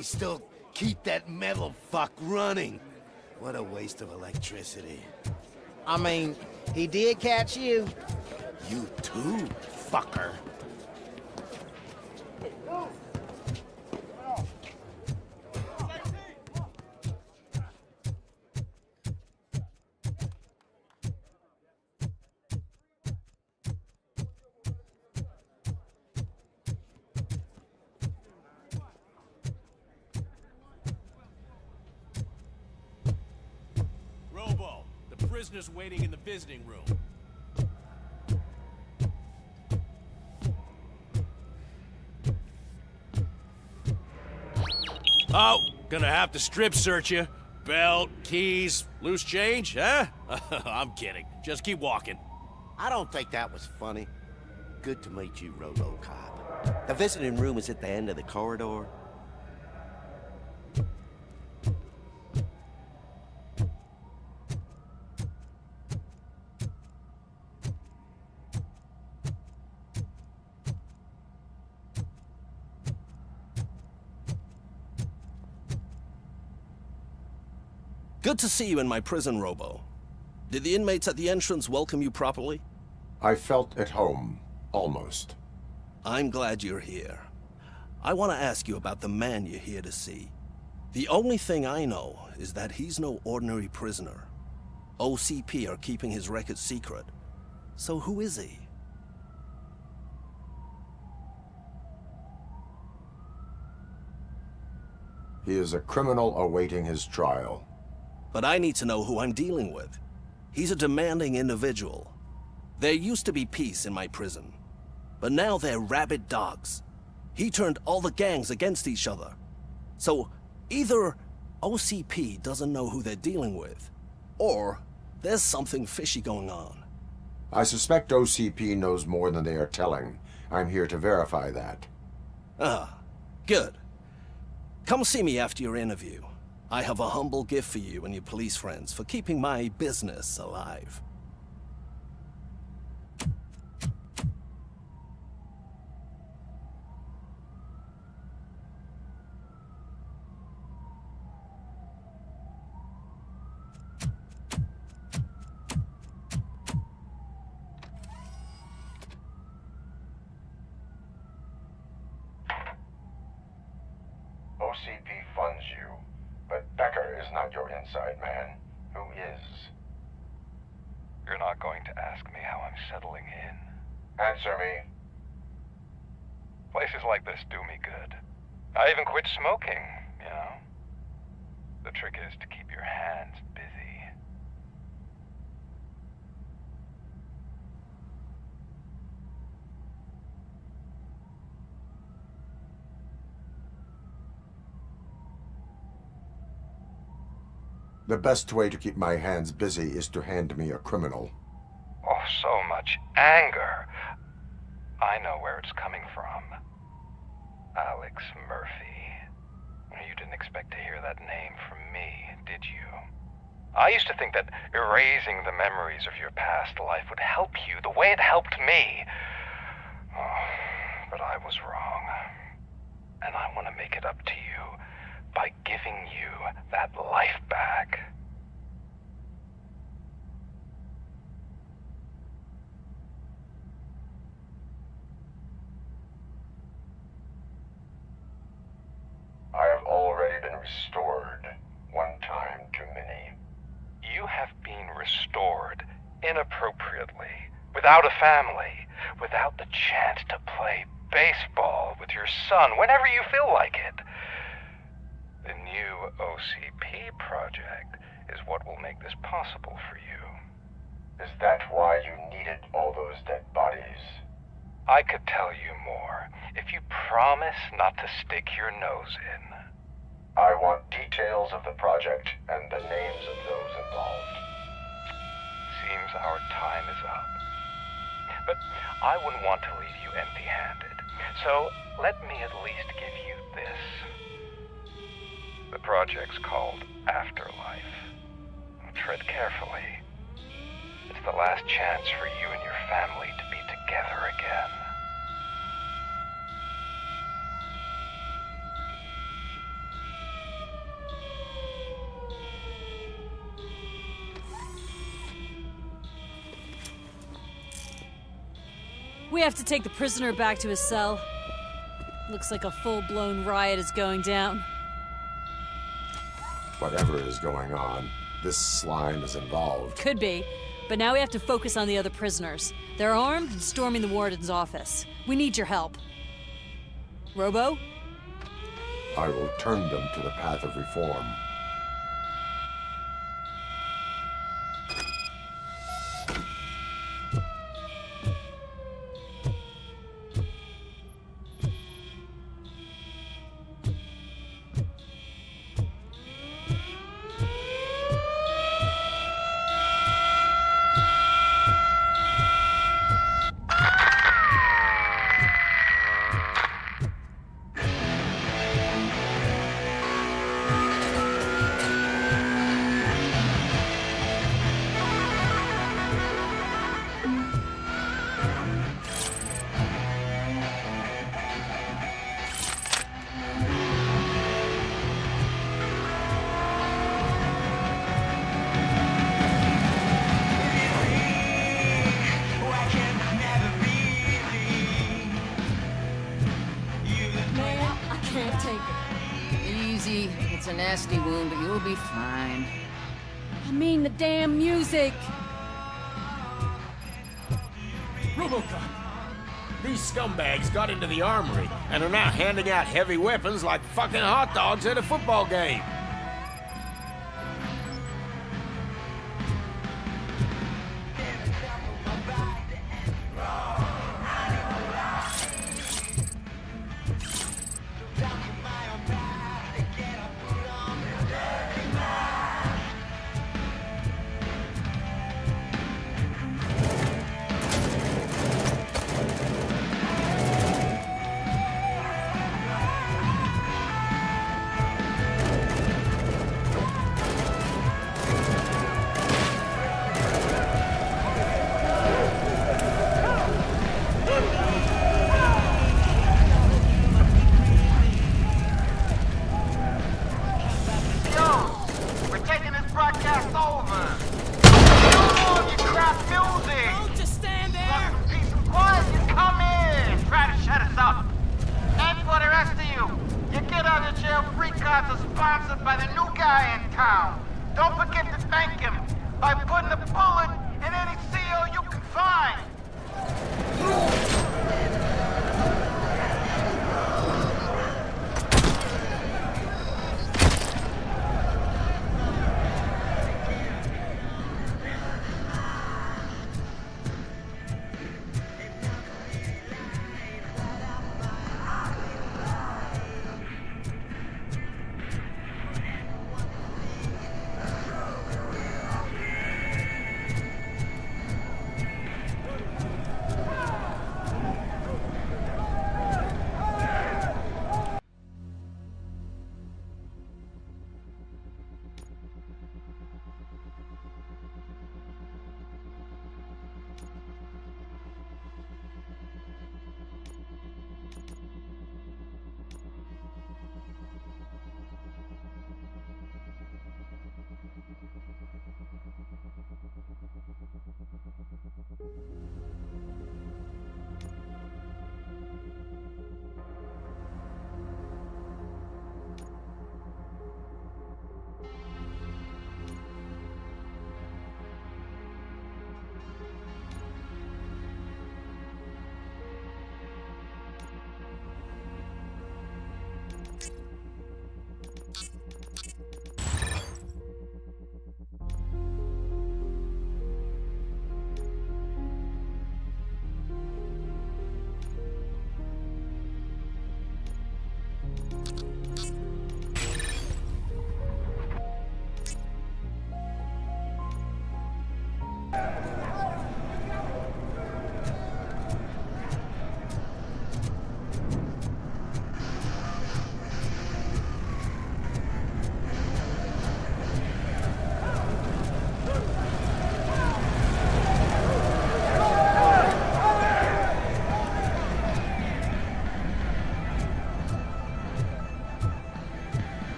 They still keep that metal fuck running. What a waste of electricity. I mean, he did catch you. You too, fucker. Robo, the prisoner's waiting in the visiting room. Oh, gonna have to strip search you. Belt, keys, loose change, huh? I'm kidding. Just keep walking. I don't think that was funny. Good to meet you, RoboCop. The visiting room is at the end of the corridor. Good to see you in my prison, Robo. Did the inmates at the entrance welcome you properly? I felt at home, almost. I'm glad you're here. I want to ask you about the man you're here to see. The only thing I know is that he's no ordinary prisoner. OCP are keeping his record secret. So who is he? He is a criminal awaiting his trial. But I need to know who I'm dealing with. He's a demanding individual. There used to be peace in my prison, but now they're rabid dogs. He turned all the gangs against each other. So either OCP doesn't know who they're dealing with, or there's something fishy going on. I suspect OCP knows more than they are telling. I'm here to verify that. Ah, good. Come see me after your interview. I have a humble gift for you and your police friends for keeping my business alive. OCP funds you, but Becker is not your inside man. Who is? You're not going to ask me how I'm settling in. Answer me. Places like this do me good. I even quit smoking, you know. The trick is to keep your hands busy. The best way to keep my hands busy is to hand me a criminal. Oh, so much anger. I know where it's coming from. Alex Murphy. You didn't expect to hear that name from me, did you? I used to think that erasing the memories of your past life would help you the way it helped me. Oh, but I was wrong. And I want to make it up to you by giving you that life back. I have already been restored. One time too many. You have been restored inappropriately, without a family, without the chance to play baseball with your son whenever you feel like it. The new OCP project is what will make this possible for you. Is that why you needed all those dead bodies? I could tell you more if you promise not to stick your nose in. I want details of the project and the names of those involved. Seems our time is up. But I wouldn't want to leave you empty-handed, so let me at least give you this. The project's called Afterlife. Tread carefully. It's the last chance for you and your family to be together again. We have to take the prisoner back to his cell. Looks like a full-blown riot is going down. Whatever is going on, this slime is involved. Could be, but now we have to focus on the other prisoners. They're armed and storming the warden's office. We need your help. Robo? I will turn them to the path of reform. It's a nasty wound, but you'll be fine. I mean the damn music! RoboCop! These scumbags got into the armory and are now handing out heavy weapons like fucking hot dogs at a football game.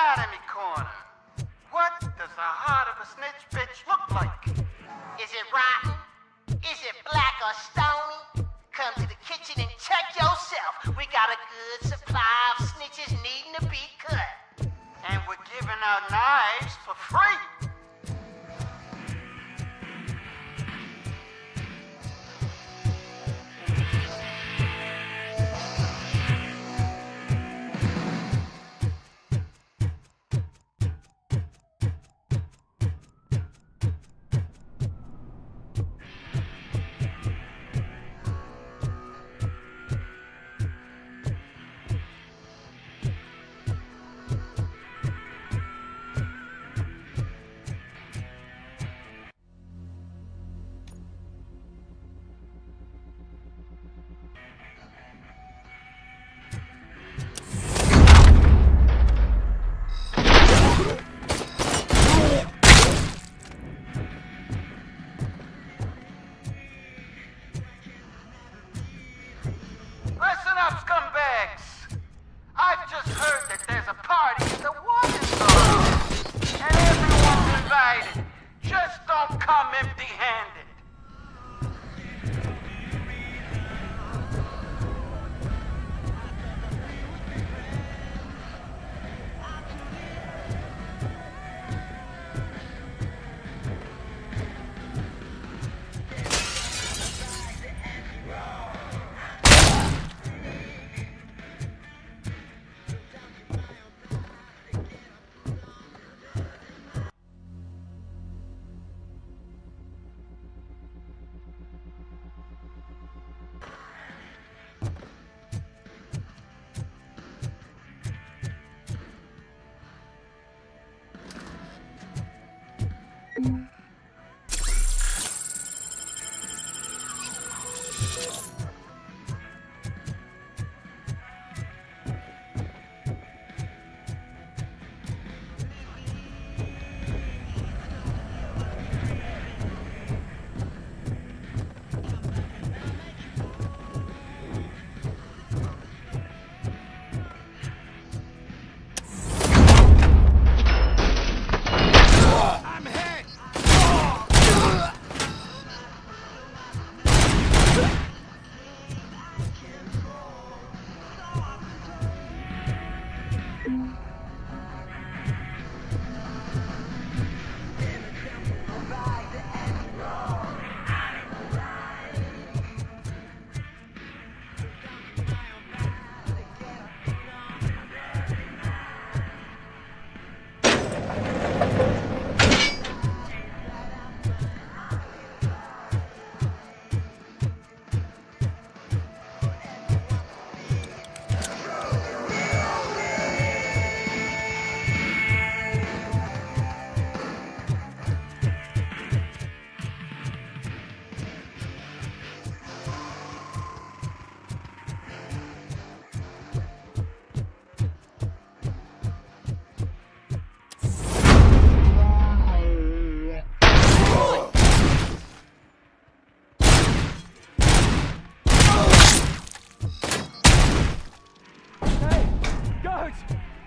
out of me corner. What does the heart of a snitch bitch look like? Is it rotten? Is it black or stony? Come to the kitchen and check yourself. We got a good supply of snitches needing to be cut. And we're giving out knives for free. Listen up, scumbags! I've just heard that there's a party at the water and everyone's invited. Just don't come empty-handed.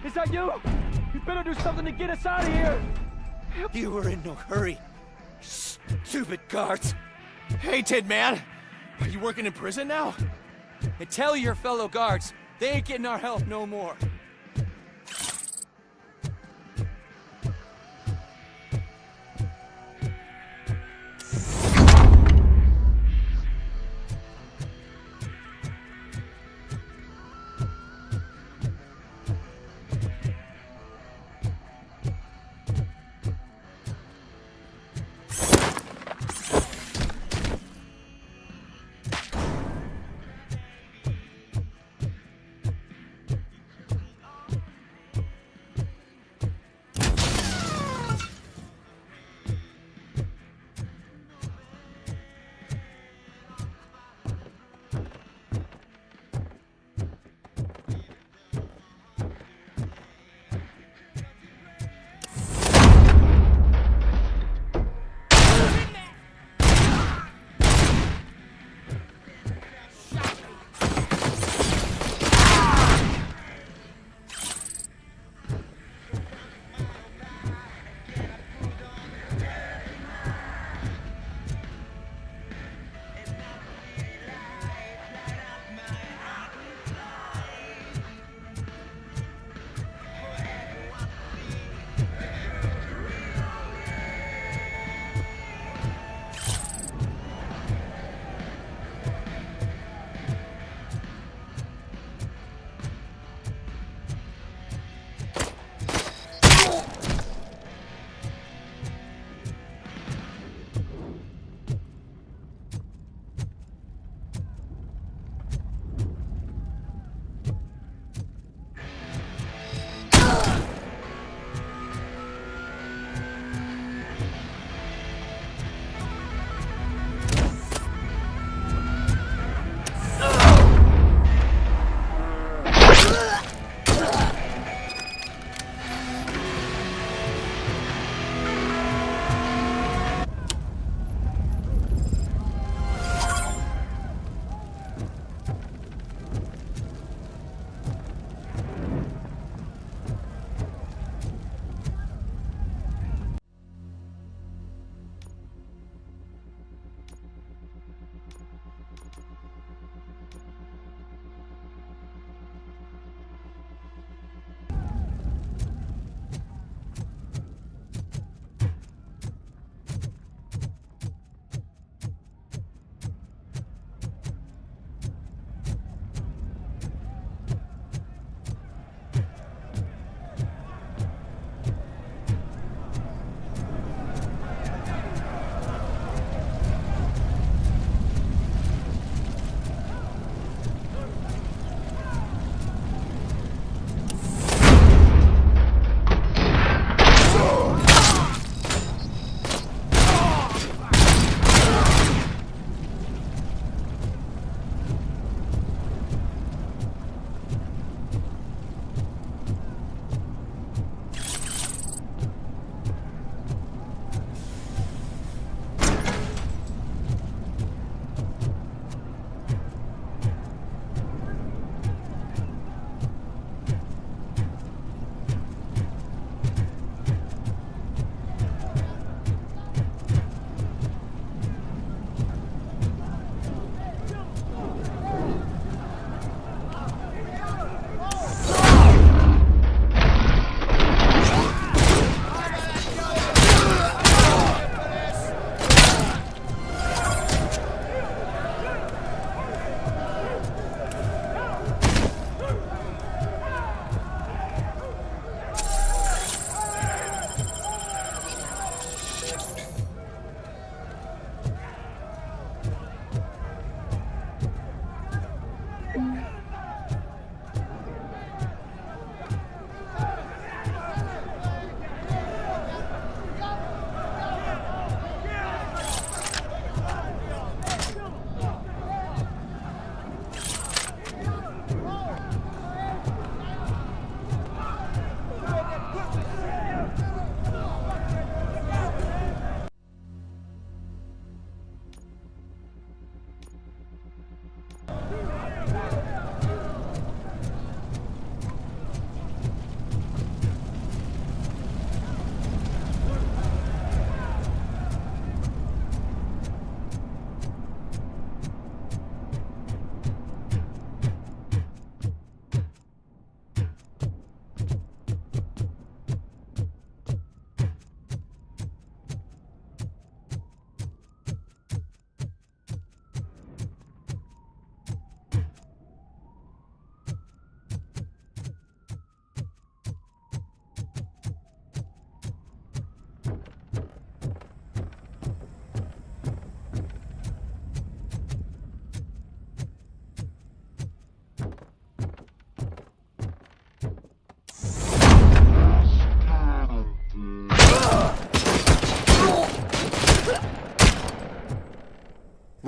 Is that you? You better do something to get us out of here! You were in no hurry. Stupid guards. Hey, Tid Man. Are you working in prison now? And tell your fellow guards, they ain't getting our help no more.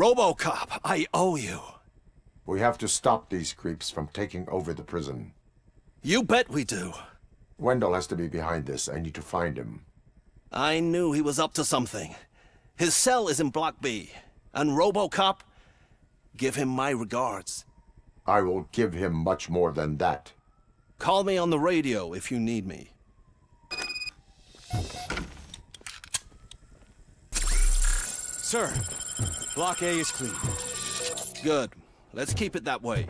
RoboCop, I owe you. We have to stop these creeps from taking over the prison. You bet we do. Wendell has to be behind this. I need to find him. I knew he was up to something. His cell is in Block B. And RoboCop, give him my regards. I will give him much more than that. Call me on the radio if you need me. Sir, Block A is clean. Good. Let's keep it that way.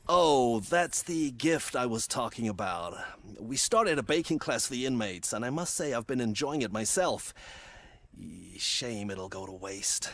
Oh, that's the gift I was talking about. We started a baking class for the inmates, and I must say I've been enjoying it myself. Shame it'll go to waste.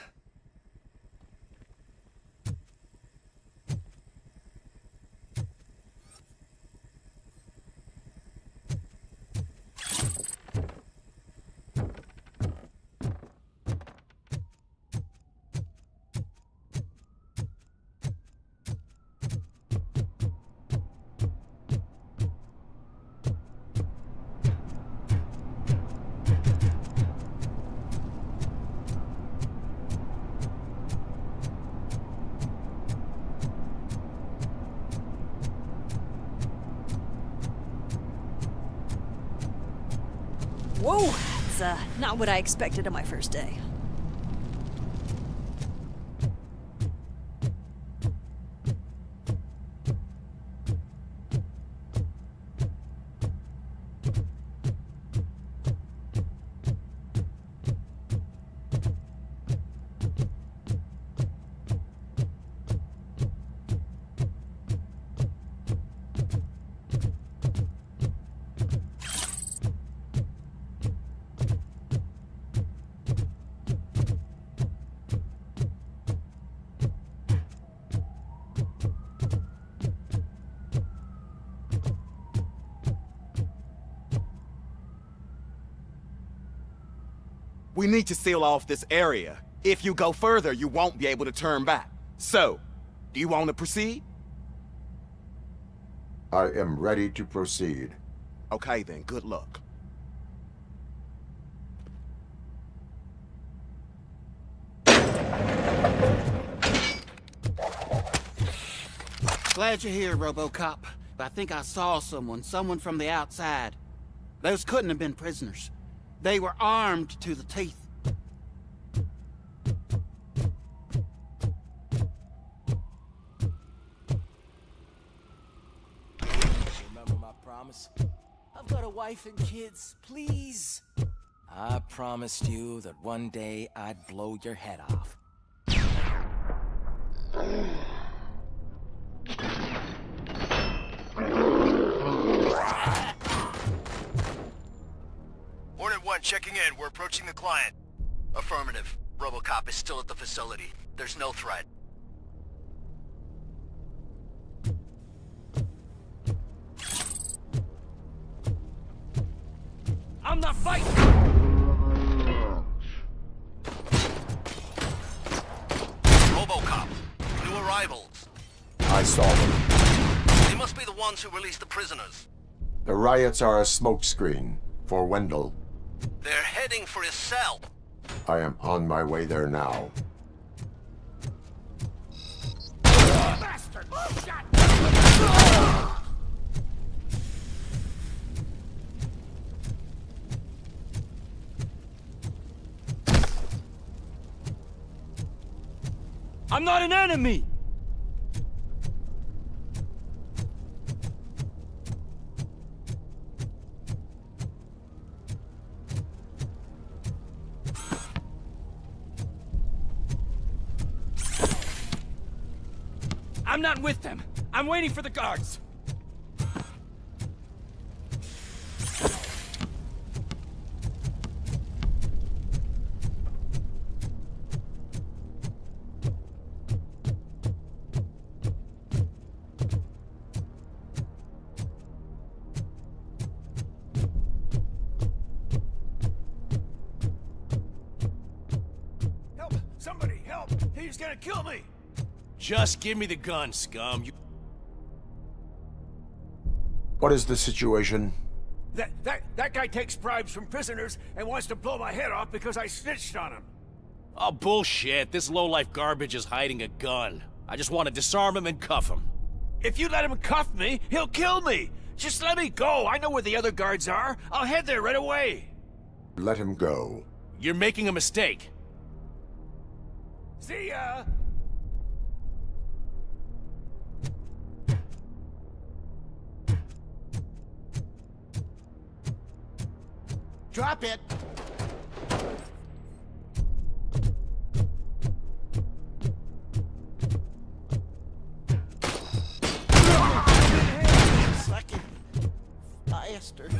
Whoa, that's not what I expected on my first day. We need to seal off this area. If you go further, you won't be able to turn back. So, do you want to proceed? I am ready to proceed. Okay then, good luck. Glad you're here, RoboCop. I think I saw someone from the outside. Those couldn't have been prisoners. They were armed to the teeth. Remember my promise? I've got a wife and kids, please. I promised you that one day I'd blow your head off. Hornet 1 checking in. We're approaching the client. Affirmative. RoboCop is still at the facility. There's no threat. I'm not fighting! RoboCop. New arrivals. I saw them. They must be the ones who released the prisoners. The riots are a smokescreen for Wendell. They're heading for his cell. I am on my way there now. Bastard! I'm not an enemy! I'm not with them. I'm waiting for the guards. Help! Somebody help! He's gonna kill me! Just give me the gun, scum. What is the situation? That guy takes bribes from prisoners and wants to blow my head off because I snitched on him. Oh, bullshit. This lowlife garbage is hiding a gun. I just want to disarm him and cuff him. If you let him cuff me, he'll kill me. Just let me go. I know where the other guards are. I'll head there right away. Let him go. You're making a mistake. See ya! Drop it. Sucking bastard.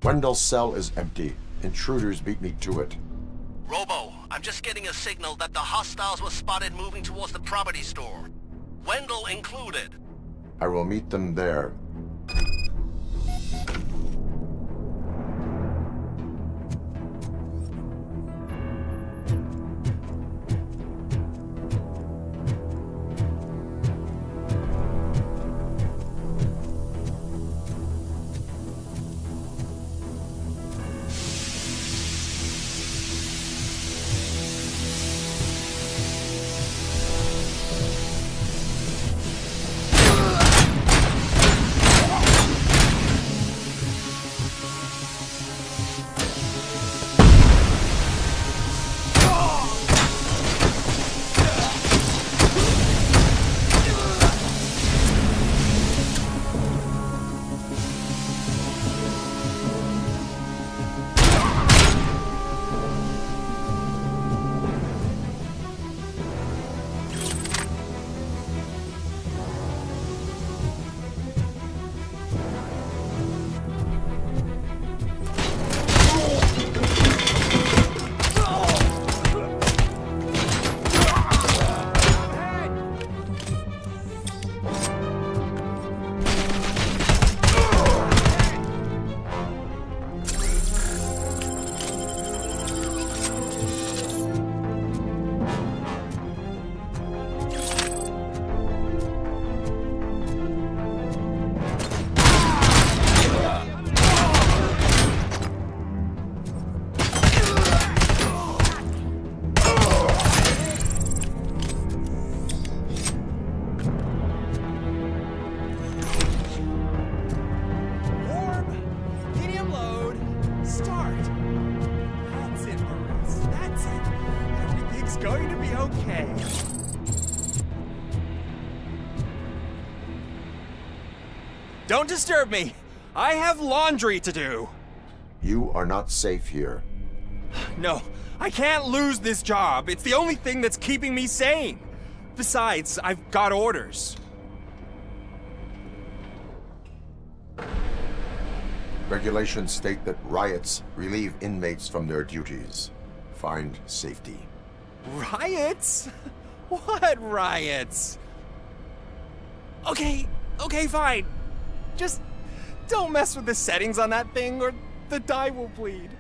Wendell's cell is empty. Intruders beat me to it. Robo, I'm just getting a signal that the hostiles were spotted moving towards the property store. Wendell included. I will meet them there. going to be okay. Don't disturb me. I have laundry to do. You are not safe here. No, I can't lose this job. It's the only thing that's keeping me sane. Besides, I've got orders. Regulations state that riots relieve inmates from their duties. Find safety. Riots? What riots? Okay, fine. Just don't mess with the settings on that thing or the dye will bleed.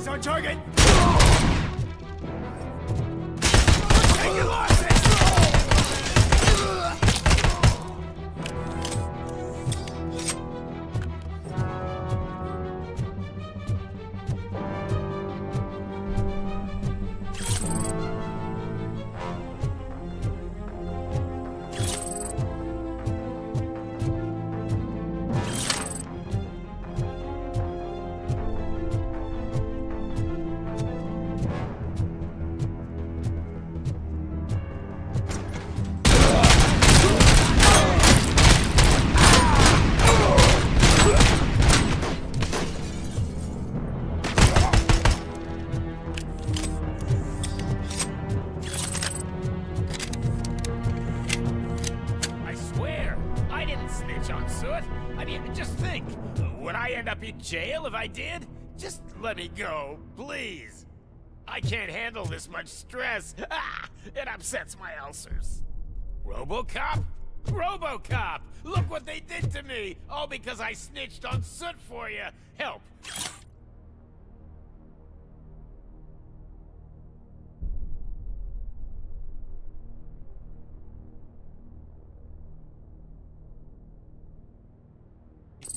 On target! Take your losses! In jail if I did? Just let me go, please. I can't handle this much stress. It upsets my ulcers. RoboCop? RoboCop! Look what they did to me! All because I snitched on Soot for you! Help!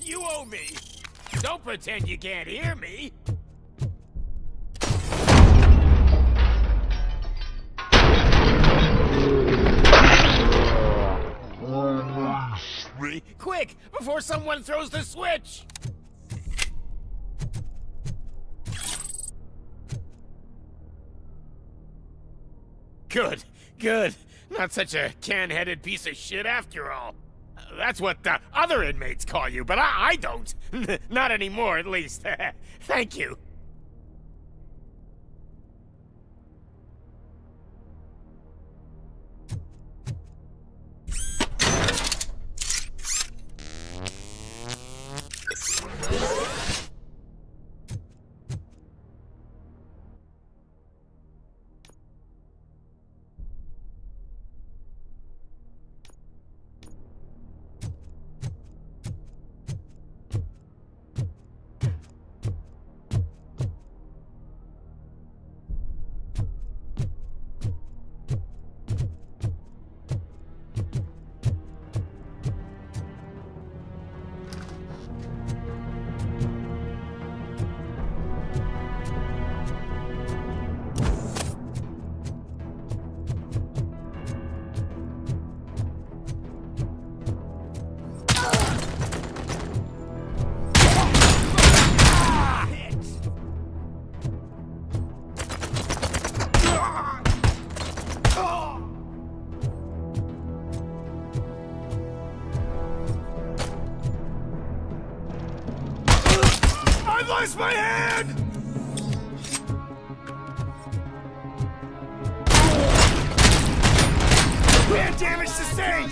You owe me! Don't pretend you can't hear me! Quick! Before someone throws the switch! Good. Not such a can-headed piece of shit after all. That's what the other inmates call you, but I don't. Not anymore, at least. Thank you. I've lost my hand! Hand damage sustained!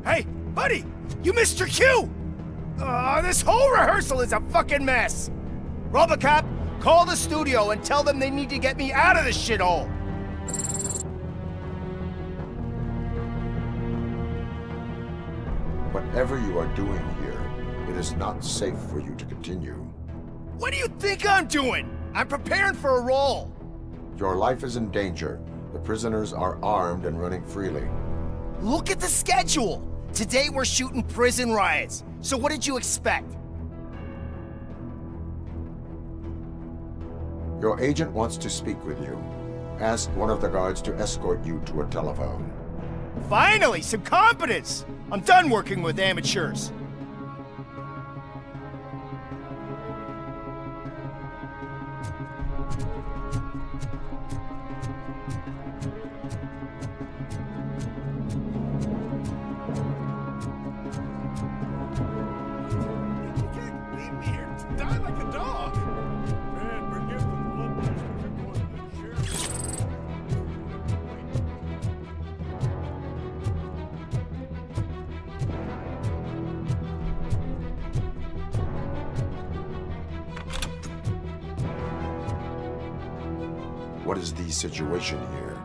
Hey, buddy! You missed your cue! This whole rehearsal is a fucking mess! RoboCop, call the studio and tell them they need to get me out of this shithole! Whatever you are doing here, it is not safe for you to continue. What do you think I'm doing? I'm preparing for a role! Your life is in danger. The prisoners are armed and running freely. Look at the schedule! Today we're shooting prison riots. So what did you expect? Your agent wants to speak with you. Ask one of the guards to escort you to a telephone. Finally, some competence! I'm done working with amateurs. What is the situation here?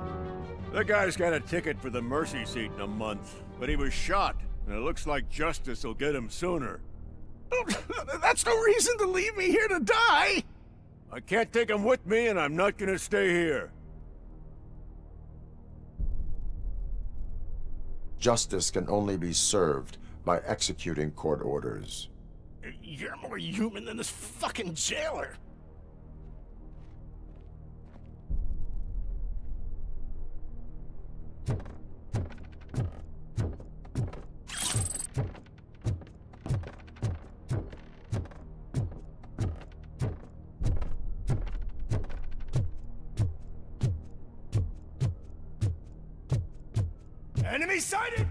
The guy's got a ticket for the mercy seat in a month, but he was shot, and it looks like justice will get him sooner. That's no reason to leave me here to die! I can't take him with me, and I'm not gonna stay here. Justice can only be served by executing court orders. You're more human than this fucking jailer! Enemy sighted!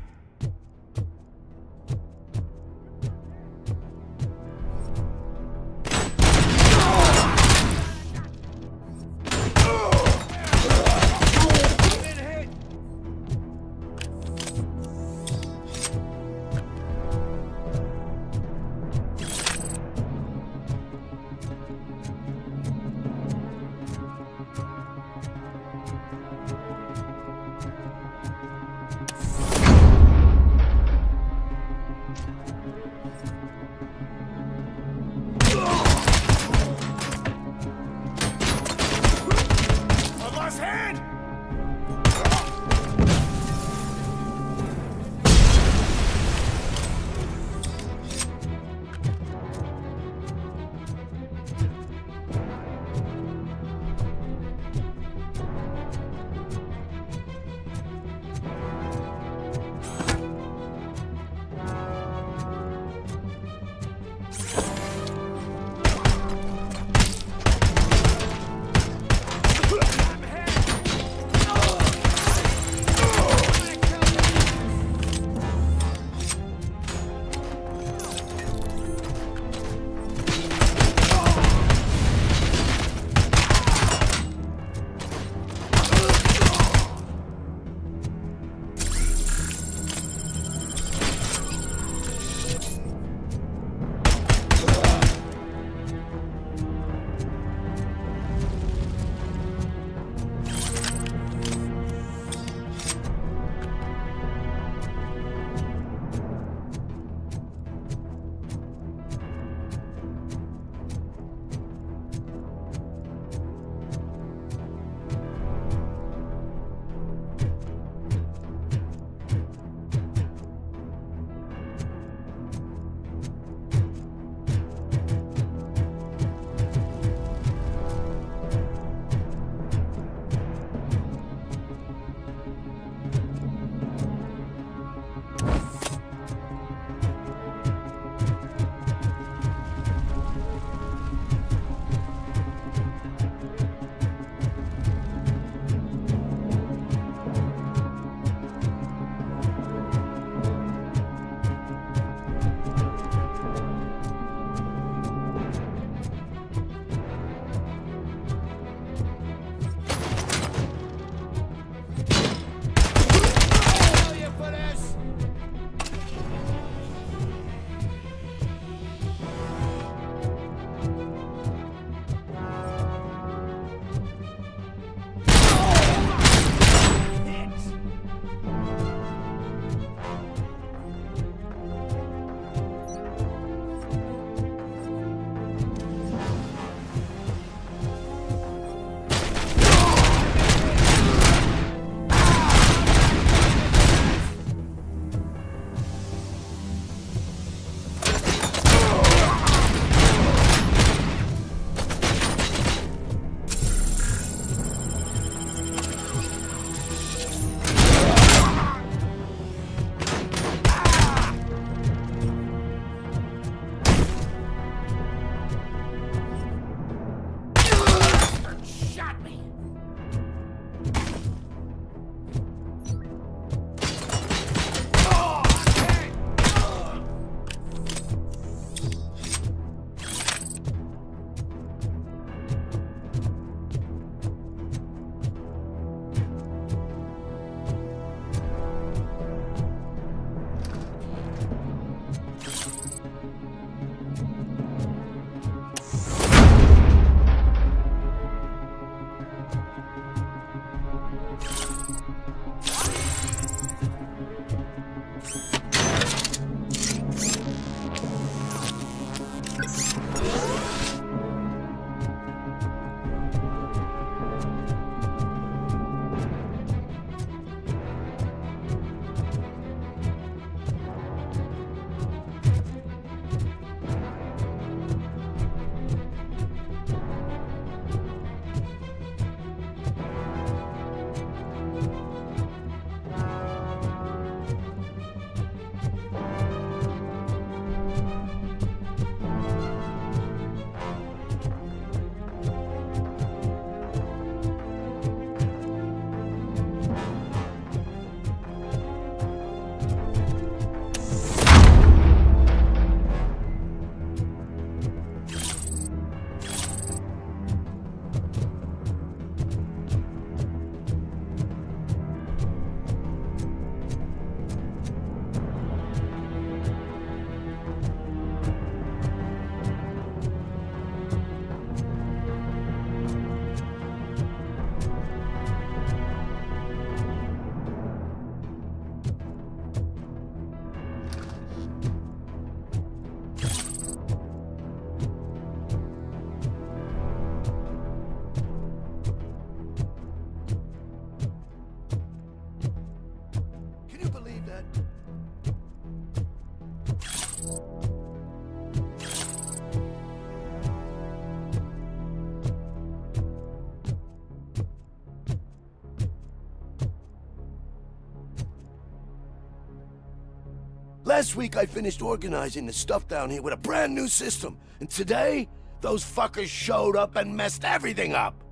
Last week I finished organizing the stuff down here with a brand new system. And today, those fuckers showed up and messed everything up.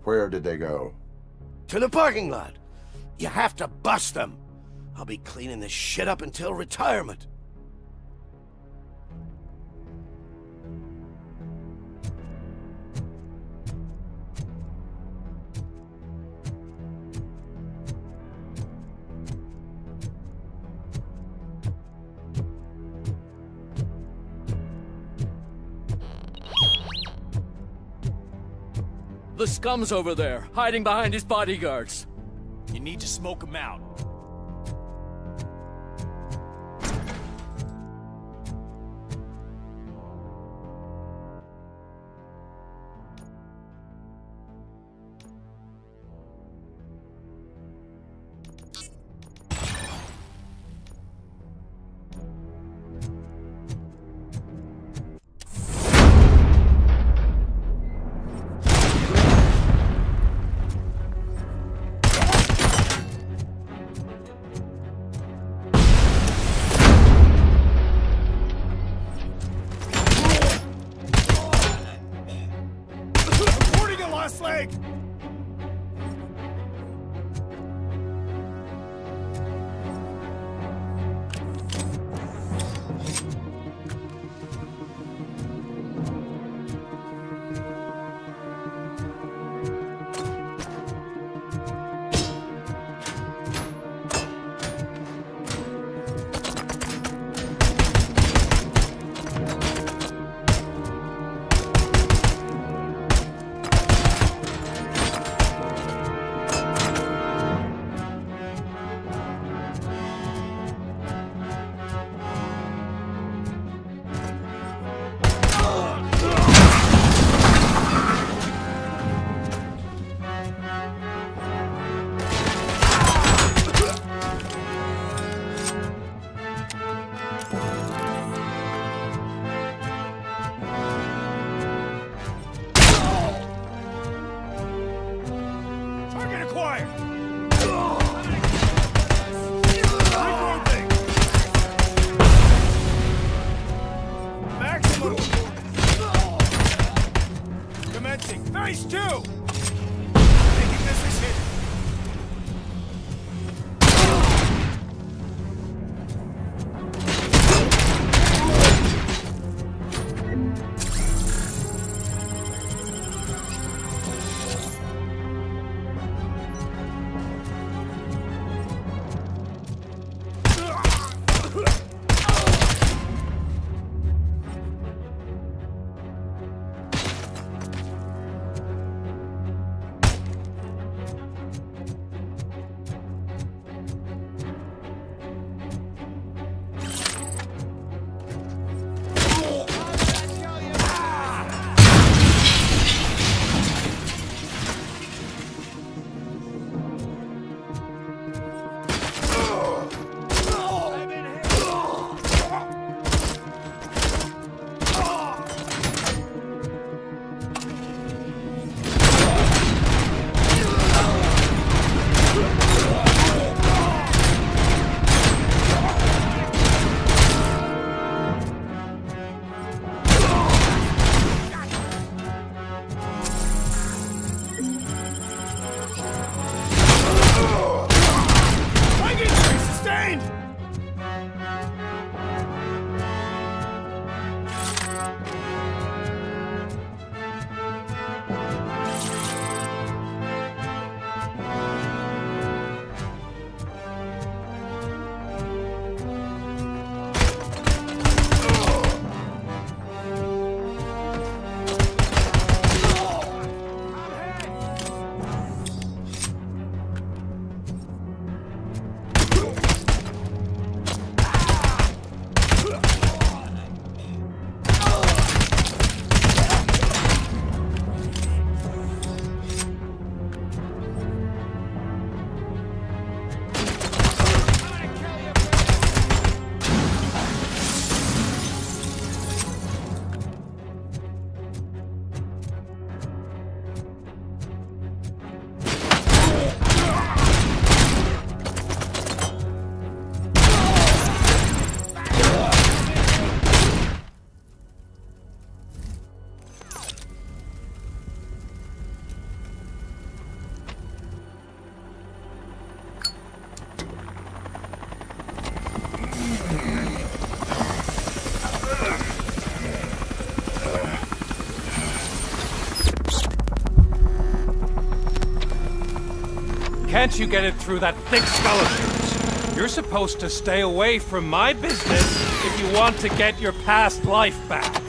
Where did they go? To the parking lot. You have to bust them. I'll be cleaning this shit up until retirement. The scum's over there, hiding behind his bodyguards. You need to smoke him out. Leg! Phase 2! Thinking this is it. can't you get it through that thick skull of yours? You're supposed to stay away from my business if you want to get your past life back.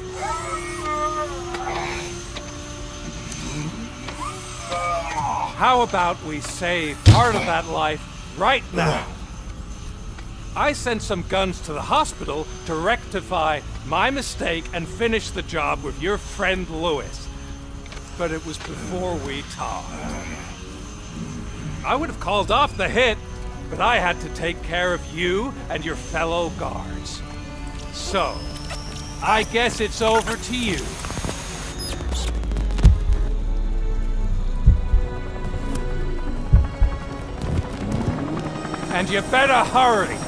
How about we save part of that life right now? I sent some guns to the hospital to rectify my mistake and finish the job with your friend Lewis. But it was before we talked. I would have called off the hit, but I had to take care of you and your fellow guards. So, I guess it's over to you. And you better hurry.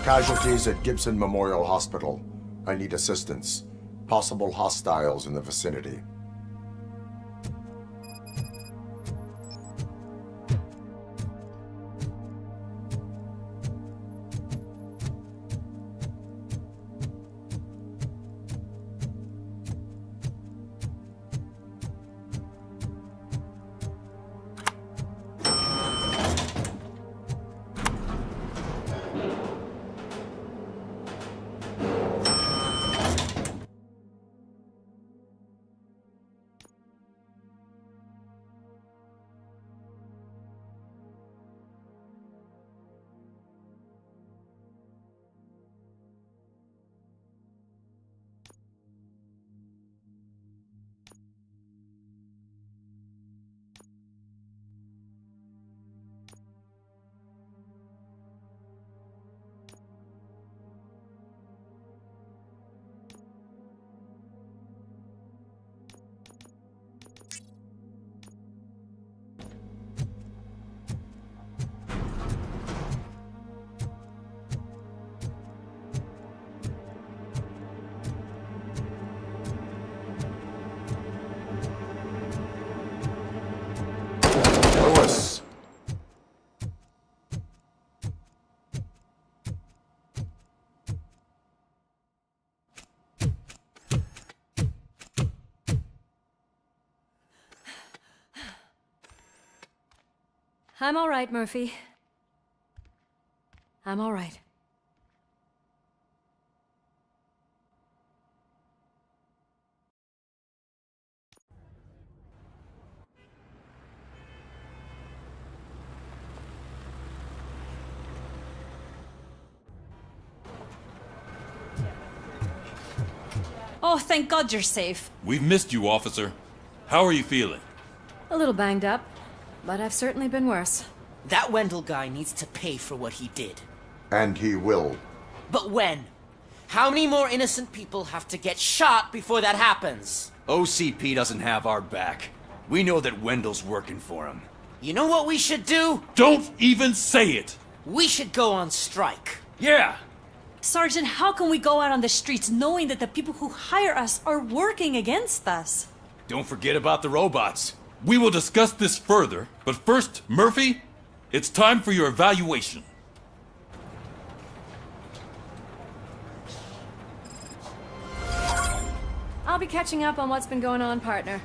Casualties at Gibson Memorial Hospital. I need assistance. Possible hostiles in the vicinity. I'm all right, Murphy. I'm all right. Oh, thank God you're safe. We've missed you, officer. How are you feeling? A little banged up, but I've certainly been worse. That Wendell guy needs to pay for what he did. And he will. But when? How many more innocent people have to get shot before that happens? OCP doesn't have our back. We know that Wendell's working for him. You know what we should do? Don't even say it! We should go on strike. Yeah! Sergeant, how can we go out on the streets knowing that the people who hire us are working against us? Don't forget about the robots. We will discuss this further, but first, Murphy, it's time for your evaluation. I'll be catching up on what's been going on, partner.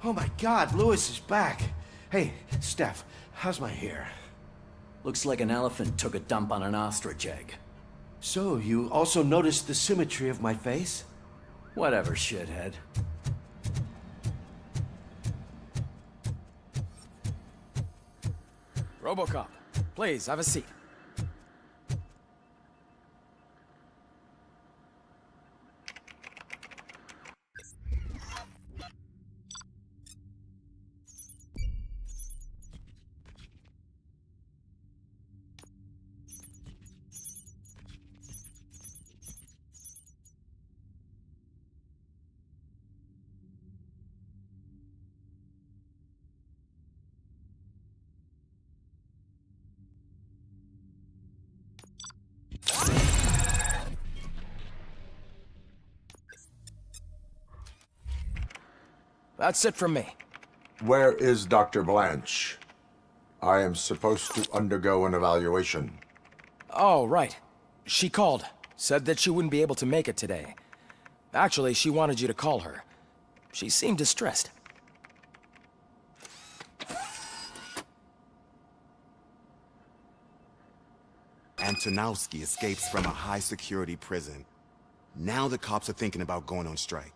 Oh my God, Lewis is back. Hey, Steph, how's my hair? Looks like an elephant took a dump on an ostrich egg. So, you also noticed the symmetry of my face? Whatever, shithead. RoboCop, please, have a seat. That's it from me. Where is Dr. Blanche? I am supposed to undergo an evaluation. Oh, right. She called. Said that she wouldn't be able to make it today. Actually, she wanted you to call her. She seemed distressed. Antonowski escapes from a high-security prison. Now the cops are thinking about going on strike.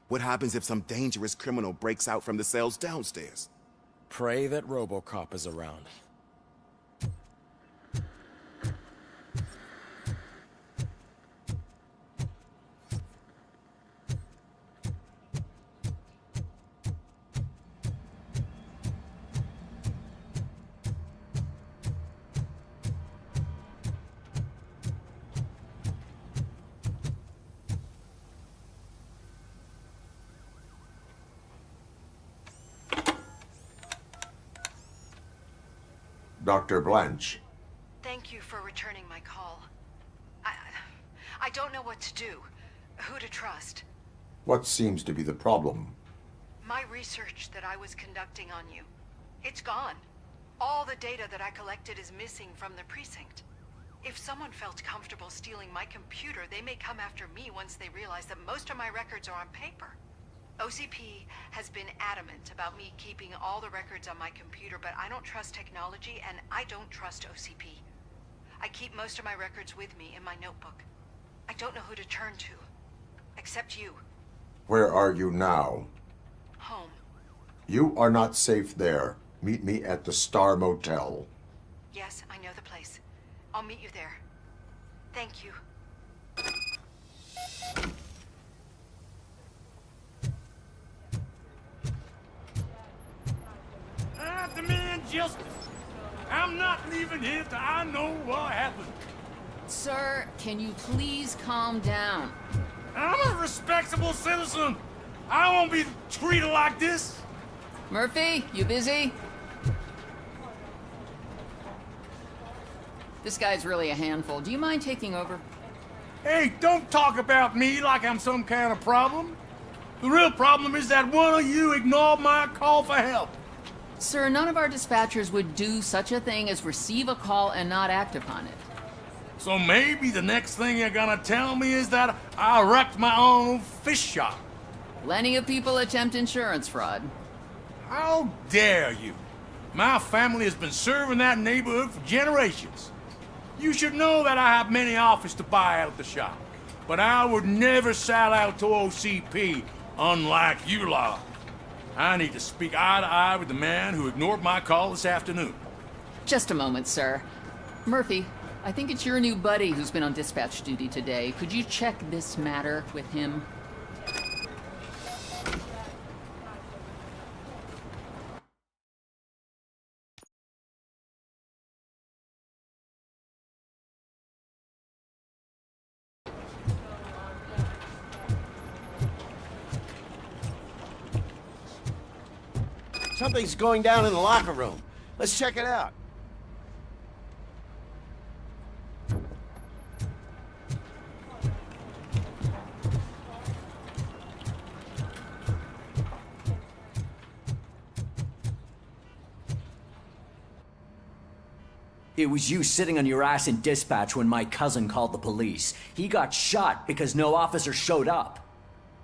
What happens if some dangerous criminal breaks out from the cells downstairs? Pray that RoboCop is around. Dr. Blanche. Thank you for returning my call. I don't know what to do, who to trust. What seems to be the problem? My research that I was conducting on you, it's gone. All the data that I collected is missing from the precinct. If someone felt comfortable stealing my computer, they may come after me once they realize that most of my records are on paper. OCP has been adamant about me keeping all the records on my computer, but I don't trust technology and I don't trust OCP. I keep most of my records with me in my notebook. I don't know who to turn to, except you. Where are you now? Home. You are not safe there. Meet me at the Star Motel. Yes, I know the place. I'll meet you there. Thank you. I demand justice. I'm not leaving here till I know what happened. Sir, can you please calm down? I'm a respectable citizen. I won't be treated like this. Murphy, you busy? This guy's really a handful. Do you mind taking over? Hey, don't talk about me like I'm some kind of problem. The real problem is that one of you ignored my call for help. Sir, none of our dispatchers would do such a thing as receive a call and not act upon it. So maybe the next thing you're gonna tell me is that I wrecked my own fish shop. Plenty of people attempt insurance fraud. How dare you? My family has been serving that neighborhood for generations. You should know that I have many offers to buy out the shop, but I would never sell out to OCP, unlike you lot. I need to speak eye to eye with the man who ignored my call this afternoon. Just a moment, sir. Murphy, I think it's your new buddy who's been on dispatch duty today. Could you check this matter with him? Something's going down in the locker room. Let's check it out. It was you sitting on your ass in dispatch when my cousin called the police. He got shot because no officer showed up.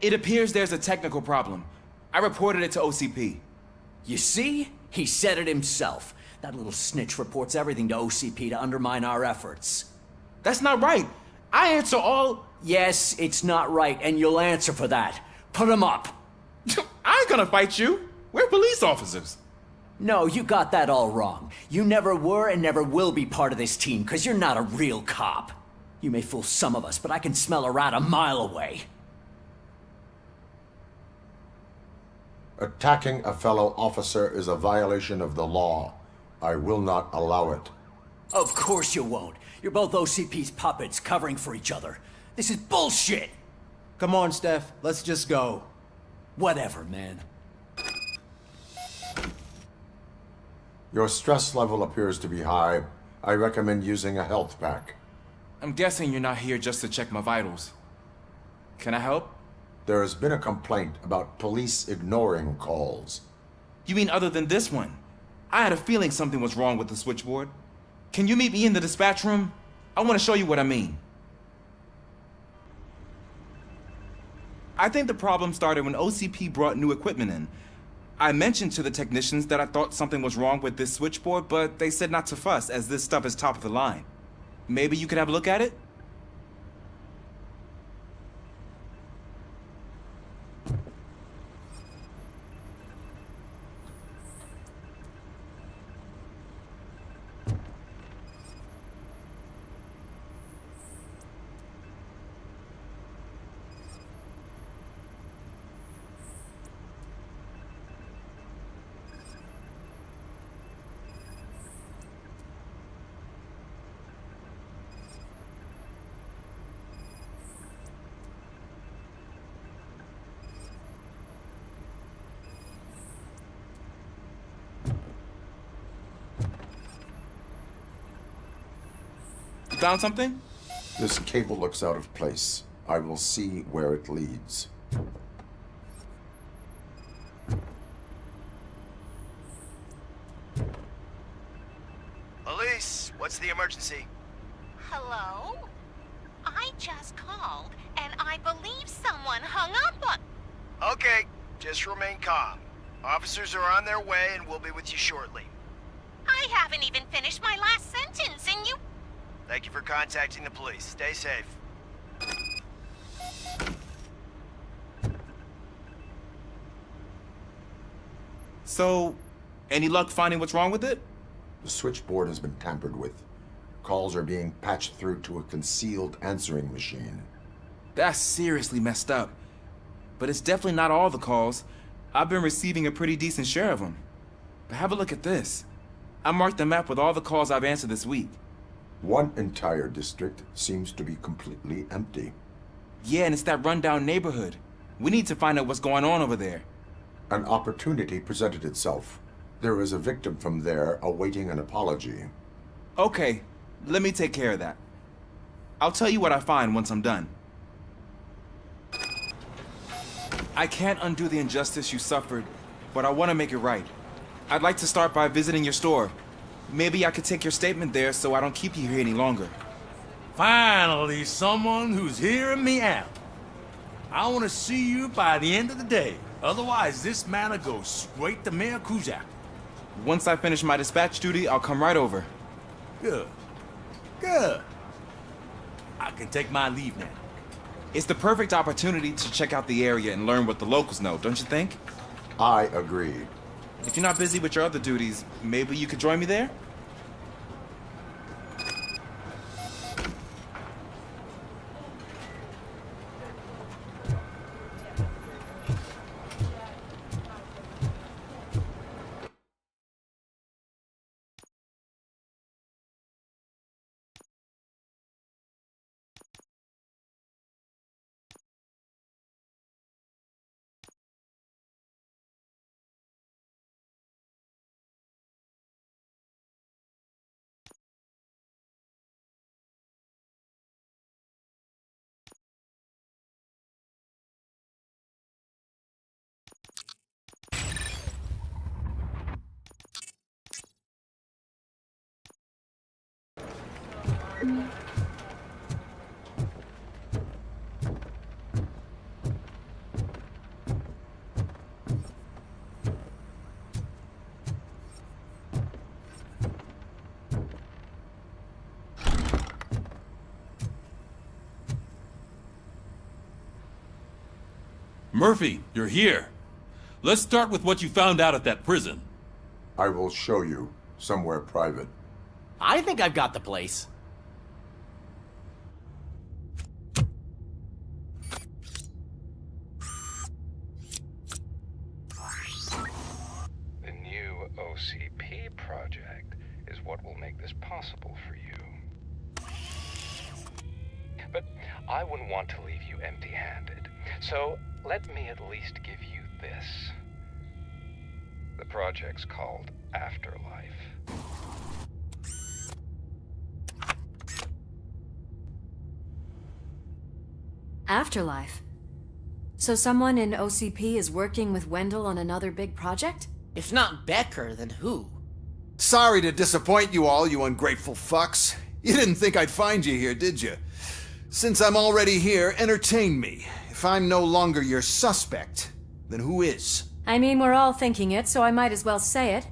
It appears there's a technical problem. I reported it to OCP. You see? He said it himself. That little snitch reports everything to OCP to undermine our efforts. That's not right. I answer all... Yes, it's not right, and you'll answer for that. Put him up. I ain't gonna fight you. We're police officers. No, you got that all wrong. You never were and never will be part of this team, because you're not a real cop. You may fool some of us, but I can smell a rat a mile away. Attacking a fellow officer is a violation of the law. I will not allow it. Of course you won't. You're both OCP's puppets, covering for each other. This is bullshit! Come on, Steph. Let's just go. Whatever, man. Your stress level appears to be high. I recommend using a health pack. I'm guessing you're not here just to check my vitals. Can I help? There has been a complaint about police ignoring calls. You mean other than this one? I had a feeling something was wrong with the switchboard. Can you meet me in the dispatch room? I want to show you what I mean. I think the problem started when OCP brought new equipment in. I mentioned to the technicians that I thought something was wrong with this switchboard, but they said not to fuss, as this stuff is top of the line. Maybe you could have a look at it? Found something? This cable looks out of place. I will see where it leads. Elise, what's the emergency? Hello? I just called, and I believe someone hung up on... Okay, just remain calm. Officers are on their way and we'll be with you shortly. I haven't even finished my last sentence, and you... Thank you for contacting the police. Stay safe. So, any luck finding what's wrong with it? The switchboard has been tampered with. Calls are being patched through to a concealed answering machine. That's seriously messed up. But it's definitely not all the calls. I've been receiving a pretty decent share of them. But have a look at this. I marked the map with all the calls I've answered this week. One entire district seems to be completely empty. Yeah, and it's that rundown neighborhood. We need to find out what's going on over there. An opportunity presented itself. There is a victim from there awaiting an apology. Okay, let me take care of that. I'll tell you what I find once I'm done. I can't undo the injustice you suffered, but I want to make it right. I'd like to start by visiting your store. Maybe I could take your statement there so I don't keep you here any longer. Finally, someone who's hearing me out. I want to see you by the end of the day. Otherwise, this matter goes straight to Mayor Kuzak. Once I finish my dispatch duty, I'll come right over. Good. Good. I can take my leave now. It's the perfect opportunity to check out the area and learn what the locals know, don't you think? I agree. If you're not busy with your other duties, maybe you could join me there? Murphy, you're here. Let's start with what you found out at that prison. I will show you somewhere private. I think I've got the place. The new OCP project is what will make this possible for you. But I wouldn't want to leave you empty-handed. So let me at least give you this. The project's called Afterlife. Afterlife? So someone in OCP is working with Wendell on another big project? If not Becker, then who? Sorry to disappoint you all, you ungrateful fucks. You didn't think I'd find you here, did you? Since I'm already here, entertain me. If I'm no longer your suspect, then who is? I mean, we're all thinking it, so I might as well say it.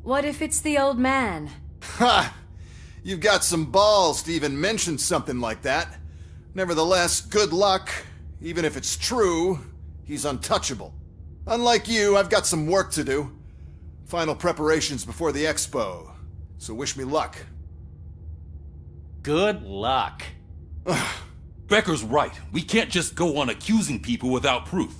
What if it's the old man? Ha! You've got some balls to even mention something like that. Nevertheless, good luck. Even if it's true, he's untouchable. Unlike you, I've got some work to do. Final preparations before the expo. So wish me luck. Good luck. Becker's right. We can't just go on accusing people without proof.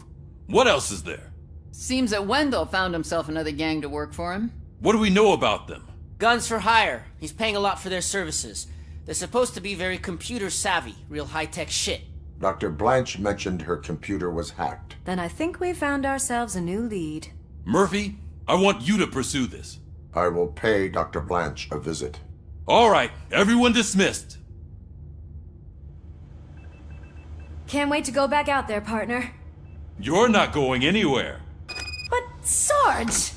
What else is there? Seems that Wendell found himself another gang to work for him. What do we know about them? Guns for hire. He's paying a lot for their services. They're supposed to be very computer savvy, real high-tech shit. Dr. Blanche mentioned her computer was hacked. Then I think we found ourselves a new lead. Murphy, I want you to pursue this. I will pay Dr. Blanche a visit. All right, everyone dismissed. Can't wait to go back out there, partner. You're not going anywhere. But, Sarge!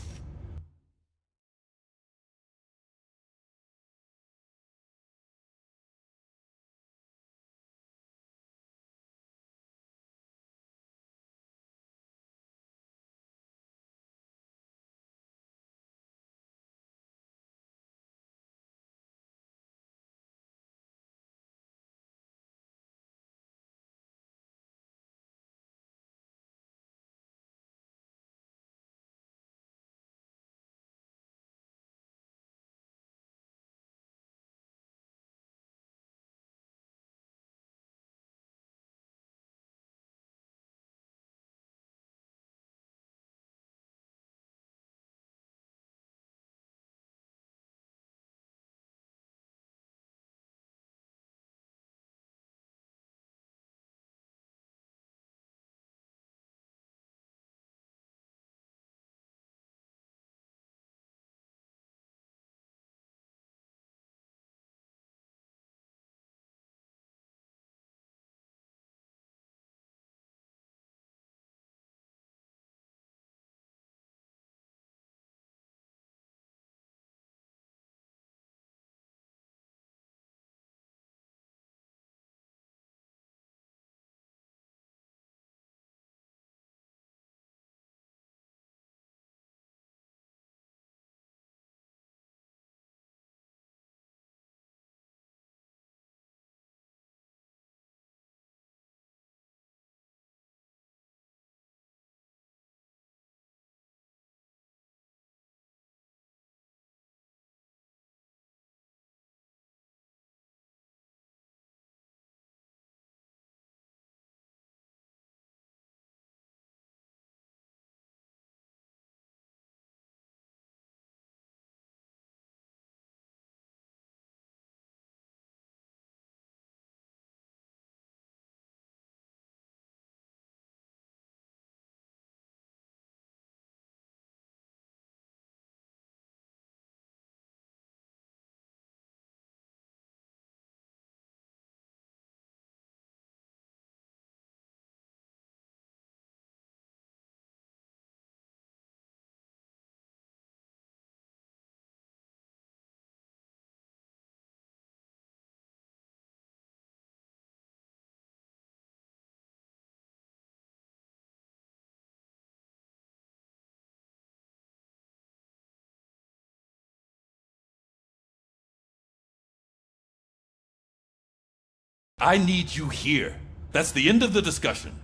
I need you here. That's the end of the discussion.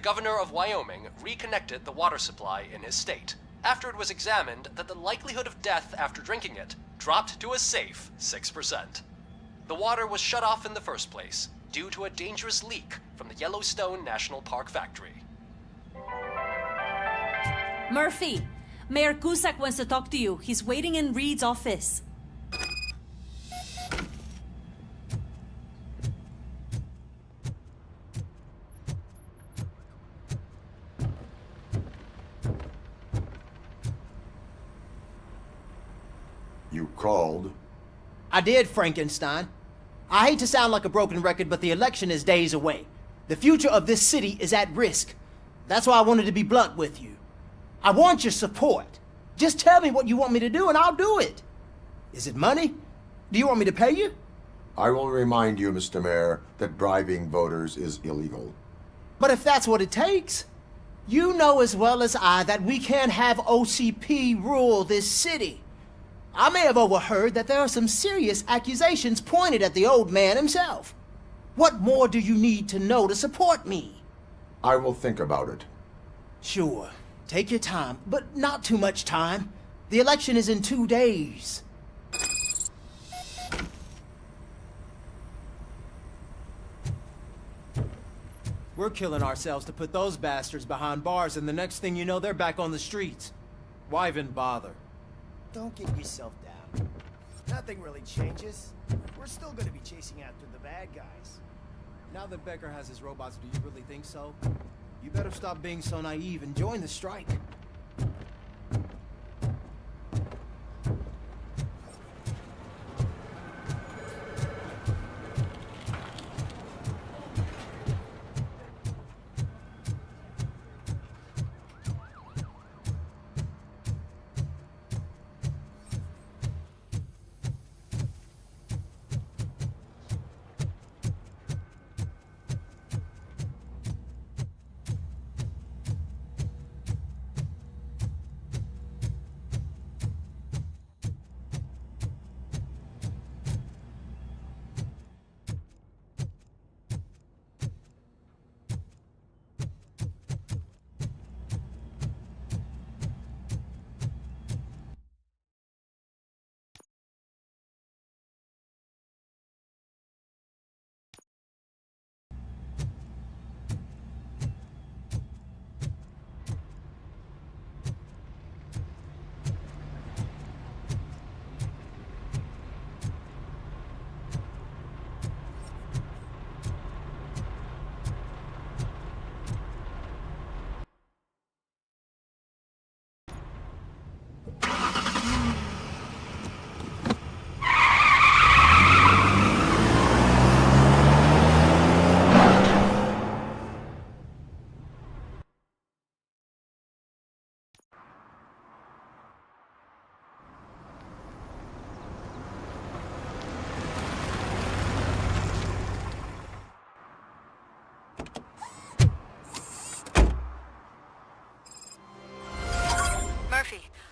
governor of Wyoming reconnected the water supply in his state, after it was examined that the likelihood of death after drinking it dropped to a safe 6%. The water was shut off in the first place due to a dangerous leak from the Yellowstone National Park factory. Murphy, Mayor Cusack wants to talk to you. He's waiting in Reed's office. You called? I did, Frankenstein. I hate to sound like a broken record, but the election is days away. The future of this city is at risk. That's why I wanted to be blunt with you. I want your support. Just tell me what you want me to do and I'll do it. Is it money? Do you want me to pay you? I will remind you, Mr. Mayor, that bribing voters is illegal. But if that's what it takes, you know as well as I that we can't have OCP rule this city. I may have overheard that there are some serious accusations pointed at the old man himself. What more do you need to know to support me? I will think about it. Sure. Take your time, but not too much time. The election is in 2 days. We're killing ourselves to put those bastards behind bars, and the next thing you know, they're back on the streets. Why even bother? Don't get yourself down. Nothing really changes. We're still gonna be chasing after the bad guys. Now that Becker has his robots, do you really think so? You better stop being so naive and join the strike.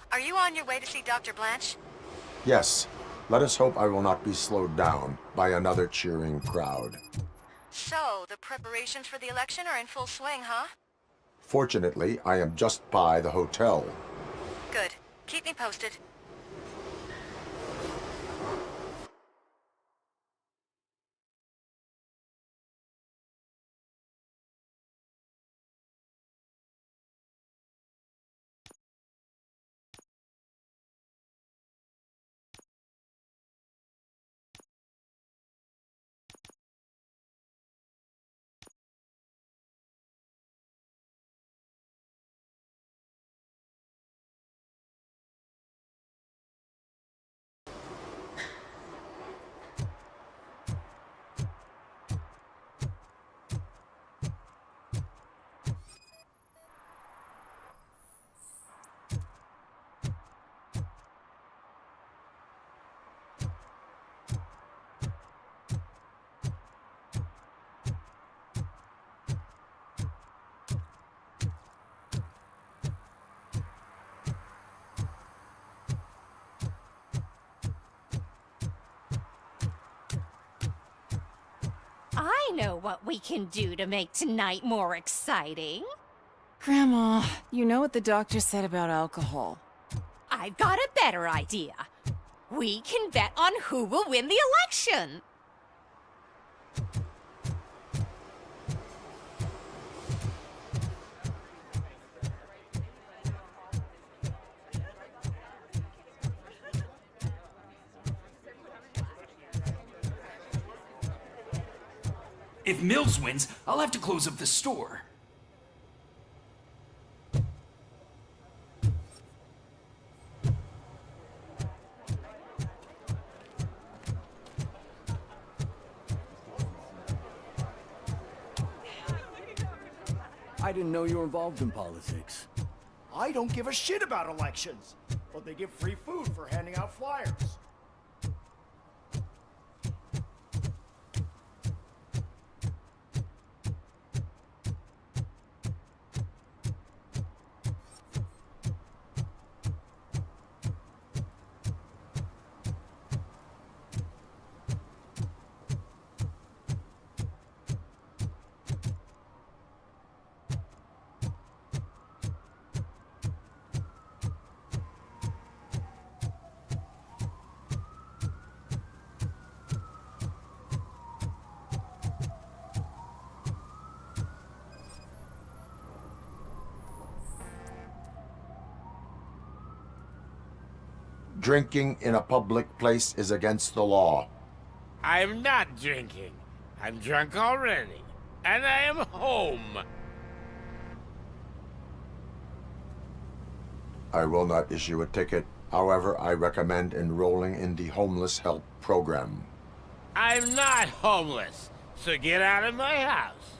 Are you on your way to see Dr. Blanche? Yes. Let us hope I will not be slowed down by another cheering crowd. So, the preparations for the election are in full swing, huh? Fortunately, I am just by the hotel. Good. Keep me posted. what we can do to make tonight more exciting? Grandma, you know what the doctor said about alcohol. I've got a better idea. We can bet on who will win the election. If Mills wins, I'll have to close up the store. I didn't know you were involved in politics. I don't give a shit about elections, but they give free food for handing out flyers. Drinking in a public place is against the law. I'm not drinking. I'm drunk already. And I am home. I will not issue a ticket. However, I recommend enrolling in the homeless help program. I'm not homeless, so get out of my house.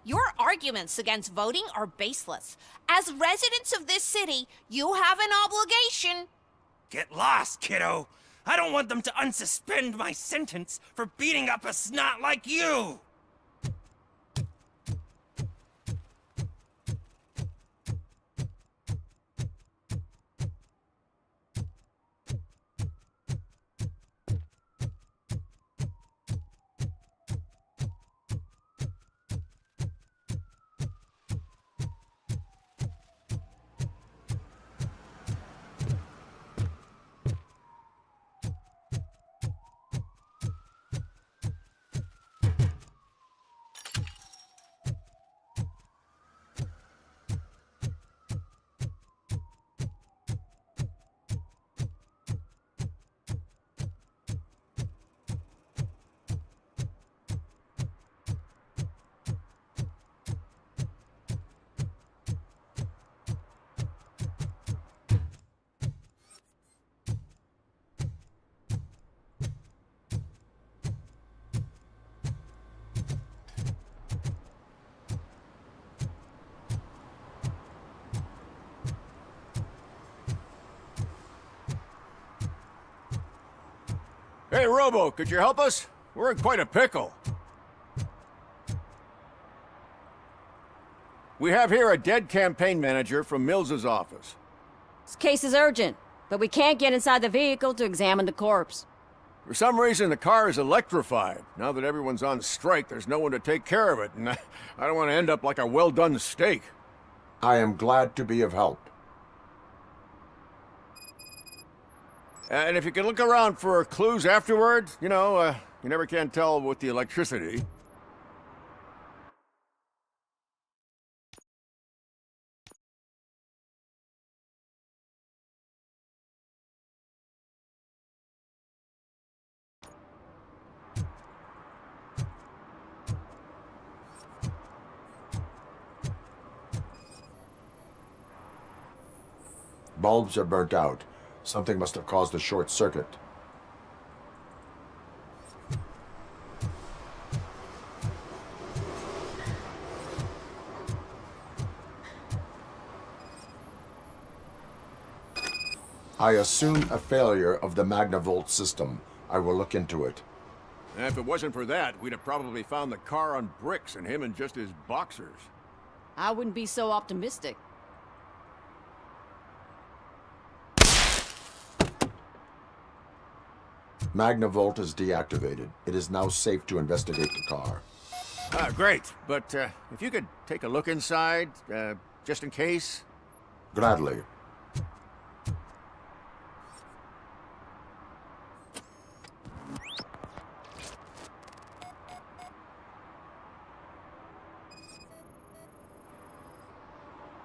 Your arguments against voting are baseless. As residents of this city, you have an obligation. Get lost, kiddo. I don't want them to unsuspend my sentence for beating up a snot like you. Hey, Robo, could you help us? We're in quite a pickle. We have here a dead campaign manager from Mills's office. This case is urgent. But we can't get inside the vehicle to examine the corpse. For some reason, the car is electrified. Now that everyone's on strike, there's no one to take care of it, and I don't want to end up like a well-done steak. I am glad to be of help. And if you can look around for clues afterwards, you know, you never can tell with the electricity. Bulbs are burnt out. Something must have caused a short circuit. I assume a failure of the Magnavolt system. I will look into it. And if it wasn't for that, we'd have probably found the car on bricks and him in just his boxers. I wouldn't be so optimistic. Magnavolt is deactivated. It is now safe to investigate the car. Great. But if you could take a look inside, just in case. Gladly.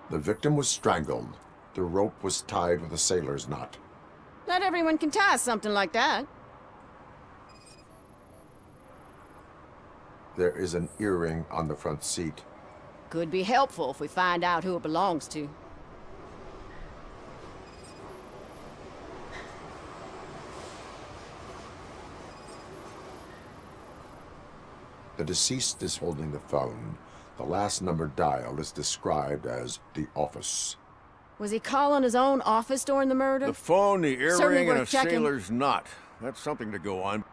The victim was strangled. The rope was tied with a sailor's knot. Not everyone can tie something like that. There is an earring on the front seat. Could be helpful if we find out who it belongs to. The deceased is holding the phone. The last number dialed is described as the office. Was he calling his own office during the murder? The phone, the Certainly earring, and a worth checking. sailor's knot. That's something to go on.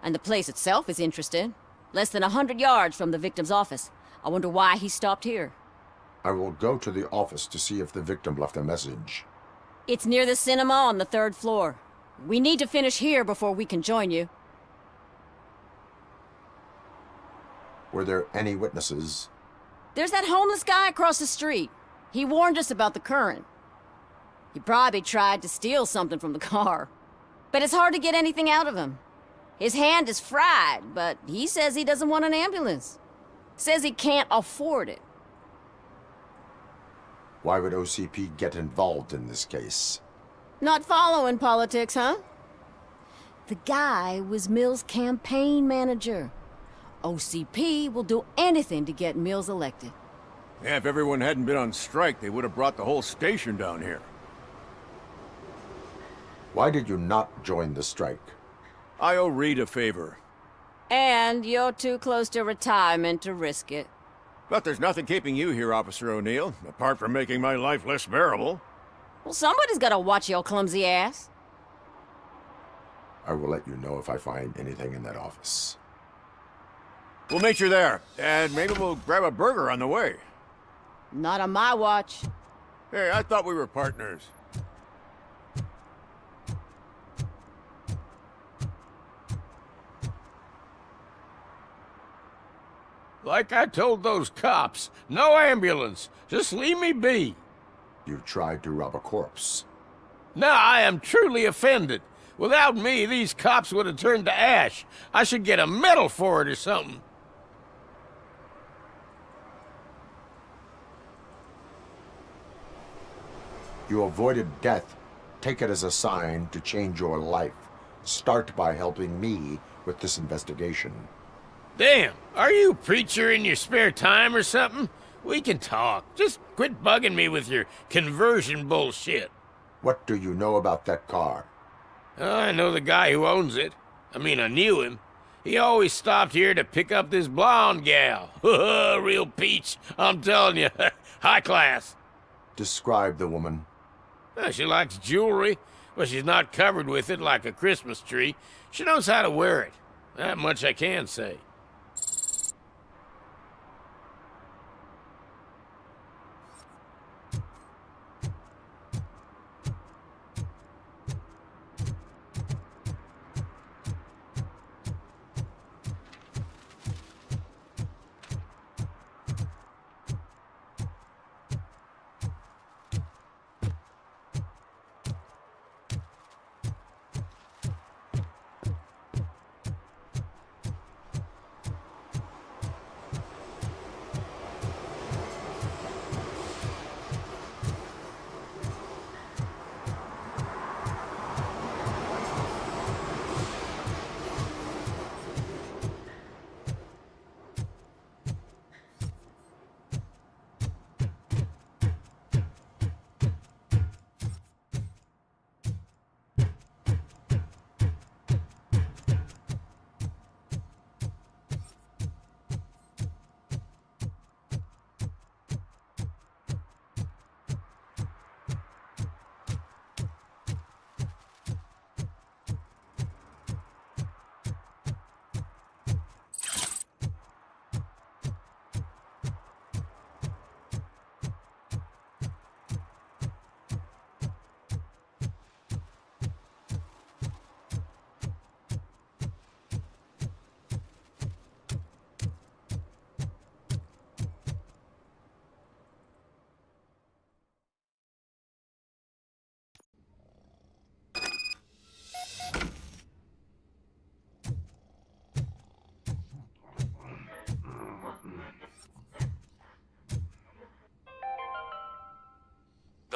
And the place itself is interesting. Less than 100 yards from the victim's office. I wonder why he stopped here. I will go to the office to see if the victim left a message. It's near the cinema on the 3rd floor. We need to finish here before we can join you. Were there any witnesses? There's that homeless guy across the street. He warned us about the current. He probably tried to steal something from the car. But it's hard to get anything out of him. His hand is fried, but he says he doesn't want an ambulance. Says he can't afford it. Why would OCP get involved in this case? Not following politics, huh? The guy was Mills' campaign manager. OCP will do anything to get Mills elected. Yeah, if everyone hadn't been on strike, they would have brought the whole station down here. Why did you not join the strike? I owe Reed a favor. And you're too close to retirement to risk it. But there's nothing keeping you here, Officer O'Neill, apart from making my life less bearable. Well, somebody's gotta watch your clumsy ass. I will let you know if I find anything in that office. We'll meet you there, and maybe we'll grab a burger on the way. Not on my watch. Hey, I thought we were partners. Like I told those cops, no ambulance. Just leave me be. You tried to rob a corpse. Now I am truly offended. Without me, these cops would have turned to ash. I should get a medal for it or something. You avoided death. Take it as a sign to change your life. Start by helping me with this investigation. Damn, are you a preacher in your spare time or something? We can talk. Just quit bugging me with your conversion bullshit. What do you know about that car? I know the guy who owns it. I mean, I knew him. He always stopped here to pick up this blonde gal. Real peach, I'm telling you. High class. Describe the woman. She likes jewelry, but she's not covered with it like a Christmas tree. She knows how to wear it. That much I can say.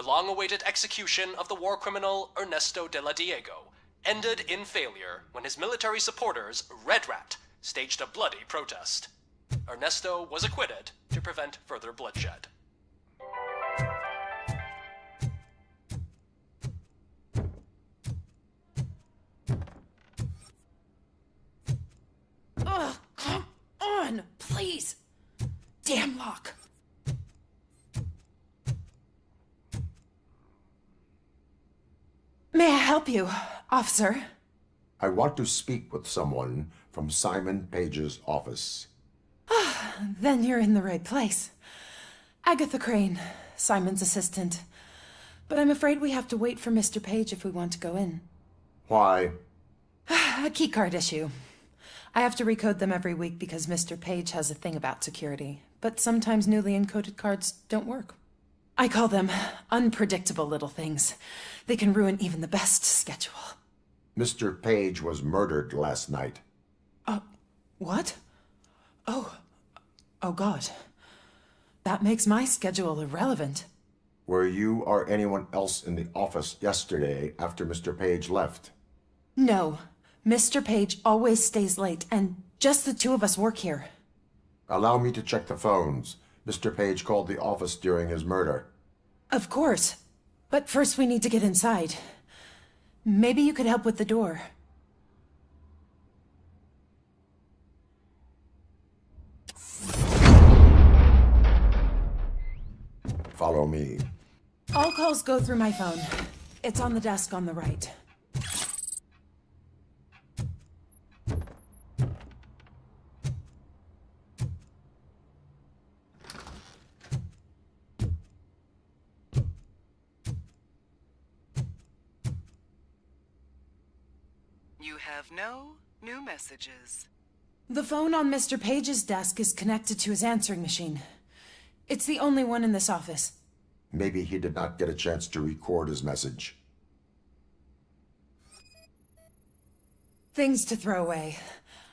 long-awaited execution of the war criminal Ernesto de la Diego ended in failure when his military supporters, Red Rat, staged a bloody protest. Ernesto was acquitted to prevent further bloodshed. Ugh, come on, please. Damn lock. May I help you, officer? I want to speak with someone from Simon Page's office. Then you're in the right place. Agatha Crane, Simon's assistant. But I'm afraid we have to wait for Mr. Page if we want to go in. Why? A keycard issue. I have to recode them every week because Mr. Page has a thing about security. But sometimes newly encoded cards don't work. I call them unpredictable little things. They can ruin even the best schedule. Mr. Page was murdered last night. What? Oh God. That makes my schedule irrelevant. Were you or anyone else in the office yesterday after Mr. Page left? No. Mr. Page always stays late, and just the two of us work here. Allow me to check the phones. Mr. Page called the office during his murder. Of course. But first we need to get inside. Maybe you could help with the door. Follow me. All calls go through my phone. It's on the desk on the right. You have no new messages. The phone on Mr. Page's desk is connected to his answering machine. It's the only one in this office. Maybe he did not get a chance to record his message. Things to throw away.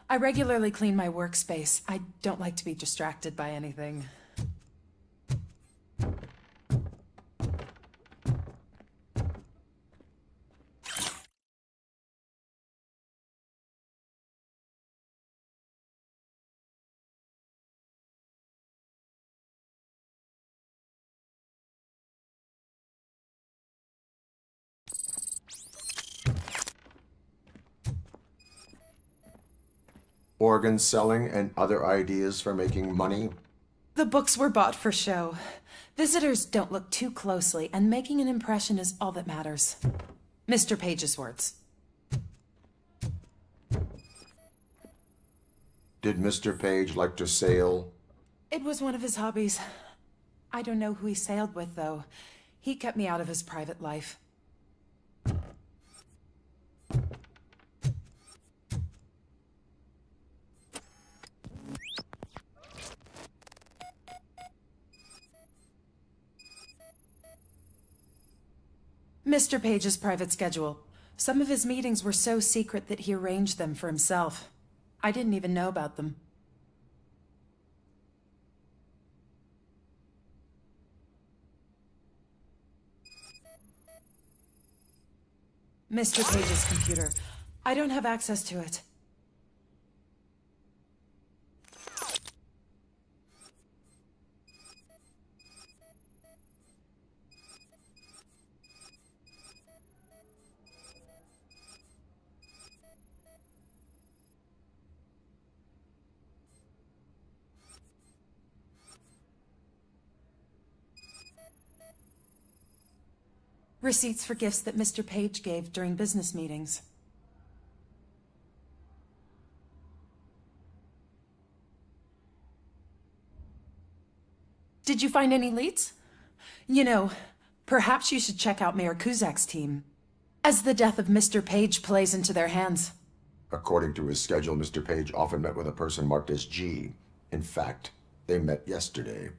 I regularly clean my workspace. I don't like to be distracted by anything. Organ selling and other ideas for making money? The books were bought for show. Visitors don't look too closely, and making an impression is all that matters. Mr. Page's words. Did Mr. Page like to sail? It was one of his hobbies. I don't know who he sailed with, though. He kept me out of his private life. Mr. Page's private schedule. Some of his meetings were so secret that he arranged them for himself. I didn't even know about them. Mr. Page's computer. I don't have access to it. Receipts for gifts that Mr. Page gave during business meetings. Did you find any leads? You know, perhaps you should check out Mayor Kuzak's team, as the death of Mr. Page plays into their hands. According to his schedule, Mr. Page often met with a person marked as G. In fact, they met yesterday.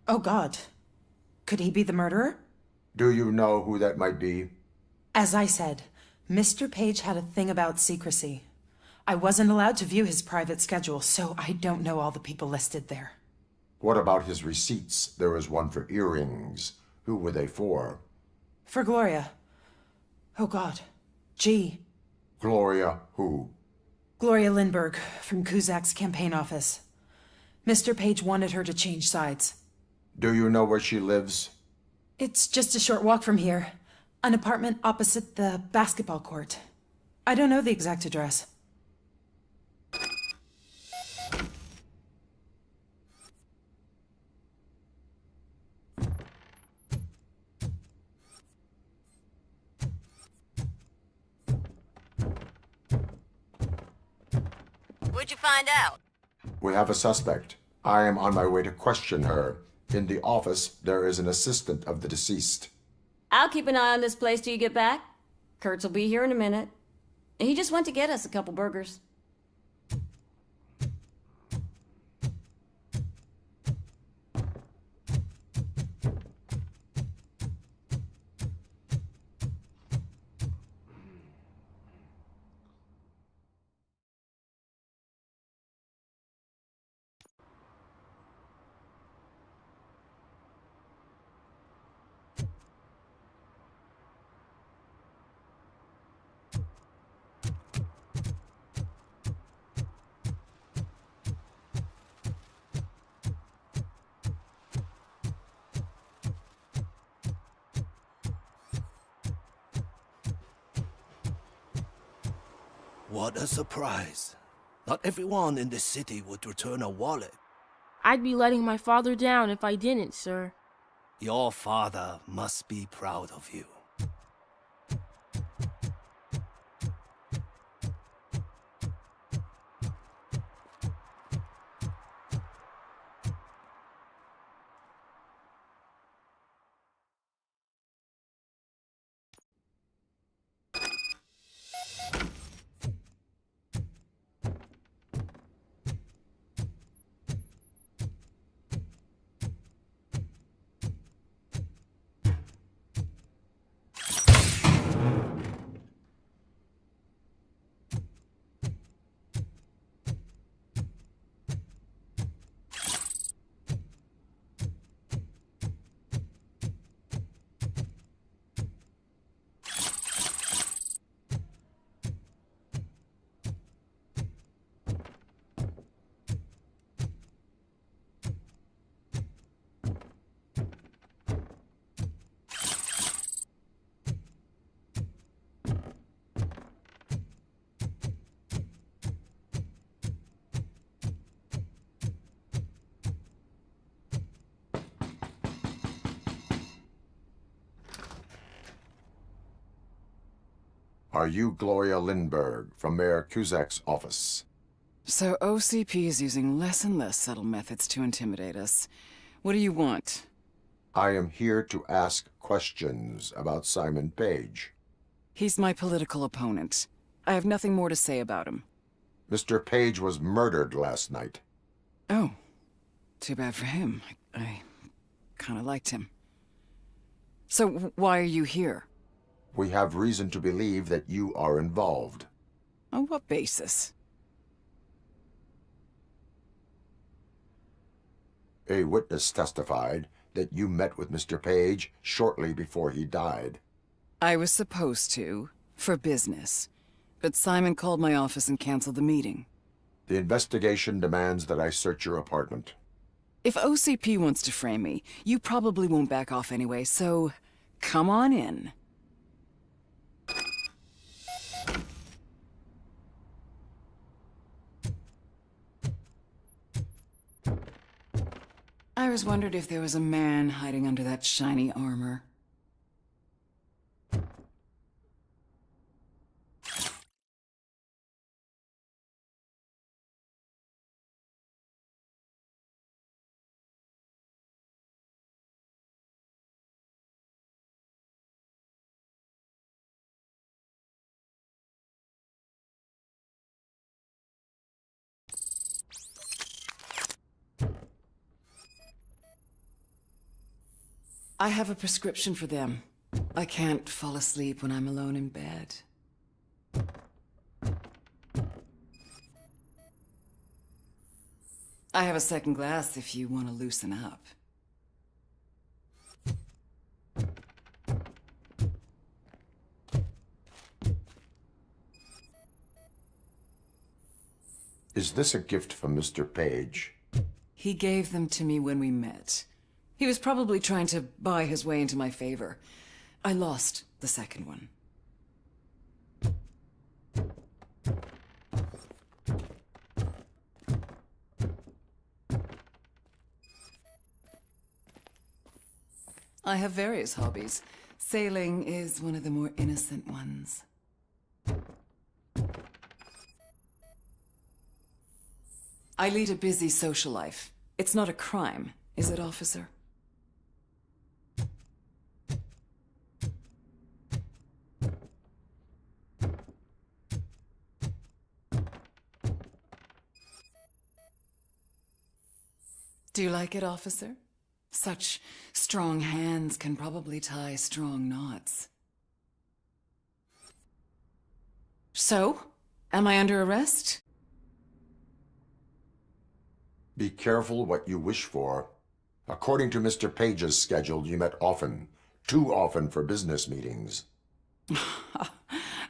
Oh God. Could he be the murderer? Do you know who that might be? As I said, Mr. Page had a thing about secrecy. I wasn't allowed to view his private schedule, so I don't know all the people listed there. What about his receipts? There was one for earrings. Who were they for? For Gloria. Oh God. G. Gloria who? Gloria Lindbergh, from Kuzak's campaign office. Mr. Page wanted her to change sides. Do you know where she lives? It's just a short walk from here. An apartment opposite the basketball court. I don't know the exact address. What'd you find out? We have a suspect. I am on my way to question her. In the office, there is an assistant of the deceased. I'll keep an eye on this place till you get back. Kurtz will be here in a minute. He just went to get us a couple burgers. What a surprise. Not everyone in the city would return a wallet. I'd be letting my father down if I didn't, sir. Your father must be proud of you. Are you Gloria Lindbergh from Mayor Kuzak's office? So OCP is using less and less subtle methods to intimidate us. What do you want? I am here to ask questions about Simon Page. He's my political opponent. I have nothing more to say about him. Mr. Page was murdered last night. Oh, too bad for him. I kind of liked him. So why are you here? We have reason to believe that you are involved. On what basis? A witness testified that you met with Mr. Page shortly before he died. I was supposed to, for business. But Simon called my office and canceled the meeting. The investigation demands that I search your apartment. If OCP wants to frame me, you probably won't back off anyway, so come on in. I always wondered if there was a man hiding under that shiny armor. I have a prescription for them. I can't fall asleep when I'm alone in bed. I have a second glass if you want to loosen up. Is this a gift from Mr. Page? He gave them to me when we met. He was probably trying to buy his way into my favor. I lost the second one. I have various hobbies. Sailing is one of the more innocent ones. I lead a busy social life. It's not a crime, is it, officer? Do you like it, officer? Such strong hands can probably tie strong knots. So, am I under arrest? Be careful what you wish for. According to Mr. Page's schedule, you met often. Too often for business meetings.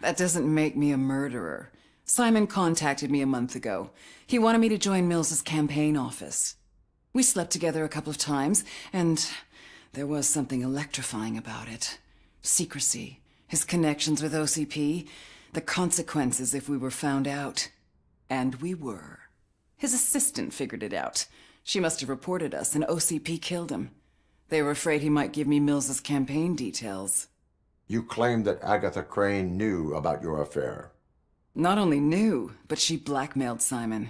That doesn't make me a murderer. Simon contacted me a month ago. He wanted me to join Mills's campaign office. We slept together a couple of times, and there was something electrifying about it. Secrecy, his connections with OCP, the consequences if we were found out. And we were. His assistant figured it out. She must have reported us, and OCP killed him. They were afraid he might give me Mills's campaign details. You claimed that Agatha Crane knew about your affair. Not only knew, but she blackmailed Simon.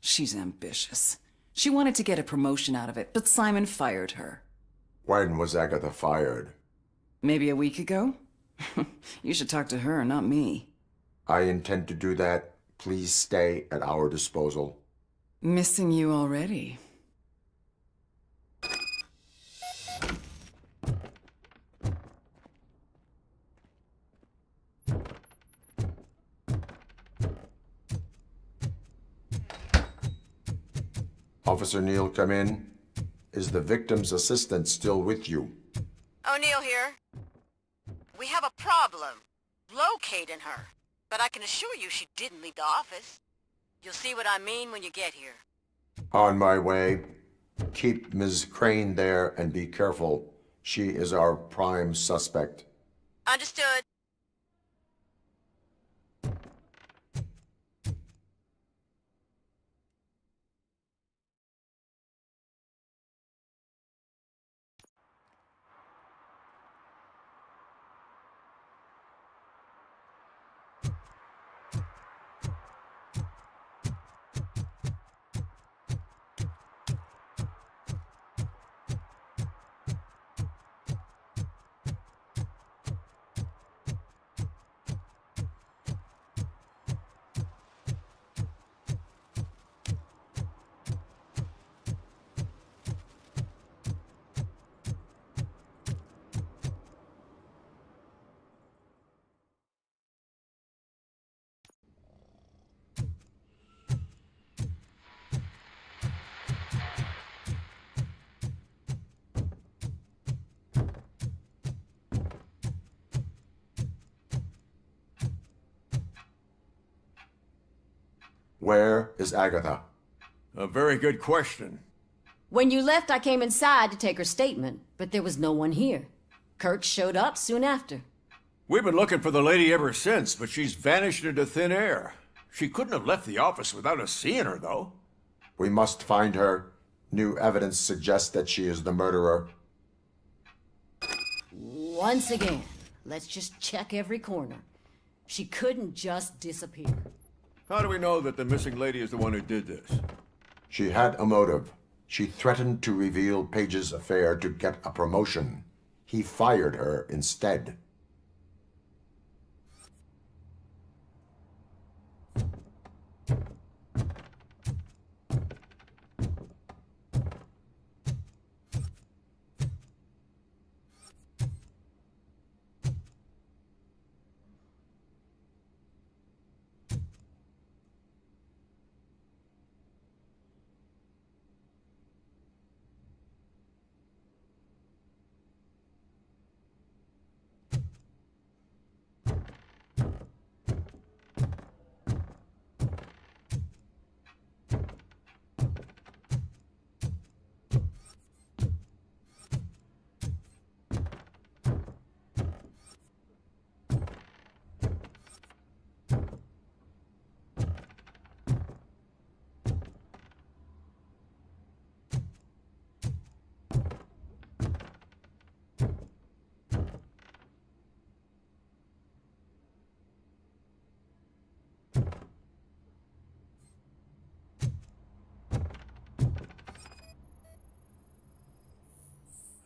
She's ambitious. She wanted to get a promotion out of it, but Simon fired her. When was Agatha fired? Maybe a week ago? You should talk to her, not me. I intend to do that. Please stay at our disposal. Missing you already. Officer Neal, come in. Is the victim's assistant still with you? O'Neill here. We have a problem locating her, but I can assure you she didn't leave the office. You'll see what I mean when you get here. On my way. Keep Ms. Crane there and be careful. She is our prime suspect. Understood. Where is Agatha? A very good question. When you left, I came inside to take her statement, but there was no one here. Kirk showed up soon after. We've been looking for the lady ever since, but she's vanished into thin air. She couldn't have left the office without us seeing her, though. We must find her. New evidence suggests that she is the murderer. Once again, let's just check every corner. She couldn't just disappear. How do we know that the missing lady is the one who did this? She had a motive. She threatened to reveal Page's affair to get a promotion. He fired her instead.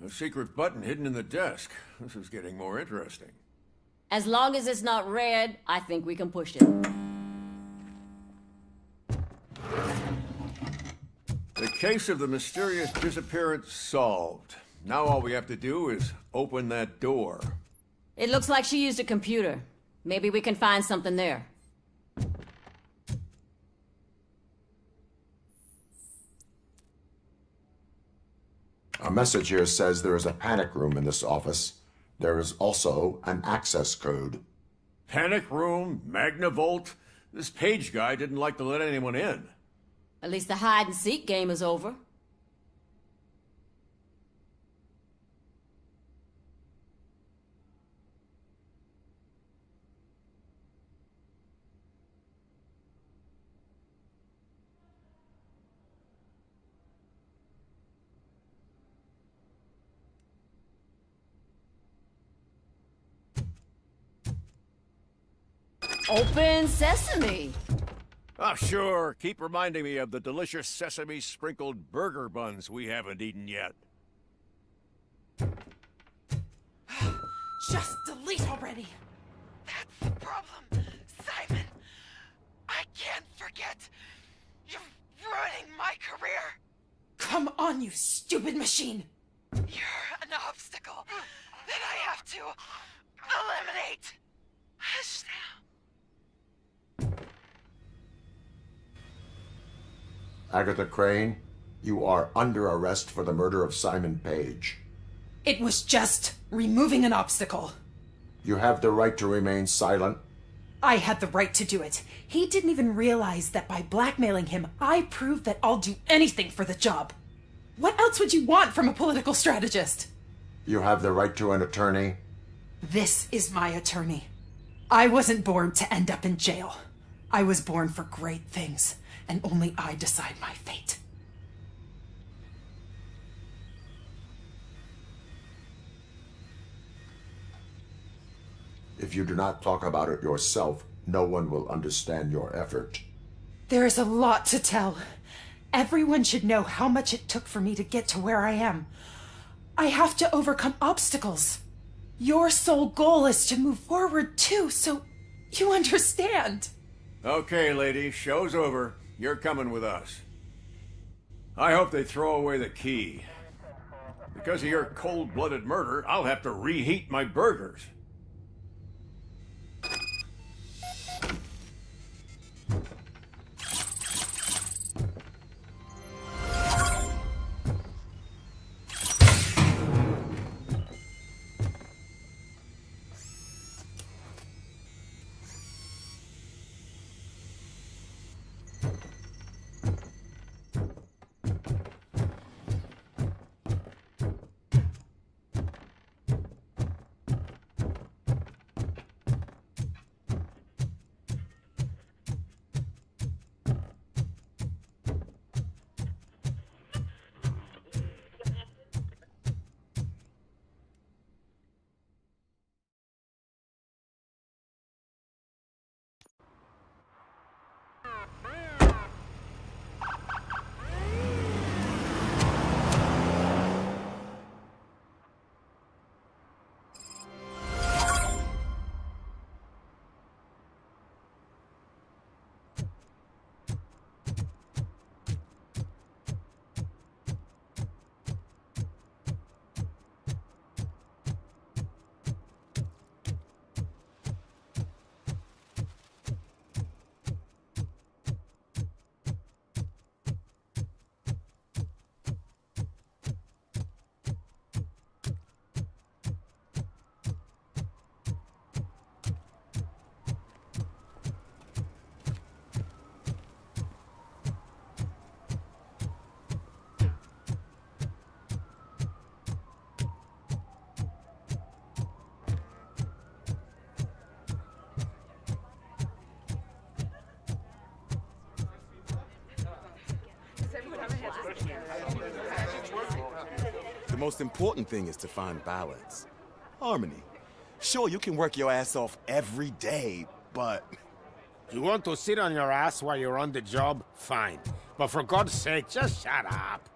A secret button hidden in the desk. This is getting more interesting. As long as it's not red, I think we can push it. The case of the mysterious disappearance solved. Now all we have to do is open that door. It looks like she used a computer. Maybe we can find something there. A message here says there is a panic room in this office. There is also an access code. Panic room, Magnavolt. This Page guy didn't like to let anyone in. At least the hide-and-seek game is over. Open sesame. Ah, sure. Keep reminding me of the delicious sesame-sprinkled burger buns we haven't eaten yet. Just delete already. That's the problem, Simon. I can't forget. You're ruining my career. Come on, you stupid machine. You're an obstacle that I have to eliminate. Hush now. Agatha Crane, you are under arrest for the murder of Simon Page. It was just removing an obstacle. You have the right to remain silent. I had the right to do it. He didn't even realize that by blackmailing him, I proved that I'll do anything for the job. What else would you want from a political strategist? You have the right to an attorney. This is my attorney. I wasn't born to end up in jail. I was born for great things, and only I decide my fate. If you do not talk about it yourself, no one will understand your effort. There is a lot to tell. Everyone should know how much it took for me to get to where I am. I have to overcome obstacles. Your sole goal is to move forward too, so you understand. Okay, lady, show's over. You're coming with us. I hope they throw away the key. Because of your cold-blooded murder, I'll have to reheat my burgers. The most important thing is to find balance. Harmony. Sure, you can work your ass off every day, but... You want to sit on your ass while you're on the job? Fine. But for God's sake, just shut up.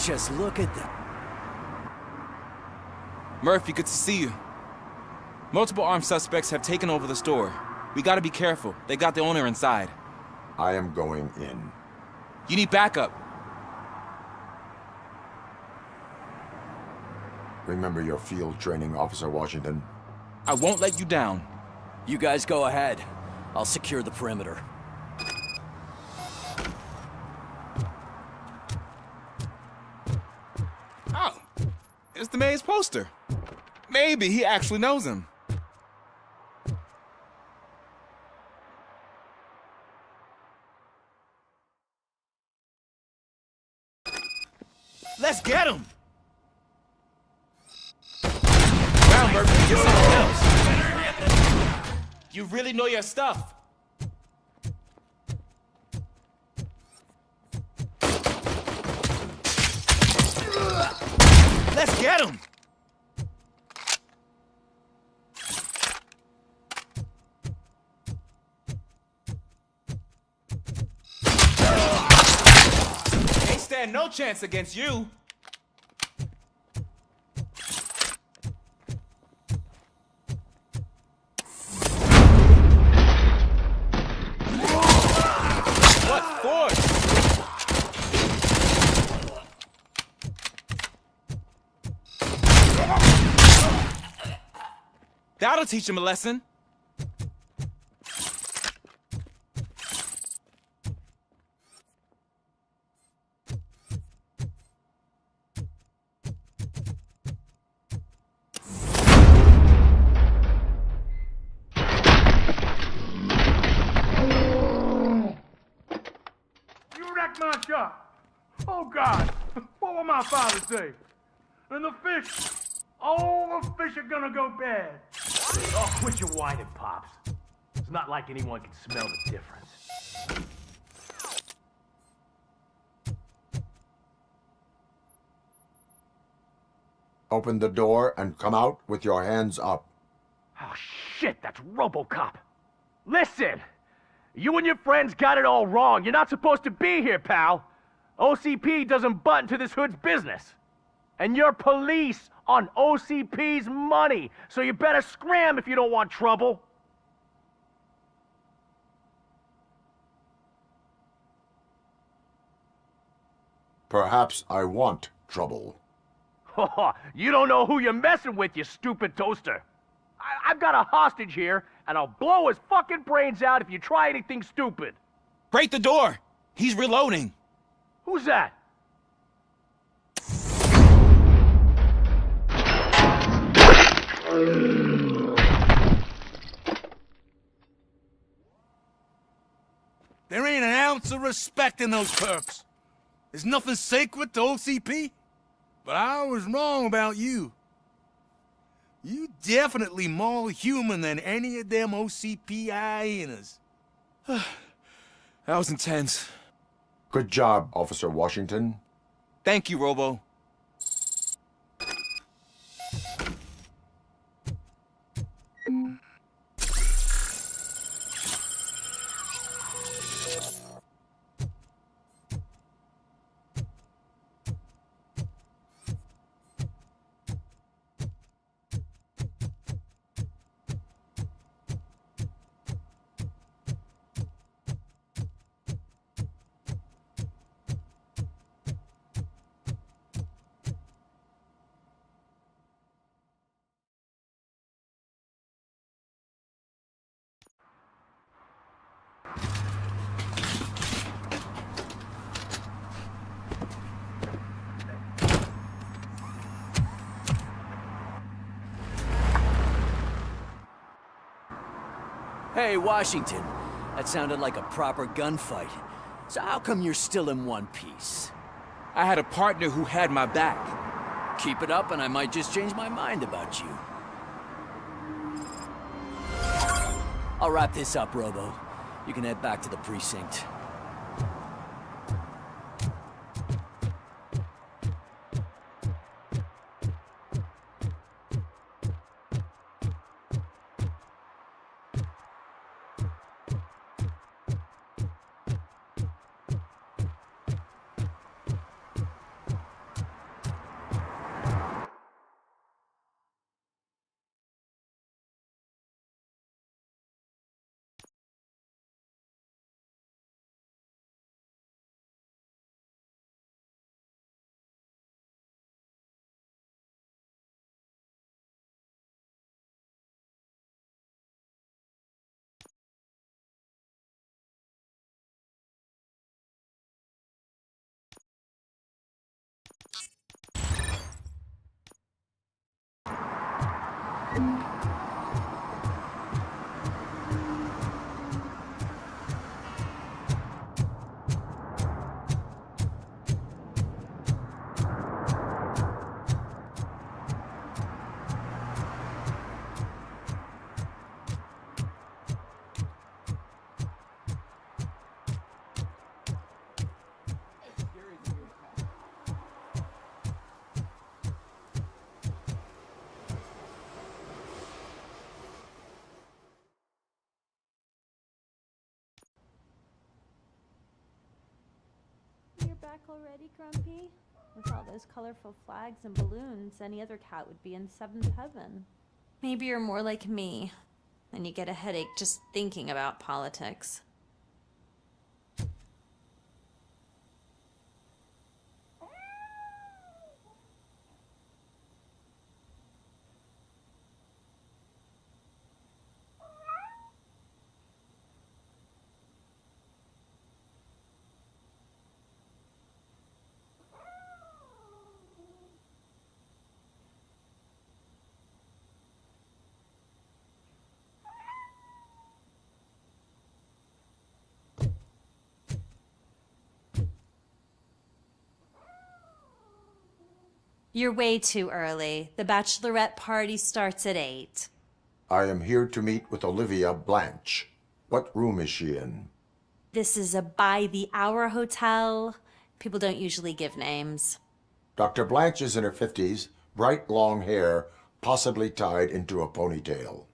Just look at them. Murphy, good to see you. Multiple armed suspects have taken over the store. We gotta be careful. They got the owner inside. I am going in. You need backup. Remember your field training, Officer Washington. I won't let you down. You guys go ahead. I'll secure the perimeter. Oh, it's the mayor's poster. Maybe he actually knows him. Let's get him! Wow, Murphy, get something else. You really know your stuff. Let's get him! Ain't stand no chance against you. What for? That'll teach him a lesson. You wrecked my shop. Oh, God. What will my father say? And the fish. All the fish are gonna go bad. Oh, quit your whining, Pops. It's not like anyone can smell the difference. Open the door and come out with your hands up. Oh, shit, that's RoboCop. Listen, you and your friends got it all wrong. You're not supposed to be here, pal. OCP doesn't butt into this hood's business. And you're police on OCP's money, so you better scram if you don't want trouble. Perhaps I want trouble. You don't know who you're messing with, you stupid toaster. I've got a hostage here, and I'll blow his fucking brains out if you try anything stupid. Break the door. He's reloading. Who's that? There ain't an ounce of respect in those perks. There's nothing sacred to OCP. But I was wrong about you. You definitely more human than any of them OCP hyenas. That was intense. Good job, Officer Washington. Thank you, Robo. Hey, Washington. That sounded like a proper gunfight. So how come you're still in one piece? I had a partner who had my back. Keep it up and I might just change my mind about you. I'll wrap this up, Robo. You can head back to the precinct. You're back already, Grumpy? With all those colorful flags and balloons, any other cat would be in seventh heaven. Maybe you're more like me, and you get a headache just thinking about politics. You're way too early. The bachelorette party starts at 8. I am here to meet with Olivia Blanche. What room is she in? This is a by-the-hour hotel. People don't usually give names. Dr. Blanche is in her 50s, bright long hair, possibly tied into a ponytail.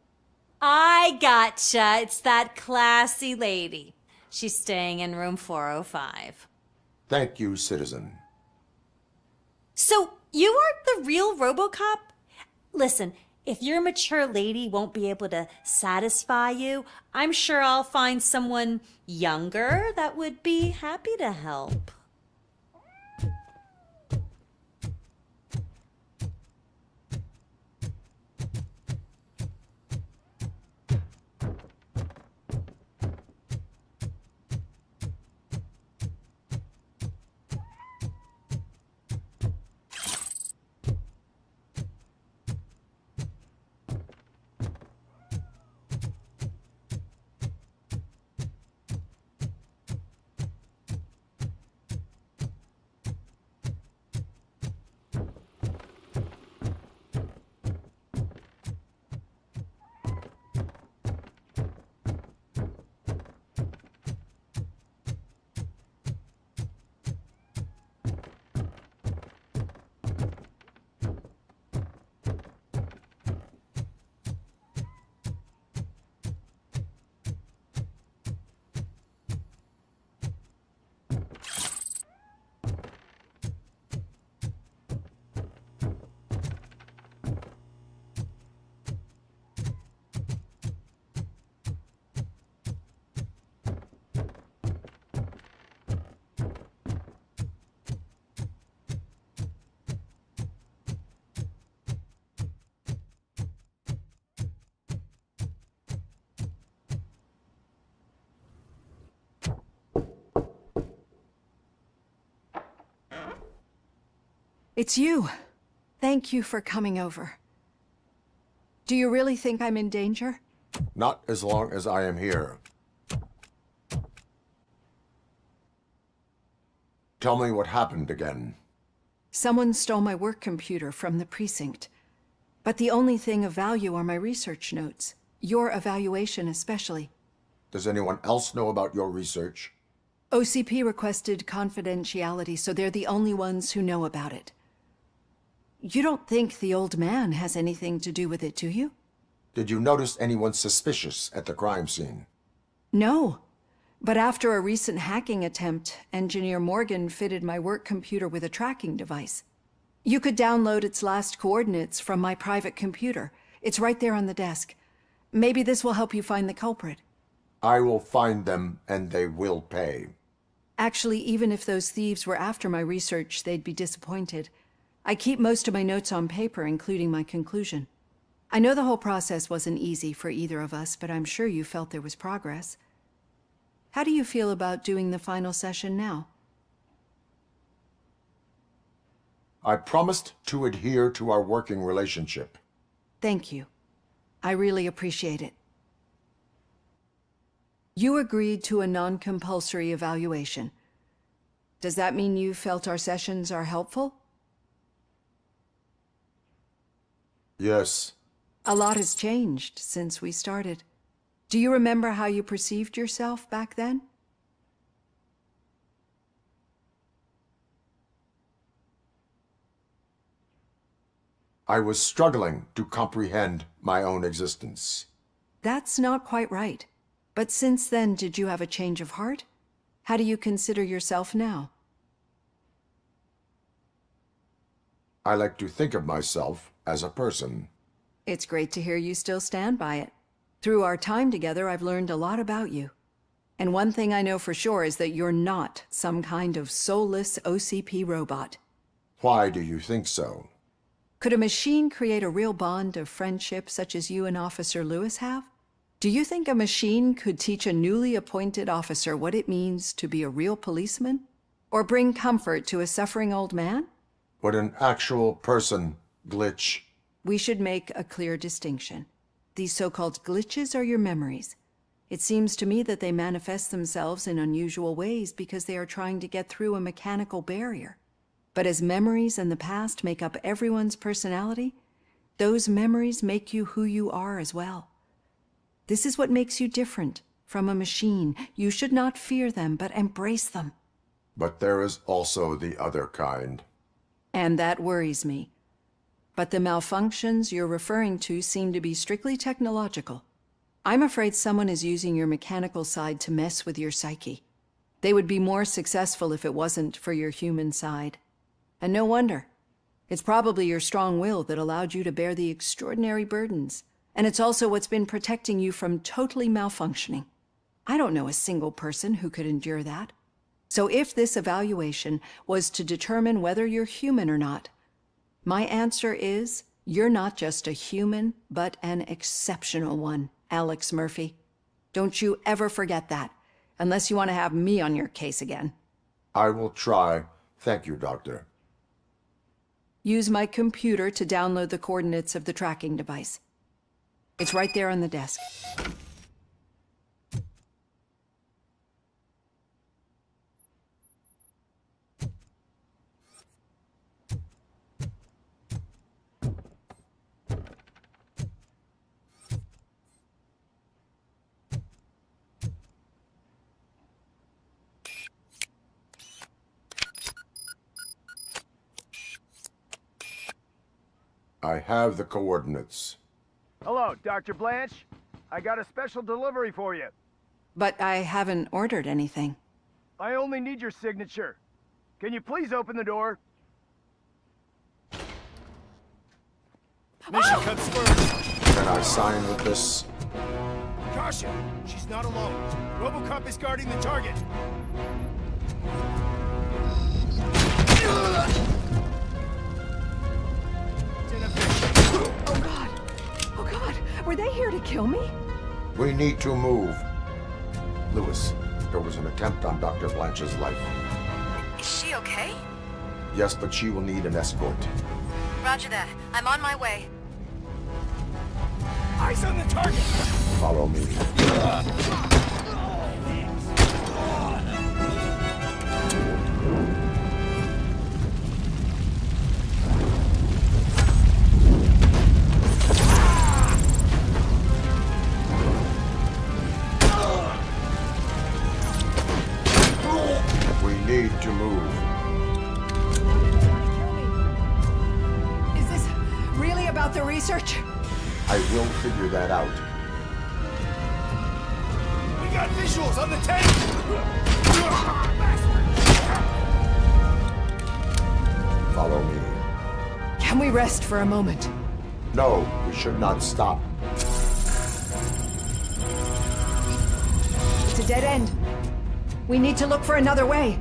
I gotcha. It's that classy lady. She's staying in room 405. Thank you, citizen. So, you aren't the real RoboCop? Listen, if your mature lady won't be able to satisfy you, I'm sure I'll find someone younger that would be happy to help. It's you. Thank you for coming over. Do you really think I'm in danger? Not as long as I am here. Tell me what happened again. Someone stole my work computer from the precinct. But the only thing of value are my research notes. Your evaluation especially. Does anyone else know about your research? OCP requested confidentiality, so they're the only ones who know about it. You don't think the old man has anything to do with it, do you? Did you notice anyone suspicious at the crime scene? No. But after a recent hacking attempt, Engineer Morgan fitted my work computer with a tracking device. You could download its last coordinates from my private computer. It's right there on the desk. Maybe this will help you find the culprit. I will find them, and they will pay. Actually, even if those thieves were after my research, they'd be disappointed. I keep most of my notes on paper, including my conclusion. I know the whole process wasn't easy for either of us, but I'm sure you felt there was progress. How do you feel about doing the final session now? I promised to adhere to our working relationship. Thank you. I really appreciate it. You agreed to a non-compulsory evaluation. Does that mean you felt our sessions are helpful? Yes. A lot has changed since we started. Do you remember how you perceived yourself back then? I was struggling to comprehend my own existence. That's not quite right. But since then, did you have a change of heart? How do you consider yourself now? I like to think of myself as a person. It's great to hear you still stand by it. Through our time together, I've learned a lot about you. And one thing I know for sure is that you're not some kind of soulless OCP robot. Why do you think so? Could a machine create a real bond of friendship such as you and Officer Lewis have? Do you think a machine could teach a newly appointed officer what it means to be a real policeman? Or bring comfort to a suffering old man? Would an actual person glitch? We should make a clear distinction. These so-called glitches are your memories. It seems to me that they manifest themselves in unusual ways because they are trying to get through a mechanical barrier. But as memories in the past make up everyone's personality, those memories make you who you are as well. This is what makes you different from a machine. You should not fear them, but embrace them. But there is also the other kind. And that worries me. But the malfunctions you're referring to seem to be strictly technological. I'm afraid someone is using your mechanical side to mess with your psyche. They would be more successful if it wasn't for your human side. And no wonder. It's probably your strong will that allowed you to bear the extraordinary burdens. And it's also what's been protecting you from totally malfunctioning. I don't know a single person who could endure that. So if this evaluation was to determine whether you're human or not, my answer is you're not just a human, but an exceptional one, Alex Murphy. Don't you ever forget that, unless you want to have me on your case again. I will try. Thank you, Doctor. Use my computer to download the coordinates of the tracking device. It's right there on the desk. I have the coordinates. Hello, Dr. Blanche. I got a special delivery for you. But I haven't ordered anything. I only need your signature. Can you please open the door? Mission confirmed. Can I sign with this? Caution! She's not alone. RoboCop is guarding the target. Oh God! Oh God! Were they here to kill me? We need to move. Lewis, there was an attempt on Dr. Blanche's life. Is she okay? Yes, but she will need an escort. Roger that. I'm on my way. Eyes on the target! Follow me. We need to move. Is this really about the research? I will figure that out. We got visuals on the tank! Follow me. Can we rest for a moment? No, we should not stop. It's a dead end. We need to look for another way.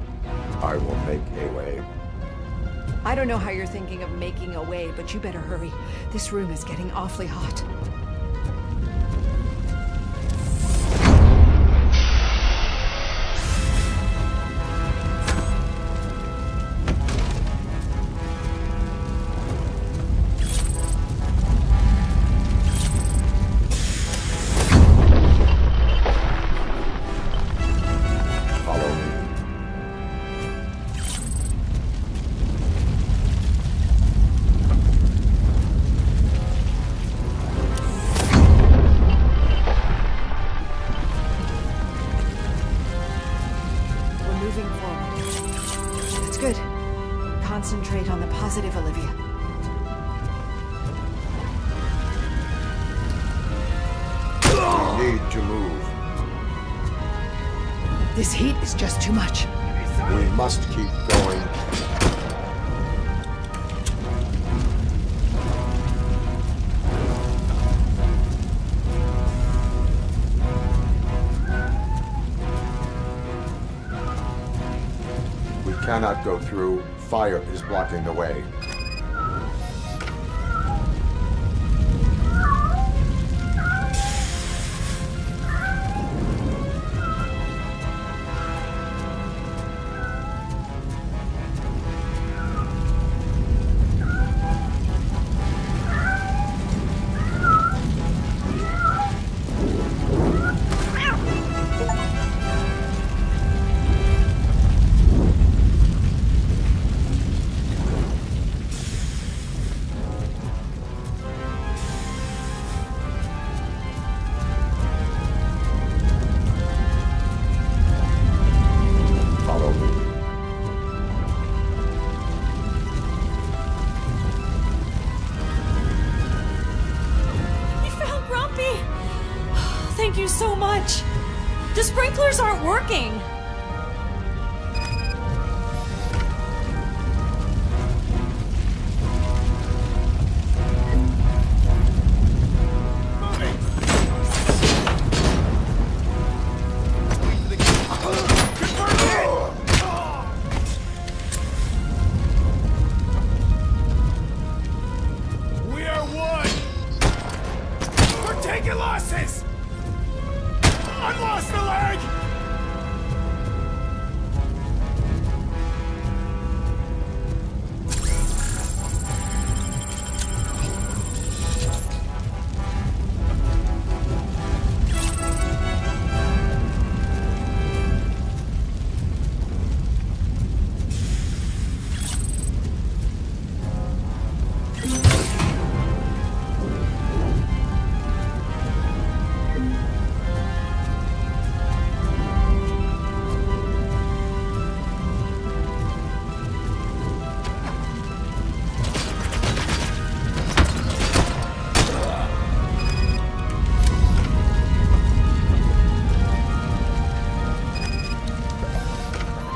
I will make a way. I don't know how you're thinking of making a way, but you better hurry. This room is getting awfully hot. moving forward. That's good. Concentrate on the positive, Olivia. We need to move. This heat is just too much. We must keep going. We cannot go through. Fire is blocking the way. Thank you so much. The sprinklers aren't working. We are one! We're taking losses! I lost a leg!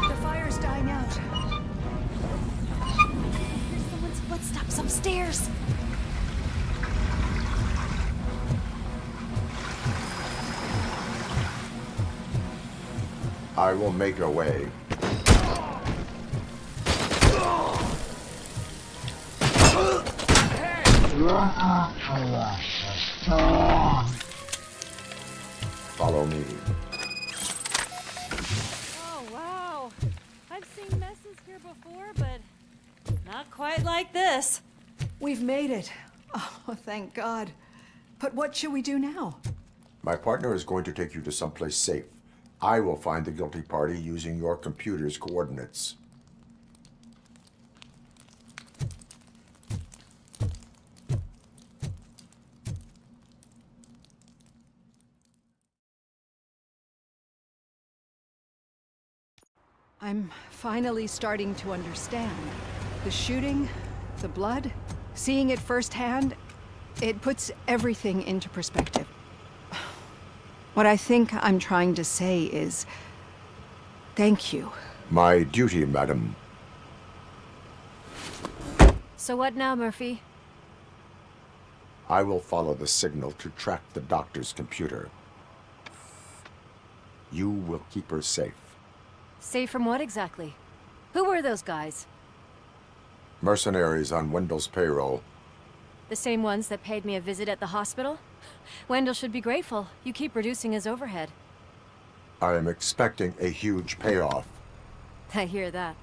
The fire's dying out. There's someone's footsteps upstairs. I will make a way. Follow me. Oh, wow. I've seen messes here before, but not quite like this. We've made it. Oh, thank God. But what should we do now? My partner is going to take you to someplace safe. I will find the guilty party using your computer's coordinates. I'm finally starting to understand. The shooting, the blood, seeing it firsthand, it puts everything into perspective. What I think I'm trying to say is, thank you. My duty, madam. So what now, Murphy? I will follow the signal to track the doctor's computer. You will keep her safe. Safe from what exactly? Who were those guys? Mercenaries on Wendell's payroll. The same ones that paid me a visit at the hospital? Wendell should be grateful. You keep reducing his overhead. I am expecting a huge payoff. I hear that.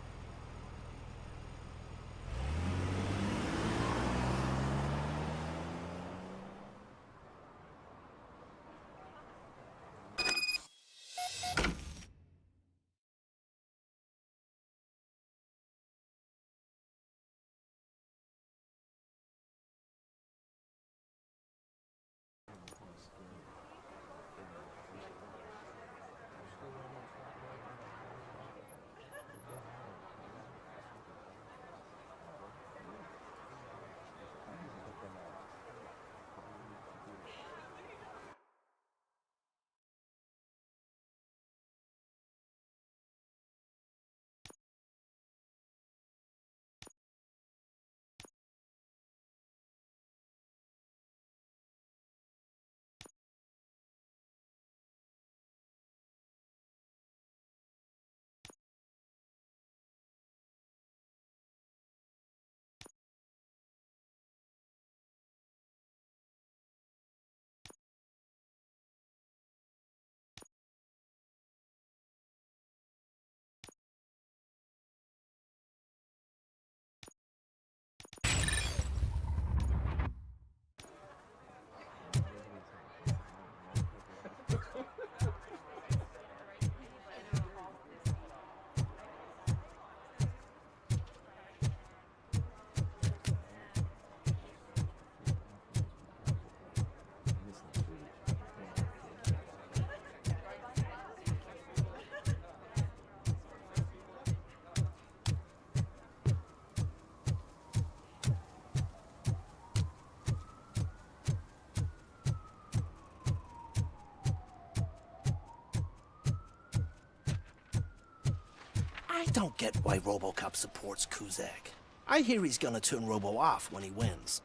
I don't get why RoboCop supports Kuzak. I hear he's gonna turn Robo off when he wins.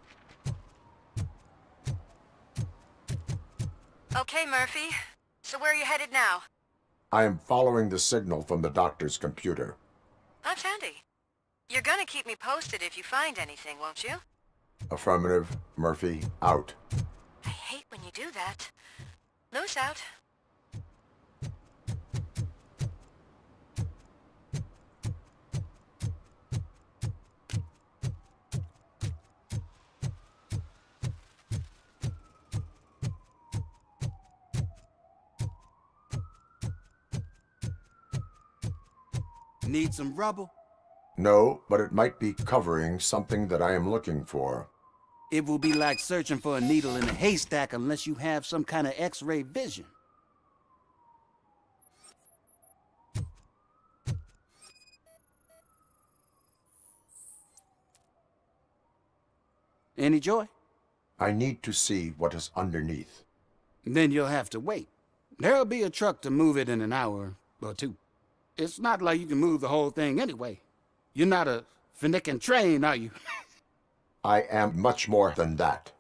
Okay, Murphy. So where are you headed now? I am following the signal from the doctor's computer. That's handy. You're gonna keep me posted if you find anything, won't you? Affirmative. Murphy, out. I hate when you do that. Loose out. Need some rubble? No, but it might be covering something that I am looking for. It will be like searching for a needle in a haystack unless you have some kind of X-ray vision. Any joy? I need to see what is underneath. Then you'll have to wait. There'll be a truck to move it in an hour or two. It's not like you can move the whole thing anyway. You're not a finicking train, are you? I am much more than that.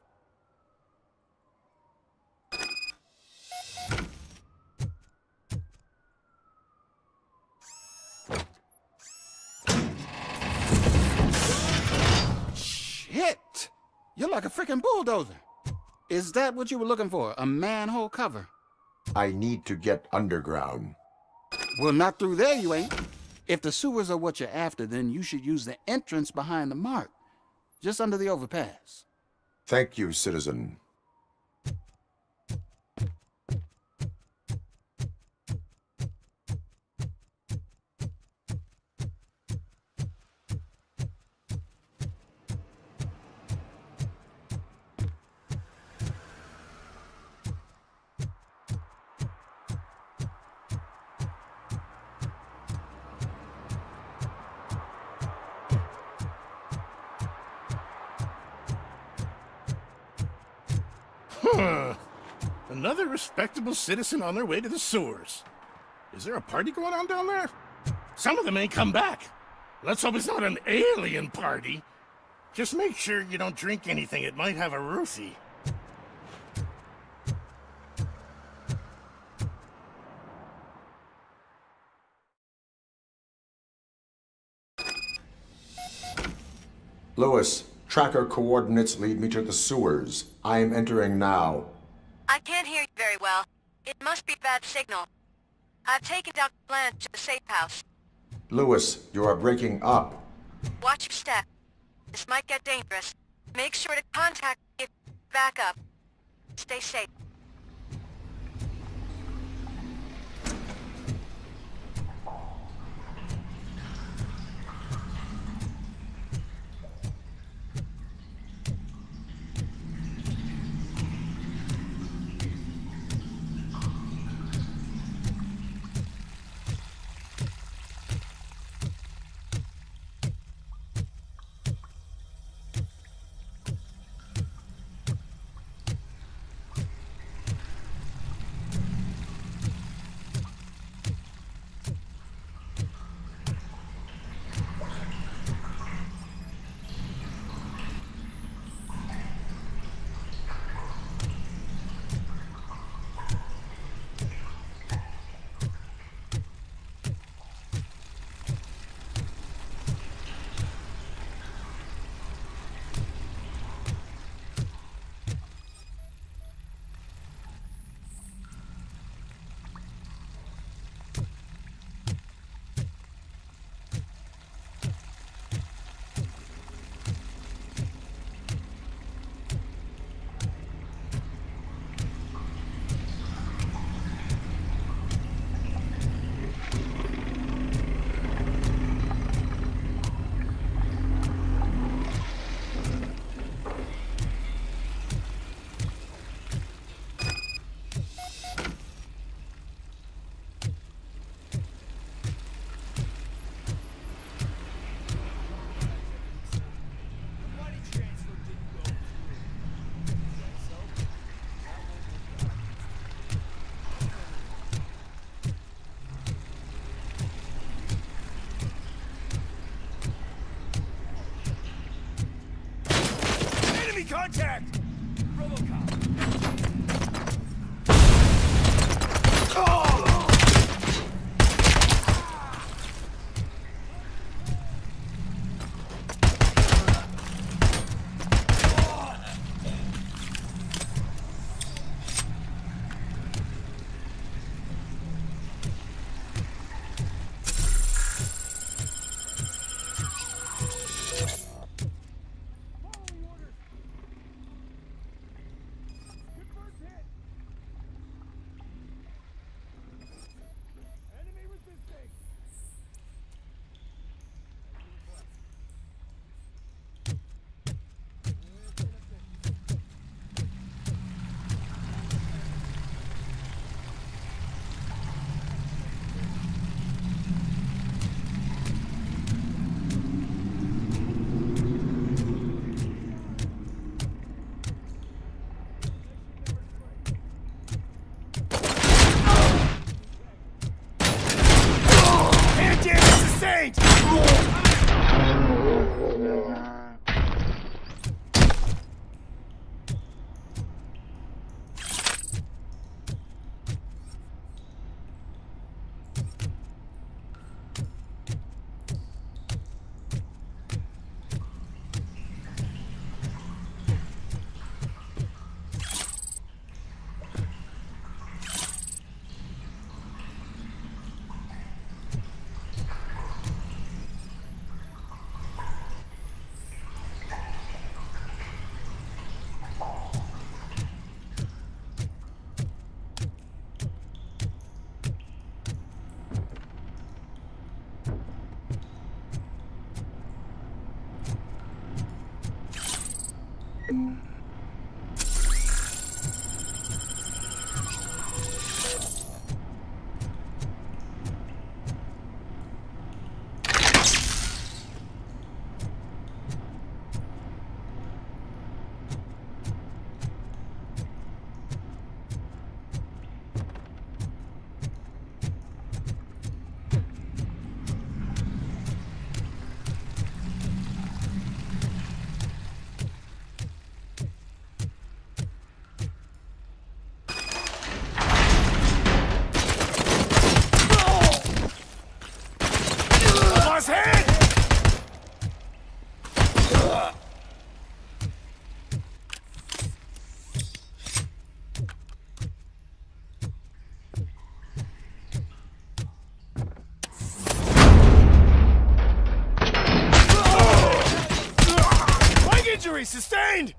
Shit! You're like a freaking bulldozer. Is that what you were looking for? A manhole cover? I need to get underground. Well, not through there, you ain't. If the sewers are what you're after, then you should use the entrance behind the mark, just under the overpass. Thank you, citizen. Another respectable citizen on their way to the sewers. Is there a party going on down there? Some of them ain't come back. Let's hope it's not an alien party. Just make sure you don't drink anything. It might have a roofie. Lewis, tracker coordinates lead me to the sewers. I am entering now. I can't hear you very well. It must be a bad signal. I've taken down plans to the safe house. Lewis, you are breaking up. Watch your step. This might get dangerous. Make sure to contact me if you back up. Stay safe. sustained! Injury sustained!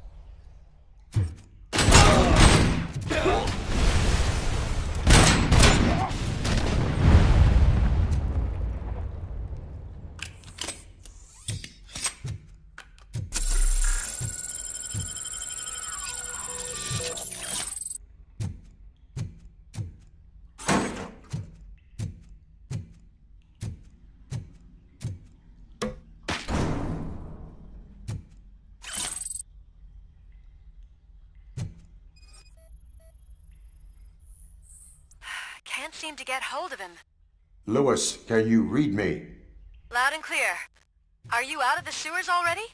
Can't seem to get hold of him. Lewis, can you read me? Loud and clear. Are you out of the sewers already?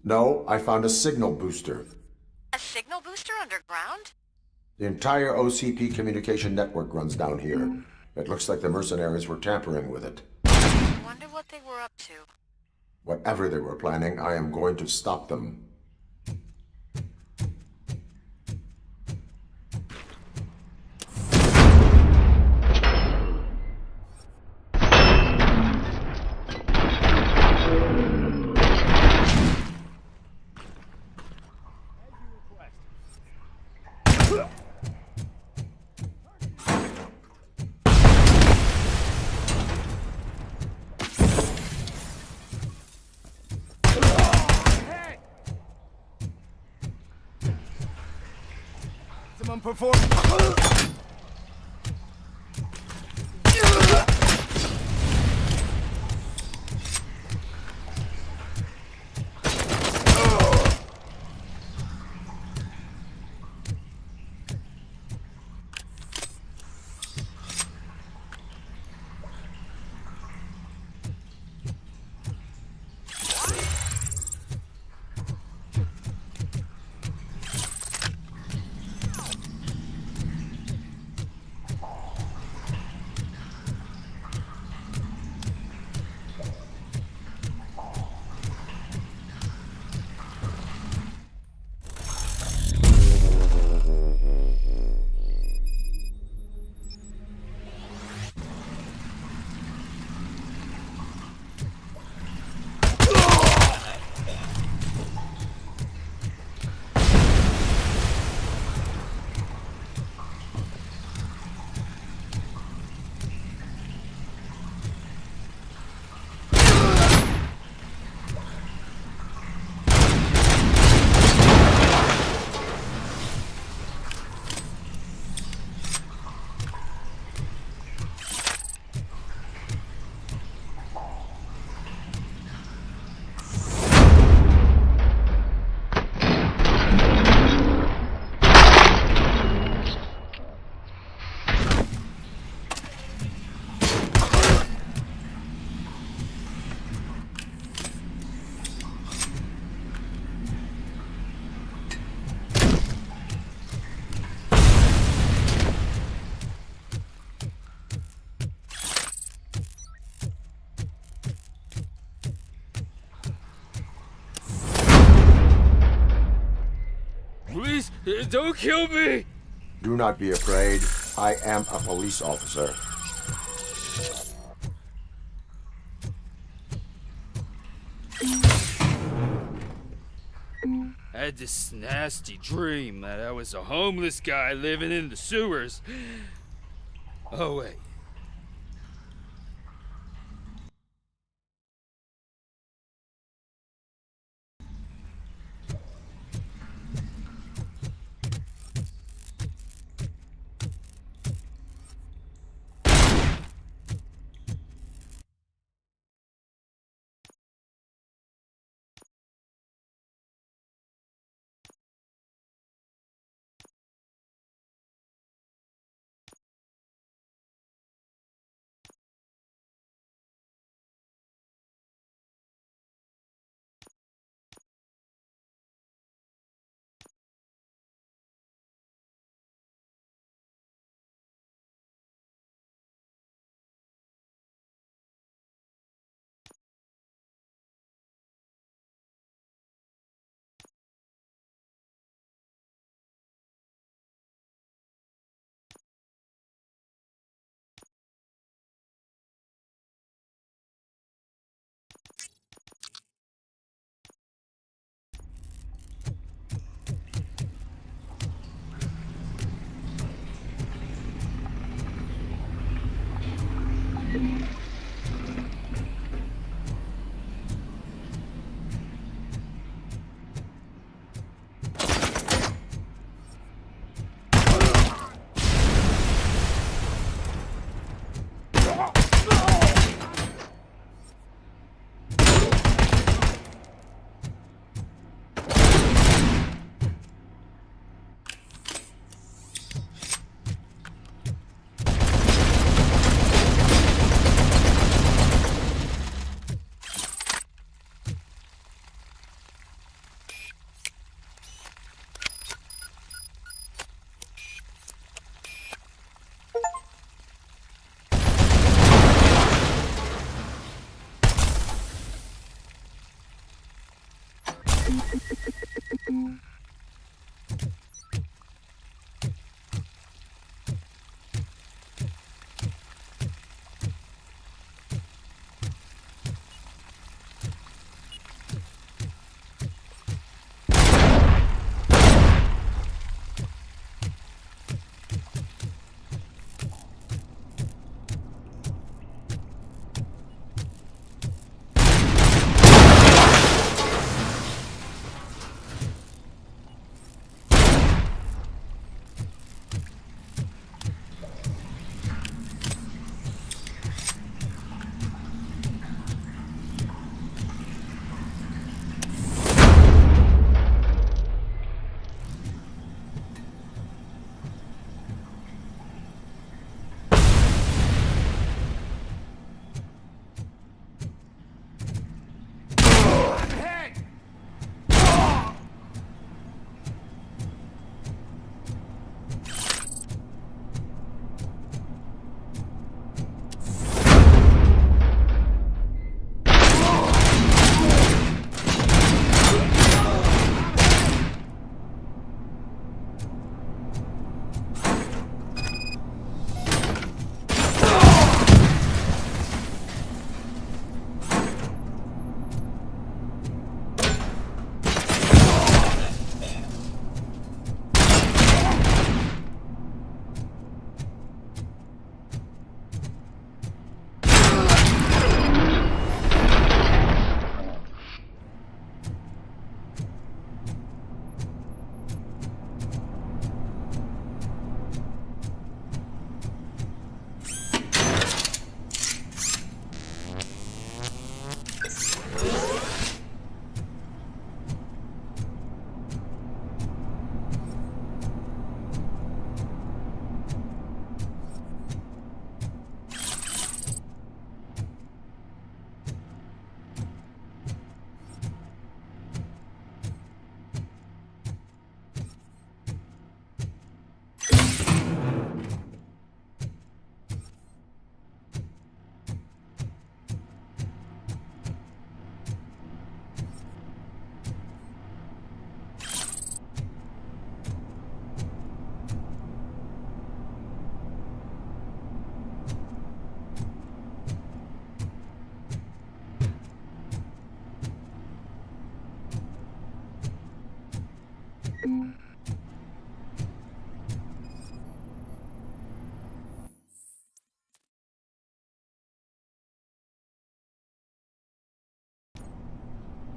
No, I found a signal booster. A signal booster underground? The entire OCP communication network runs down here. It looks like the mercenaries were tampering with it. I wonder what they were up to. Whatever they were planning, I am going to stop them. Perform. Don't kill me! Do not be afraid. I am a police officer. I had this nasty dream that I was a homeless guy living in the sewers. Oh, wait.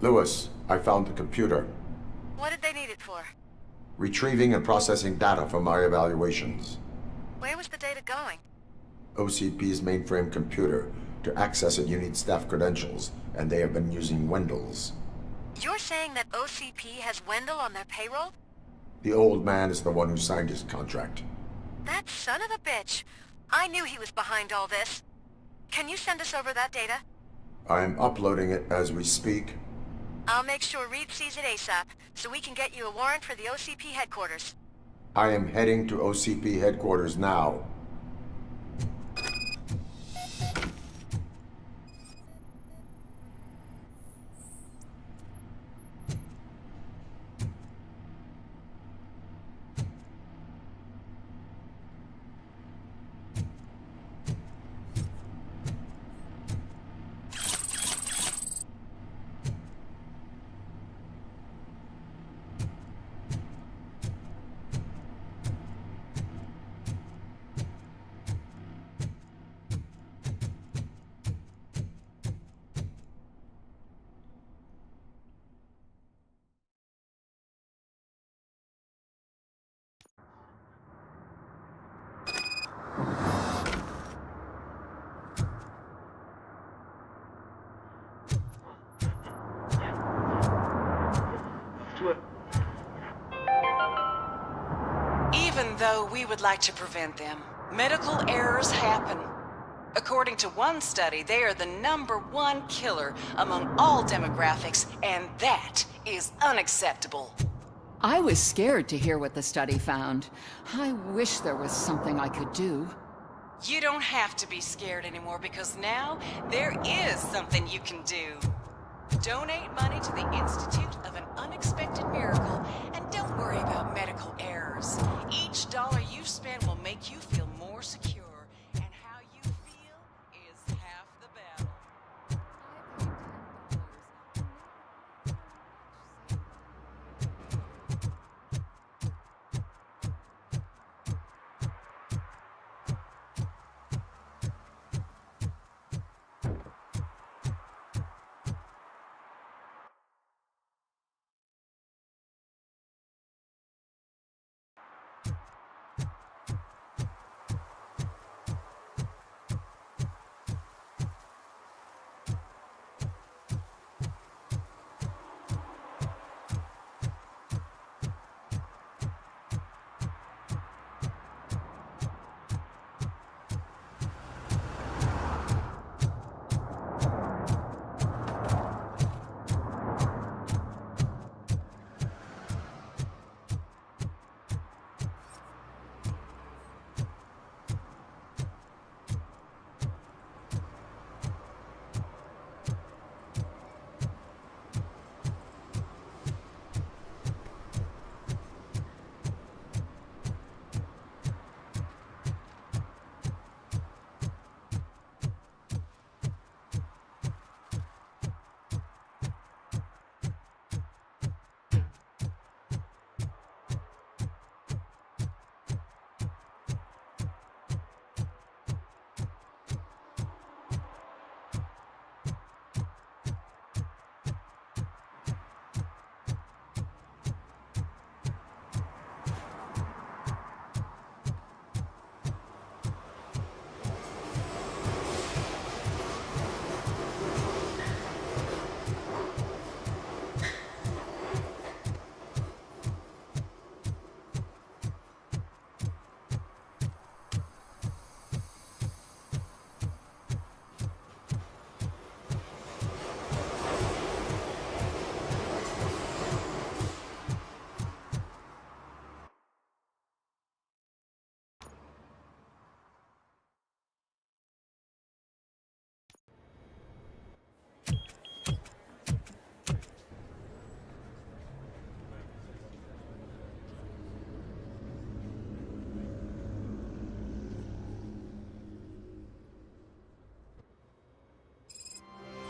Lewis, I found the computer. What did they need it for? Retrieving and processing data from my evaluations. Where was the data going? OCP's mainframe computer. To access it, you need staff credentials, and they have been using Wendell's. You're saying that OCP has Wendell on their payroll? The old man is the one who signed his contract. That son of a bitch. I knew he was behind all this. Can you send us over that data? I'm uploading it as we speak. I'll make sure Reed sees it ASAP, so we can get you a warrant for the OCP headquarters. I am heading to OCP headquarters now. Even though we would like to prevent them, medical errors happen. According to one study, they are the #1 killer among all demographics, and that is unacceptable. I was scared to hear what the study found. I wish there was something I could do. You don't have to be scared anymore because now there is something you can do. Donate money to the Institute of an Unexpected Miracle, and don't worry about medical errors. Each dollar you spend will make you feel more secure, and how you feel is half the battle.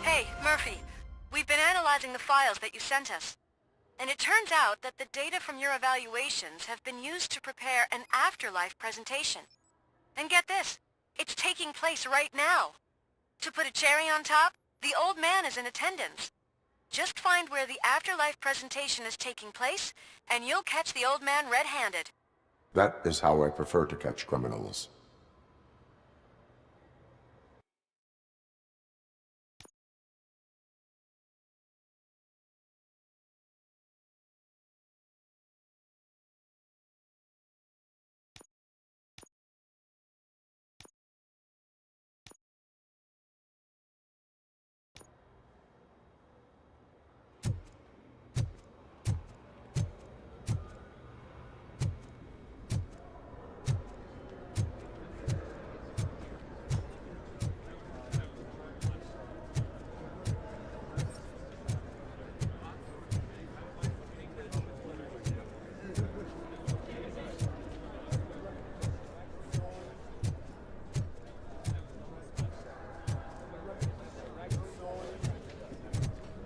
Hey, Murphy. We've been analyzing the files that you sent us. And it turns out that the data from your evaluations have been used to prepare an afterlife presentation. And get this, it's taking place right now. To put a cherry on top, the old man is in attendance. Just find where the afterlife presentation is taking place, and you'll catch the old man red-handed. That is how I prefer to catch criminals.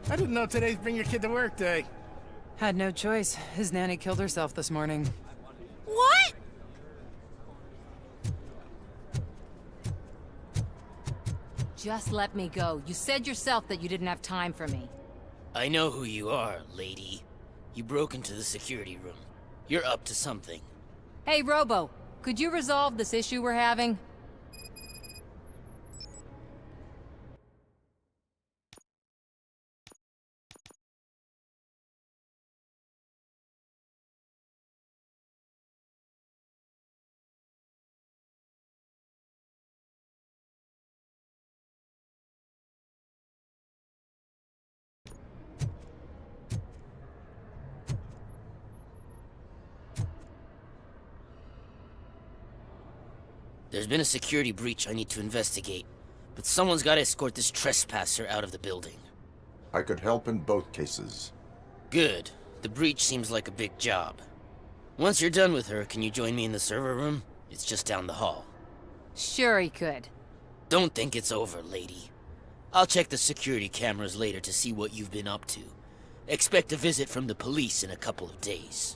I didn't know today's Bring Your Kid to Work Day. Had no choice. His nanny killed herself this morning. What? Just let me go. You said yourself that you didn't have time for me. I know who you are, lady. You broke into the security room. You're up to something. Hey, Robo, could you resolve this issue we're having? There's been a security breach I need to investigate, but someone's got to escort this trespasser out of the building. I could help in both cases. Good. The breach seems like a big job. Once you're done with her, can you join me in the server room? It's just down the hall. Sure he could. Don't think it's over, lady. I'll check the security cameras later to see what you've been up to. Expect a visit from the police in a couple of days.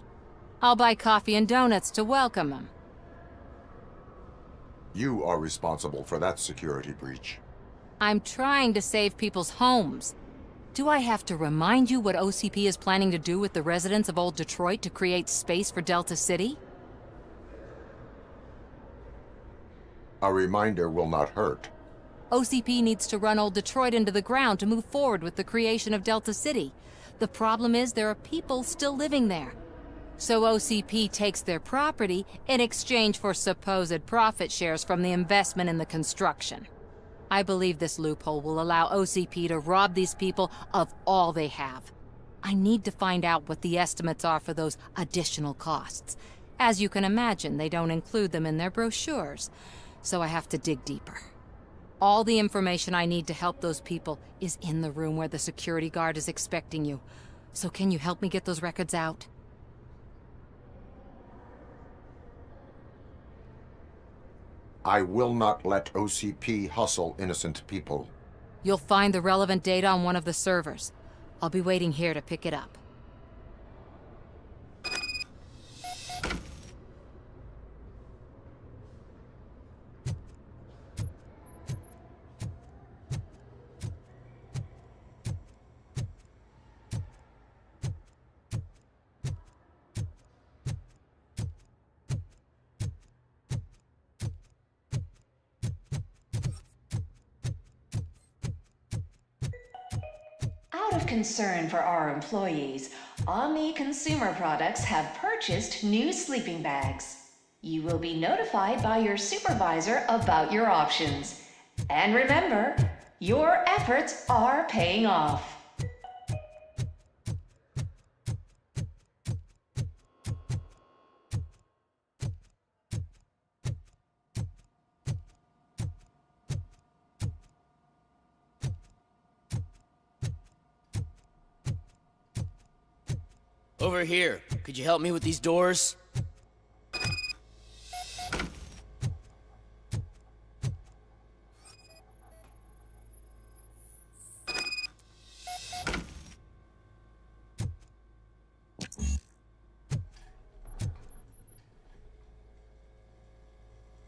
I'll buy coffee and donuts to welcome him. You are responsible for that security breach. I'm trying to save people's homes. Do I have to remind you what OCP is planning to do with the residents of Old Detroit to create space for Delta City? A reminder will not hurt. OCP needs to run Old Detroit into the ground to move forward with the creation of Delta City. The problem is there are people still living there. So OCP takes their property in exchange for supposed profit shares from the investment in the construction. I believe this loophole will allow OCP to rob these people of all they have. I need to find out what the estimates are for those additional costs. As you can imagine, they don't include them in their brochures, so I have to dig deeper. All the information I need to help those people is in the room where the security guard is expecting you. So can you help me get those records out? I will not let OCP hustle innocent people. You'll find the relevant data on one of the servers. I'll be waiting here to pick it up. Out of concern for our employees, Omni Consumer Products have purchased new sleeping bags. You will be notified by your supervisor about your options. And remember, your efforts are paying off. Over here. Could you help me with these doors?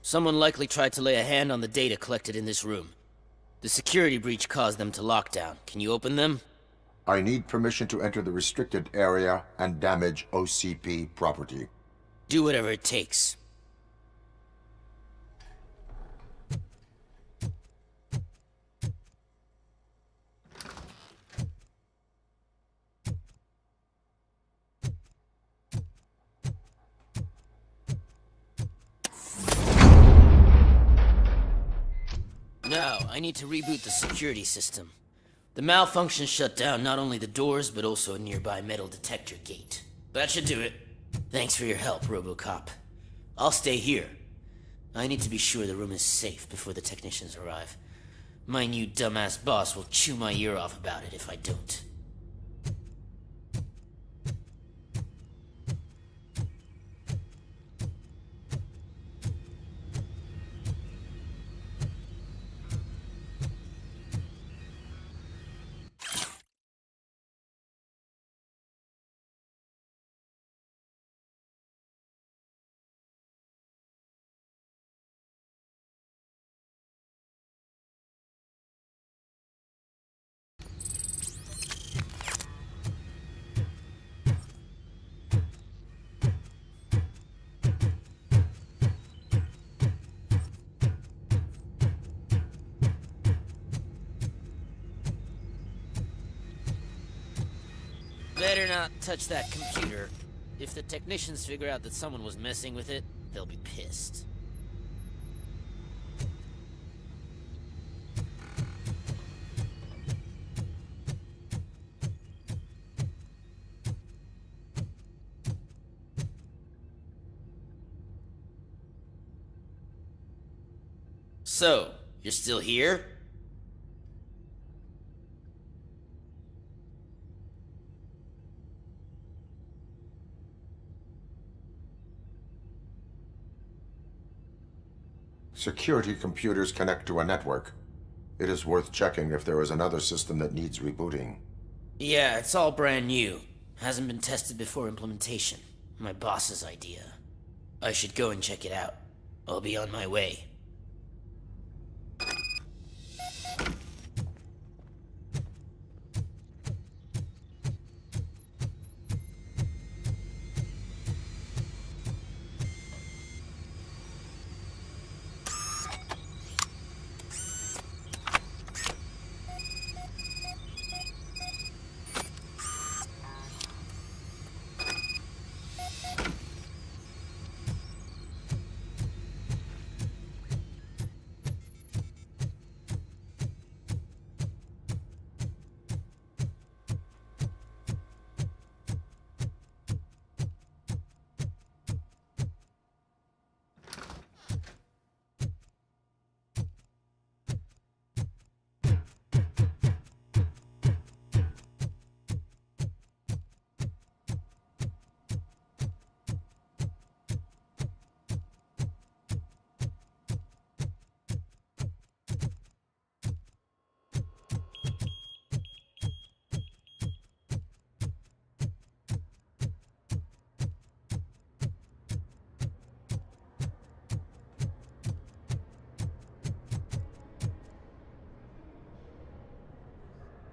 Someone likely tried to lay a hand on the data collected in this room. The security breach caused them to lock down. Can you open them? I need permission to enter the restricted area and damage OCP property. Do whatever it takes. Now, I need to reboot the security system. The malfunction shut down not only the doors, but also a nearby metal detector gate. That should do it. Thanks for your help, RoboCop. I'll stay here. I need to be sure the room is safe before the technicians arrive. My new dumbass boss will chew my ear off about it if I don't. Better not touch that computer. If the technicians figure out that someone was messing with it, they'll be pissed. So, you're still here? Security computers connect to a network. It is worth checking if there is another system that needs rebooting. Yeah, it's all brand new. Hasn't been tested before implementation. My boss's idea. I should go and check it out. I'll be on my way.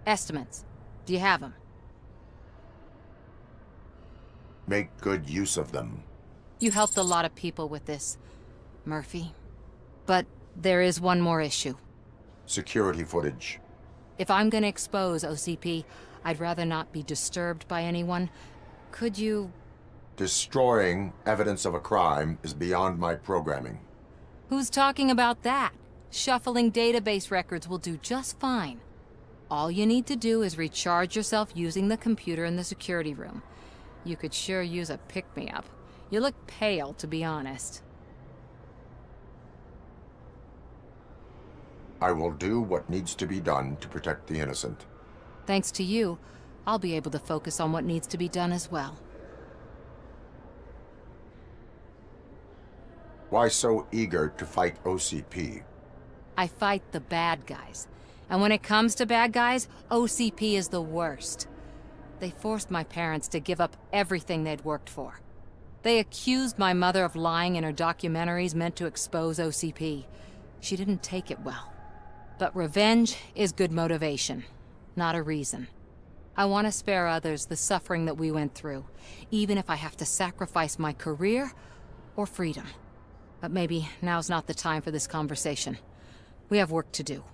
Estimates. Do you have them? Make good use of them. You helped a lot of people with this, Murphy. But there is one more issue. Security footage. If I'm gonna expose OCP, I'd rather not be disturbed by anyone. Could you... Destroying evidence of a crime is beyond my programming. Who's talking about that? Shuffling database records will do just fine. All you need to do is recharge yourself using the computer in the security room. You could sure use a pick-me-up. You look pale, to be honest. I will do what needs to be done to protect the innocent. Thanks to you, I'll be able to focus on what needs to be done as well. Why so eager to fight OCP? I fight the bad guys. And when it comes to bad guys, OCP is the worst. They forced my parents to give up everything they'd worked for. They accused my mother of lying in her documentaries meant to expose OCP. She didn't take it well. But revenge is good motivation, not a reason. I want to spare others the suffering that we went through, even if I have to sacrifice my career or freedom. But maybe now's not the time for this conversation. We have work to do.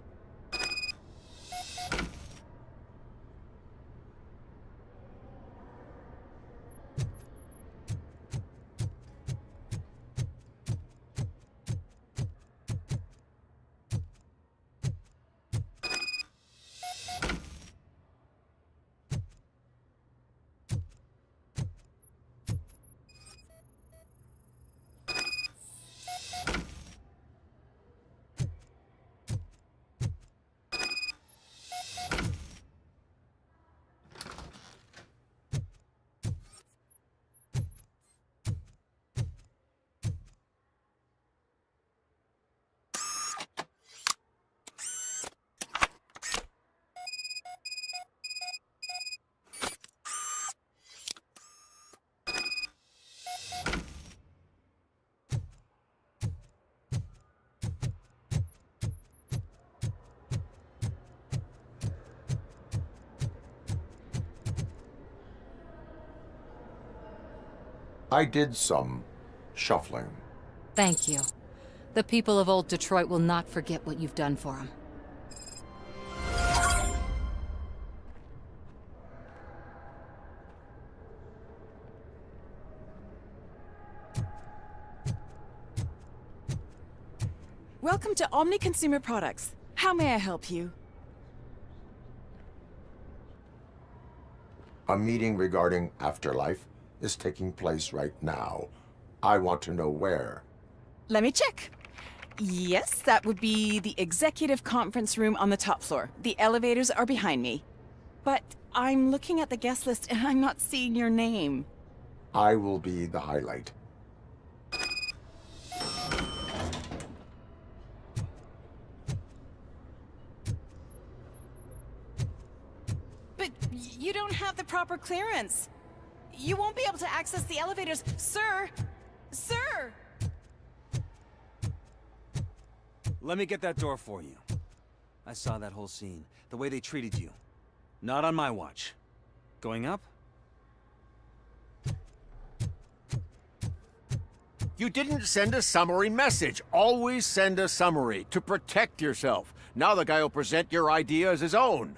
I did some shuffling. Thank you. The people of old Detroit will not forget what you've done for them. Welcome to Omni Consumer Products. How may I help you? A meeting regarding afterlife is taking place right now. I want to know where. Let me check. Yes, that would be the executive conference room on the top floor. The elevators are behind me. But I'm looking at the guest list and I'm not seeing your name. I will be the highlight. But you don't have the proper clearance. You won't be able to access the elevators, sir! Sir! Let me get that door for you. I saw that whole scene. The way they treated you. Not on my watch. Going up? You didn't send a summary message. Always send a summary to protect yourself. Now the guy will present your idea as his own.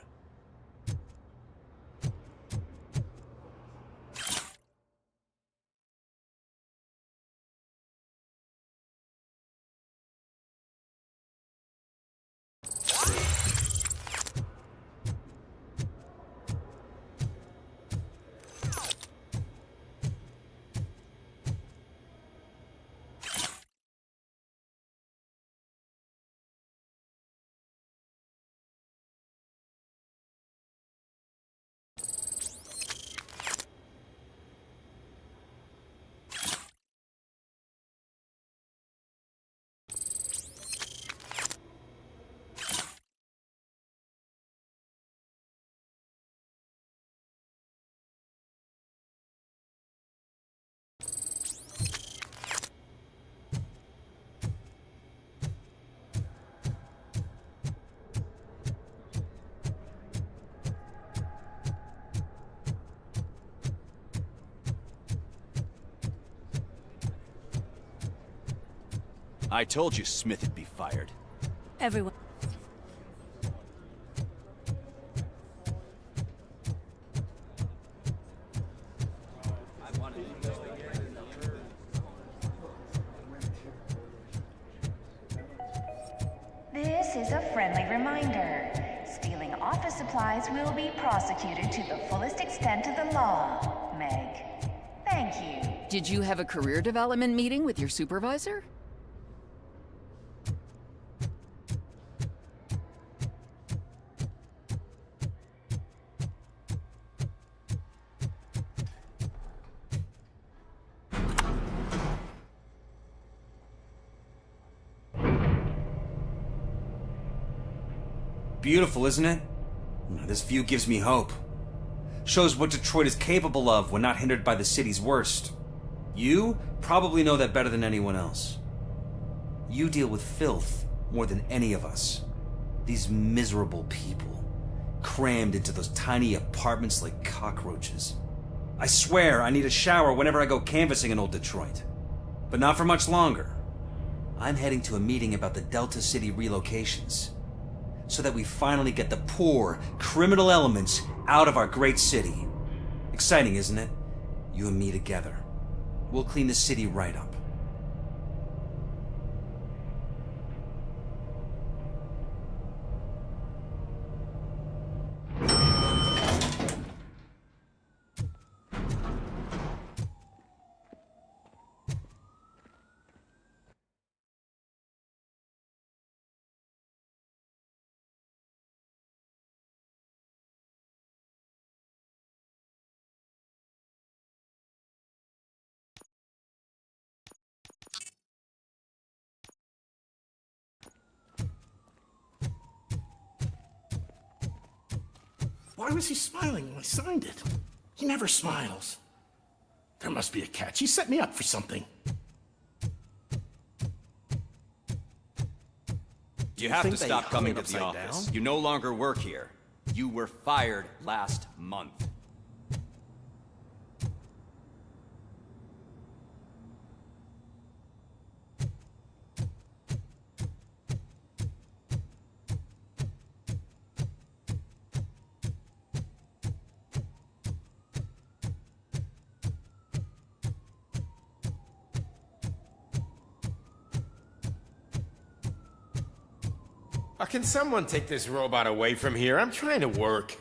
I told you Smith'd be fired. Everyone. This is a friendly reminder. Stealing office supplies will be prosecuted to the fullest extent of the law, Meg. Thank you. Did you have a career development meeting with your supervisor? Beautiful, isn't it? This view gives me hope. Shows what Detroit is capable of when not hindered by the city's worst. You probably know that better than anyone else. You deal with filth more than any of us. These miserable people. crammed into those tiny apartments like cockroaches. I swear I need a shower whenever I go canvassing in old Detroit. But not for much longer. I'm heading to a meeting about the Delta City relocations, so that we finally get the poor, criminal elements out of our great city. Exciting, isn't it? You and me together. We'll clean the city right up. Why was he smiling when I signed it? He never smiles. There must be a catch. He set me up for something. You have to stop coming to the office. You no longer work here. You were fired last month. Can someone take this robot away from here? I'm trying to work.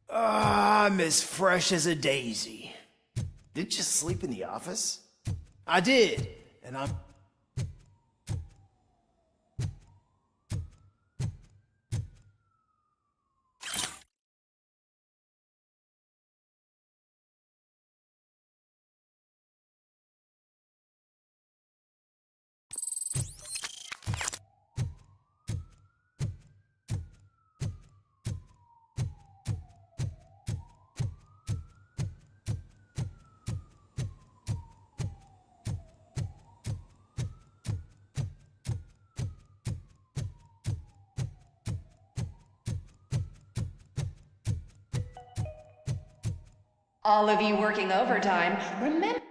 I'm as fresh as a daisy. Didn't you sleep in the office? I did, and I'm... All of you working overtime, remember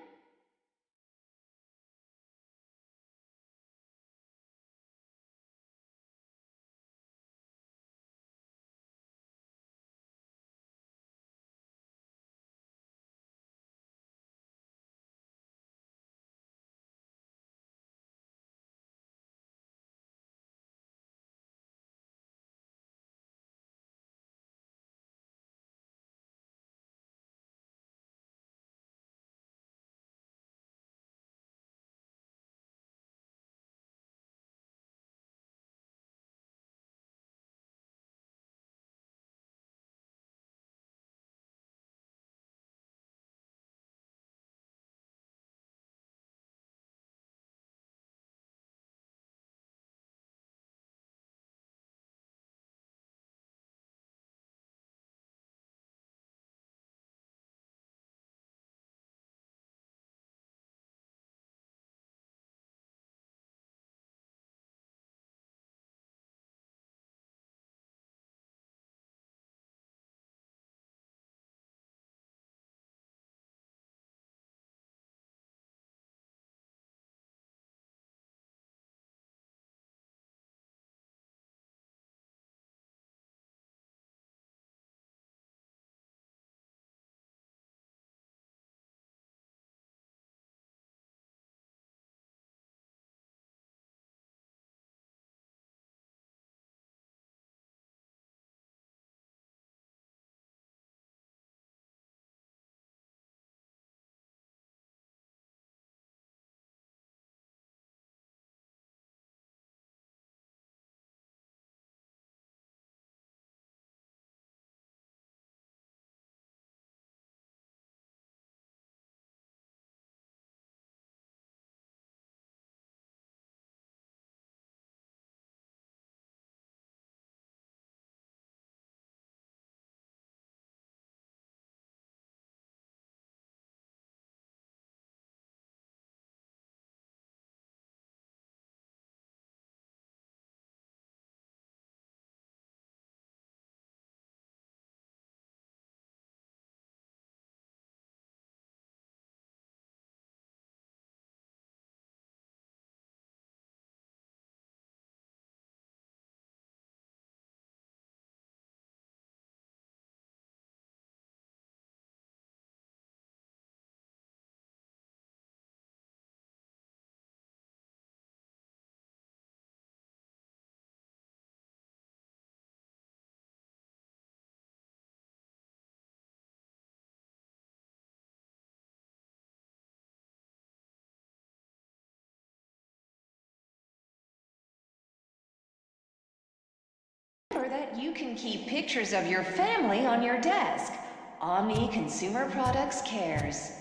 reminder that you can keep pictures of your family on your desk. Omni Consumer Products cares.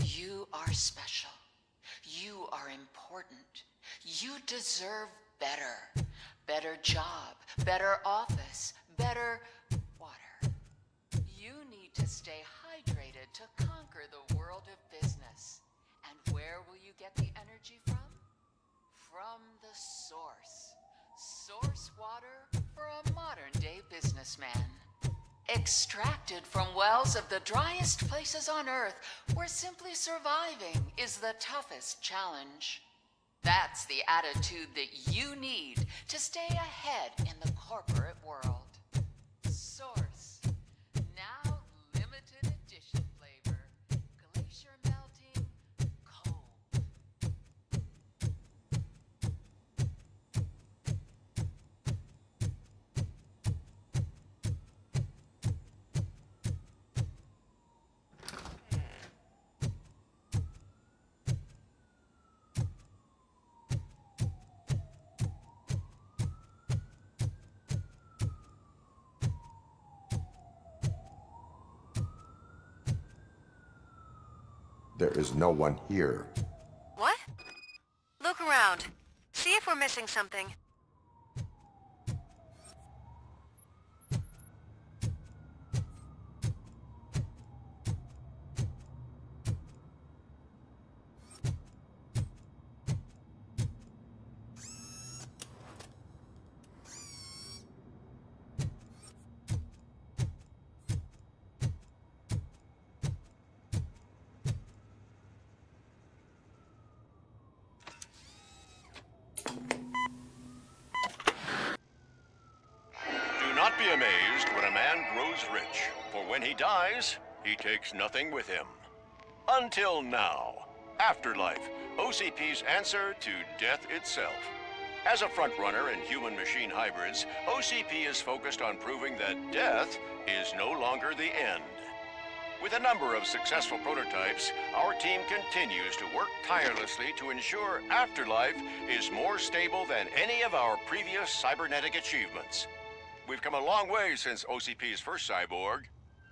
You are special. You are important. You deserve better. Better job, better office, better water. You need to stay hydrated to conquer the world of business. And where will you get the energy from? From the source. Source water for a modern-day businessman. Extracted from wells of the driest places on Earth, where simply surviving is the toughest challenge. That's the attitude that you need to stay ahead in the corporate world. Source. Now limited edition flavor. Glacier melting cold. There is no one here. What? Look around. See if we're missing something. Do not be amazed when a man grows rich, for when he dies, he takes nothing with him. Until now. Afterlife, OCP's answer to death itself. As a frontrunner in human-machine hybrids, OCP is focused on proving that death is no longer the end. With a number of successful prototypes, our team continues to work tirelessly to ensure Afterlife is more stable than any of our previous cybernetic achievements. We've come a long way since OCP's first cyborg.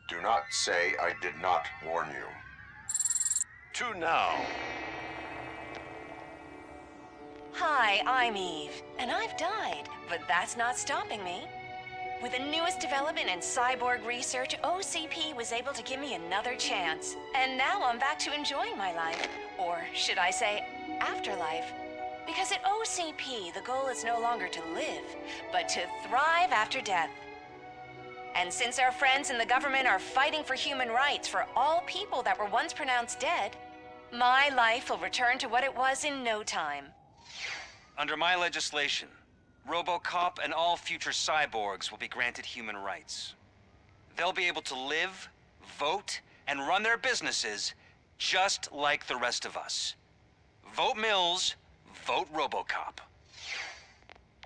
Do not say I did not warn you. To now. Hi, I'm Eve, and I've died, but that's not stopping me. With the newest development in cyborg research, OCP was able to give me another chance. And now I'm back to enjoying my life. Or should I say, afterlife. Because at OCP, the goal is no longer to live, but to thrive after death. And since our friends in the government are fighting for human rights for all people that were once pronounced dead, my life will return to what it was in no time. Under my legislation, RoboCop and all future cyborgs will be granted human rights. They'll be able to live, vote, and run their businesses just like the rest of us. Vote Mills, vote RoboCop.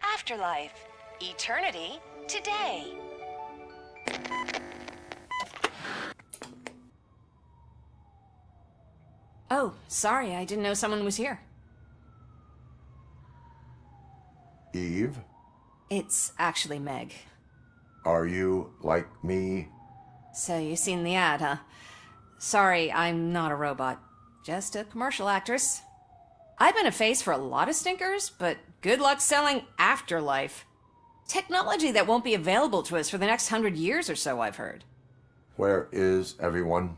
Afterlife. Eternity. Today. Oh, sorry, I didn't know someone was here. Eve, It's actually Meg. are you like me? So you seen the ad, huh? Sorry, I'm not a robot. Just a commercial actress. I've been a face for a lot of stinkers, but good luck selling Afterlife. Technology that won't be available to us for the next 100 years or so, I've heard. Where is everyone?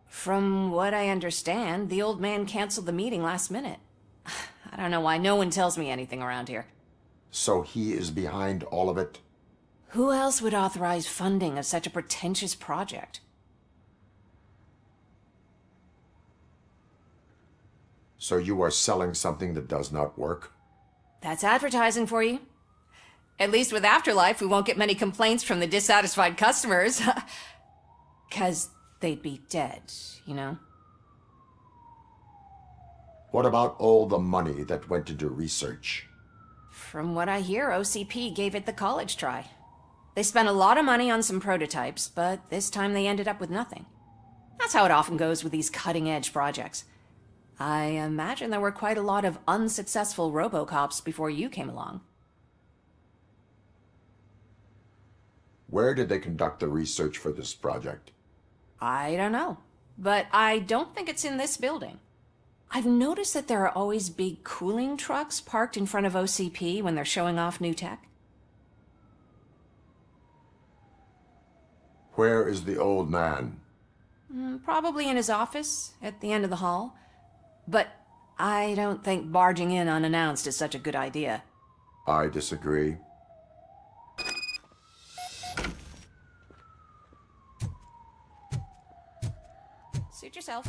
From what I understand, the old man canceled the meeting last minute. I don't know why no one tells me anything around here. So he is behind all of it? Who else would authorize funding of such a pretentious project? So you are selling something that does not work? That's advertising for you. At least with Afterlife, we won't get many complaints from the dissatisfied customers. 'Cause they'd be dead, you know? What about all the money that went into research? From what I hear, OCP gave it the college try. They spent a lot of money on some prototypes, but this time they ended up with nothing. That's how it often goes with these cutting-edge projects. I imagine there were quite a lot of unsuccessful RoboCops before you came along. Where did they conduct the research for this project? I don't know, but I don't think it's in this building. I've noticed that there are always big cooling trucks parked in front of OCP when they're showing off new tech. Where is the old man? Probably in his office, at the end of the hall. But I don't think barging in unannounced is such a good idea. I disagree. Suit yourself.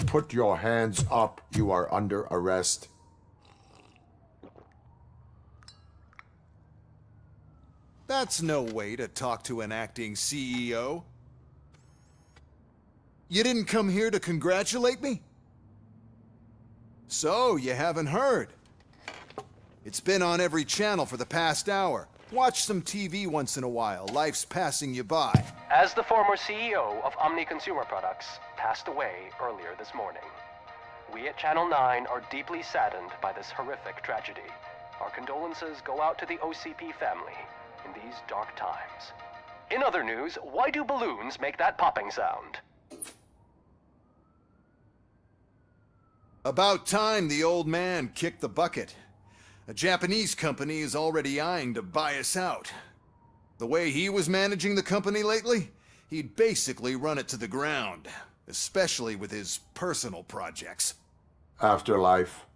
Put your hands up. You are under arrest. That's no way to talk to an acting CEO. You didn't come here to congratulate me? So, you haven't heard. It's been on every channel for the past hour. Watch some TV once in a while. Life's passing you by. As the former CEO of Omni Consumer Products passed away earlier this morning, we at Channel 9 are deeply saddened by this horrific tragedy. Our condolences go out to the OCP family in these dark times. In other news, why do balloons make that popping sound? About time the old man kicked the bucket. A Japanese company is already eyeing to buy us out. The way he was managing the company lately, he'd basically run it to the ground, especially with his personal projects. Afterlife.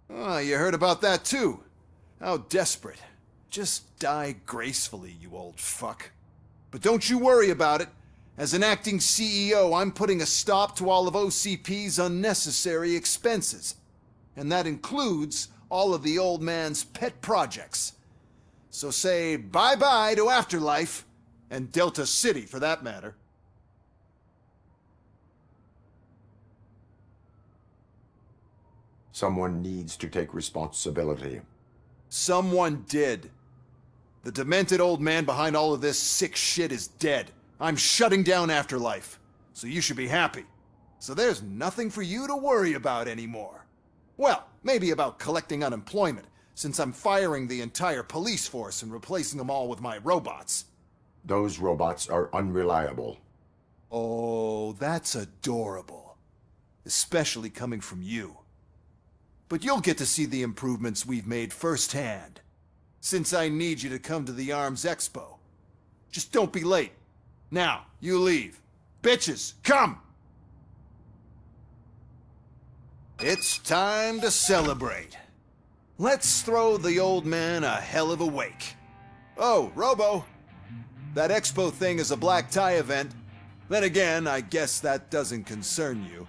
Oh, you heard about that too. How desperate. Just die gracefully, you old fuck. But don't you worry about it. As an acting CEO, I'm putting a stop to all of OCP's unnecessary expenses. And that includes all of the old man's pet projects. So say bye-bye to Afterlife, and Delta City for that matter. Someone needs to take responsibility. Someone did. The demented old man behind all of this sick shit is dead. I'm shutting down Afterlife, so you should be happy. So there's nothing for you to worry about anymore. Well, maybe about collecting unemployment, since I'm firing the entire police force and replacing them all with my robots. Those robots are unreliable. Oh, that's adorable. Especially coming from you. But you'll get to see the improvements we've made firsthand. Since I need you to come to the ARMS Expo. Just don't be late. Now, you leave. Bitches, come! It's time to celebrate. Let's throw the old man a hell of a wake. Oh, Robo. That expo thing is a black tie event. Then again, I guess that doesn't concern you.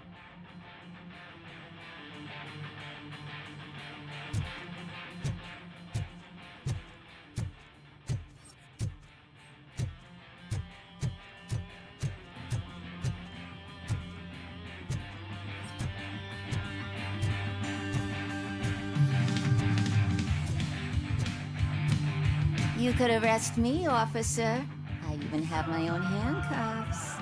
You could arrest me, officer. I even have my own handcuffs.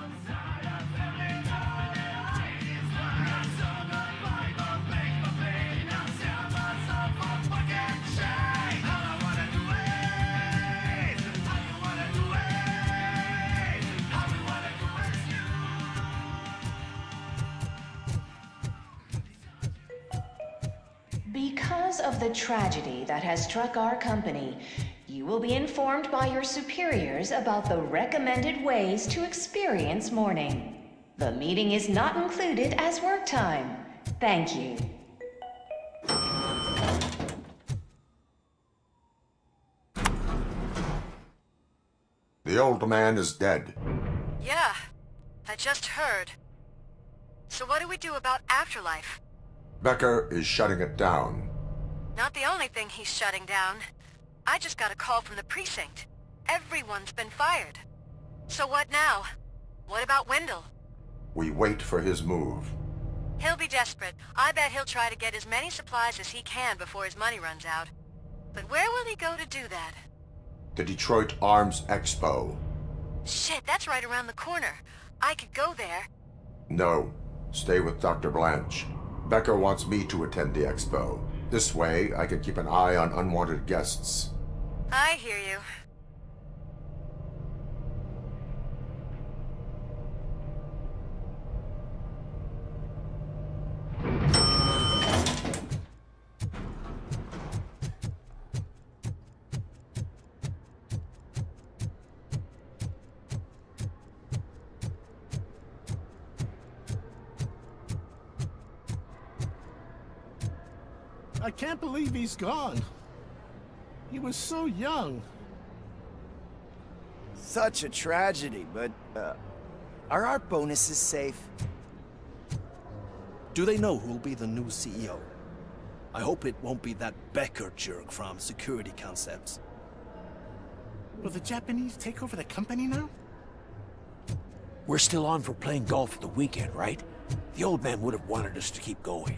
Because of the tragedy that has struck our company, you will be informed by your superiors about the recommended ways to experience mourning. The meeting is not included as work time. Thank you. The old man is dead. Yeah, I just heard. So what do we do about afterlife? Becker is shutting it down. Not the only thing he's shutting down. I just got a call from the precinct. Everyone's been fired. So what now? What about Wendell? We wait for his move. He'll be desperate. I bet he'll try to get as many supplies as he can before his money runs out. But where will he go to do that? The Detroit Arms Expo. Shit, that's right around the corner. I could go there. No. Stay with Dr. Blanche. Becker wants me to attend the expo. This way, I can keep an eye on unwanted guests. I hear you. I can't believe he's gone. He was so young. Such a tragedy, but, are our bonuses safe? Do they know who'll be the new CEO? I hope it won't be that Becker jerk from Security Concepts. Will the Japanese take over the company now? We're still on for playing golf at the weekend, right? The old man would have wanted us to keep going.